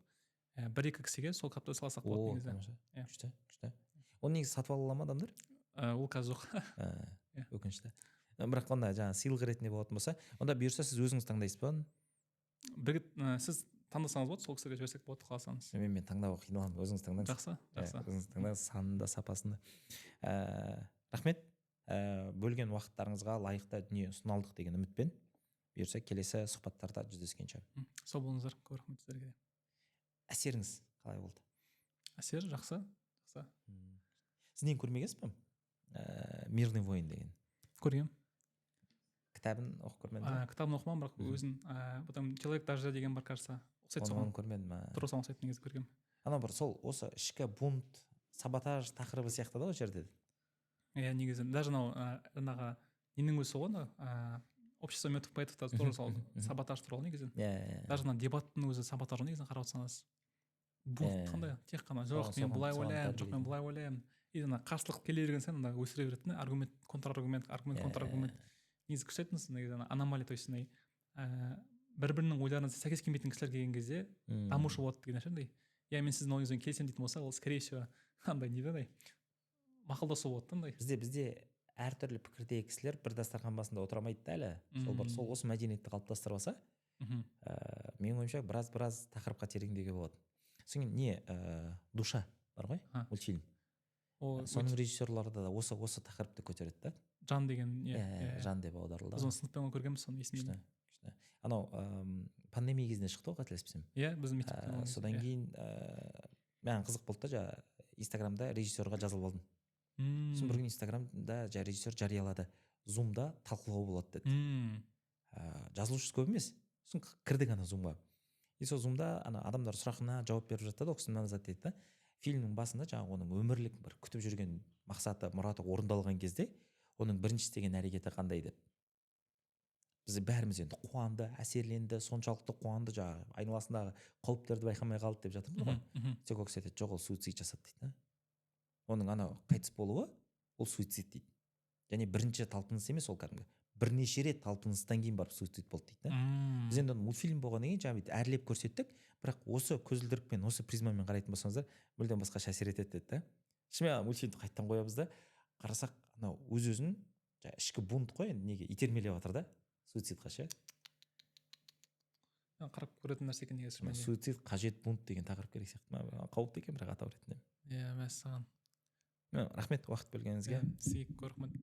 бір екі кісіге сол кітапты салсақ болады негізі. Күшті. Оны негізі сатып ала ма адамдар? Ол қазір жоқ. Өкінішті. Бірақ онда жаңағы сыйлық ретінде болатын болса, онда бұйырса сіз өзіңіз таңдайсыз ба? Сіз таңдасаңыз болады, сол кісіге жіберсек болады қаласаңыз. Мен таңдауға қиналамын, өзіңіз таңдаңыз. Жақсы. Өзіңіз таңдаңыз, санында, сапасында. Рахмет. Бөлген уақыттарыңызға лайықты дүние ұсыналдық деген үмітпен. Бұйырса келесі сұхбаттарда жүздескенше. Сау болыңыздар, көп рахмет сіздерге. Әсеріңіз қалай болды? Әсер жақсы. Сіз нені көрмегенсіз бе? Мирный воин деген. Көргем. Кітабын оқып көрмедіңіз? Кітабын оқымам, бірақ өзін потом человек даже деген бар, кажется. Оны көрмедім. Тура соған ұқсайды негізі көргем. Ана бір сол осы ішкі бунт, саботаж тақырыбы сияқты да ол жерде. Иә, негізі даже жаңағы ненің өзі ғой, общество мертвых поэтов та тоже сол саботаж туралы негізі. Даже дебаттың өзі саботаж негізі қарап отырсаңыз. Бунт қандай? Тек қана жоқ, мен былай ойлаймын, жоқ, мен былай ойлаймын. И қарсылық келе берген сайын өсіре береді, аргумент, контраргумент, контраргумент. Негізі күшті айттыңыз, негізі аномалия, то есть бір-бірінің ойларына сәйкес келмейтін кісілер келген кезде дамушы болады деген нәрсе. Я мен сіздің ойыңызбен келісемін дейтін болса, ол скорее всего андай не да, мақұлдасу болады да. Бізде әртүрлі пікірдегі кісілер бір дастархан басында отыра алмайды да әлі. Сол осы мәдениетті қалыптастырып алса, менің ойымша біраз тақырыпқа тереңдеуге болады. Содан не душа бар ғой, мультфильм. Соның режиссерлары да осы тақырыпты көтереді да. Жан деген, жан деп аударылды. Біз оны сыныппен көргенбіз, соны есімде. Анау пандемия кезінде шықты ғой, қателеспесем. Иә, біздің мектепте. Содан кейін маған қызық болды да, Инстаграмда режиссерға жазылып алдым. Сосын бір күн Инстаграмда режиссер жариялады, Зумда талқылау болады деді. Жазылушысы көп емес. Сосын кірдік ана Зумға. И сол Зумда адамдар сұрағына жауап беріп жатты да, ол кісі мынаны зат дейді да. Фильмнің басында жаңағы оның өмірлік бір күтіп жүрген мақсаты, мұраты орындалған кезде, оның бірінші істеген әрекеті қандай деп. Біз бәріміз енді қуанды, әсерленді, соншалықты қуанды, жаңағы айналасындағы қауіптерді байқамай қалды деп жатырмыз ғой. Тек ол кісі айтады, жоқ, ол суицид жасады дейді. Оның анау қайтыс болуы, ол суицид дейді. Және бірінші талпыныс емес, ол кәдімгі бірнеше рет талпыныстан кейін барып суицид болды дейді. Біз енді мультфильм болғаннан кейін жаңағы әрлеп көрсеттік, бірақ осы көзілдірікпен, осы призмамен қарайтын болсаңыздар, мүлдем басқаша әсер етеді деді да. Шынымен мультфильмді қайттан қоямыз да, қарасақ, анау өз-өзін ішкі бунт қой, енді неге итермелеп жатыр да. Суицидқа ше. Қарап көретін нәрсе екен негізі. Суицид қажет бунт деген тақырып керек сияқты. Қауіпті екен бірақ атау ретінде. Иә, мәссаған. Рахмет уақыт бөлгеніңізге. Сізге көп рахмет.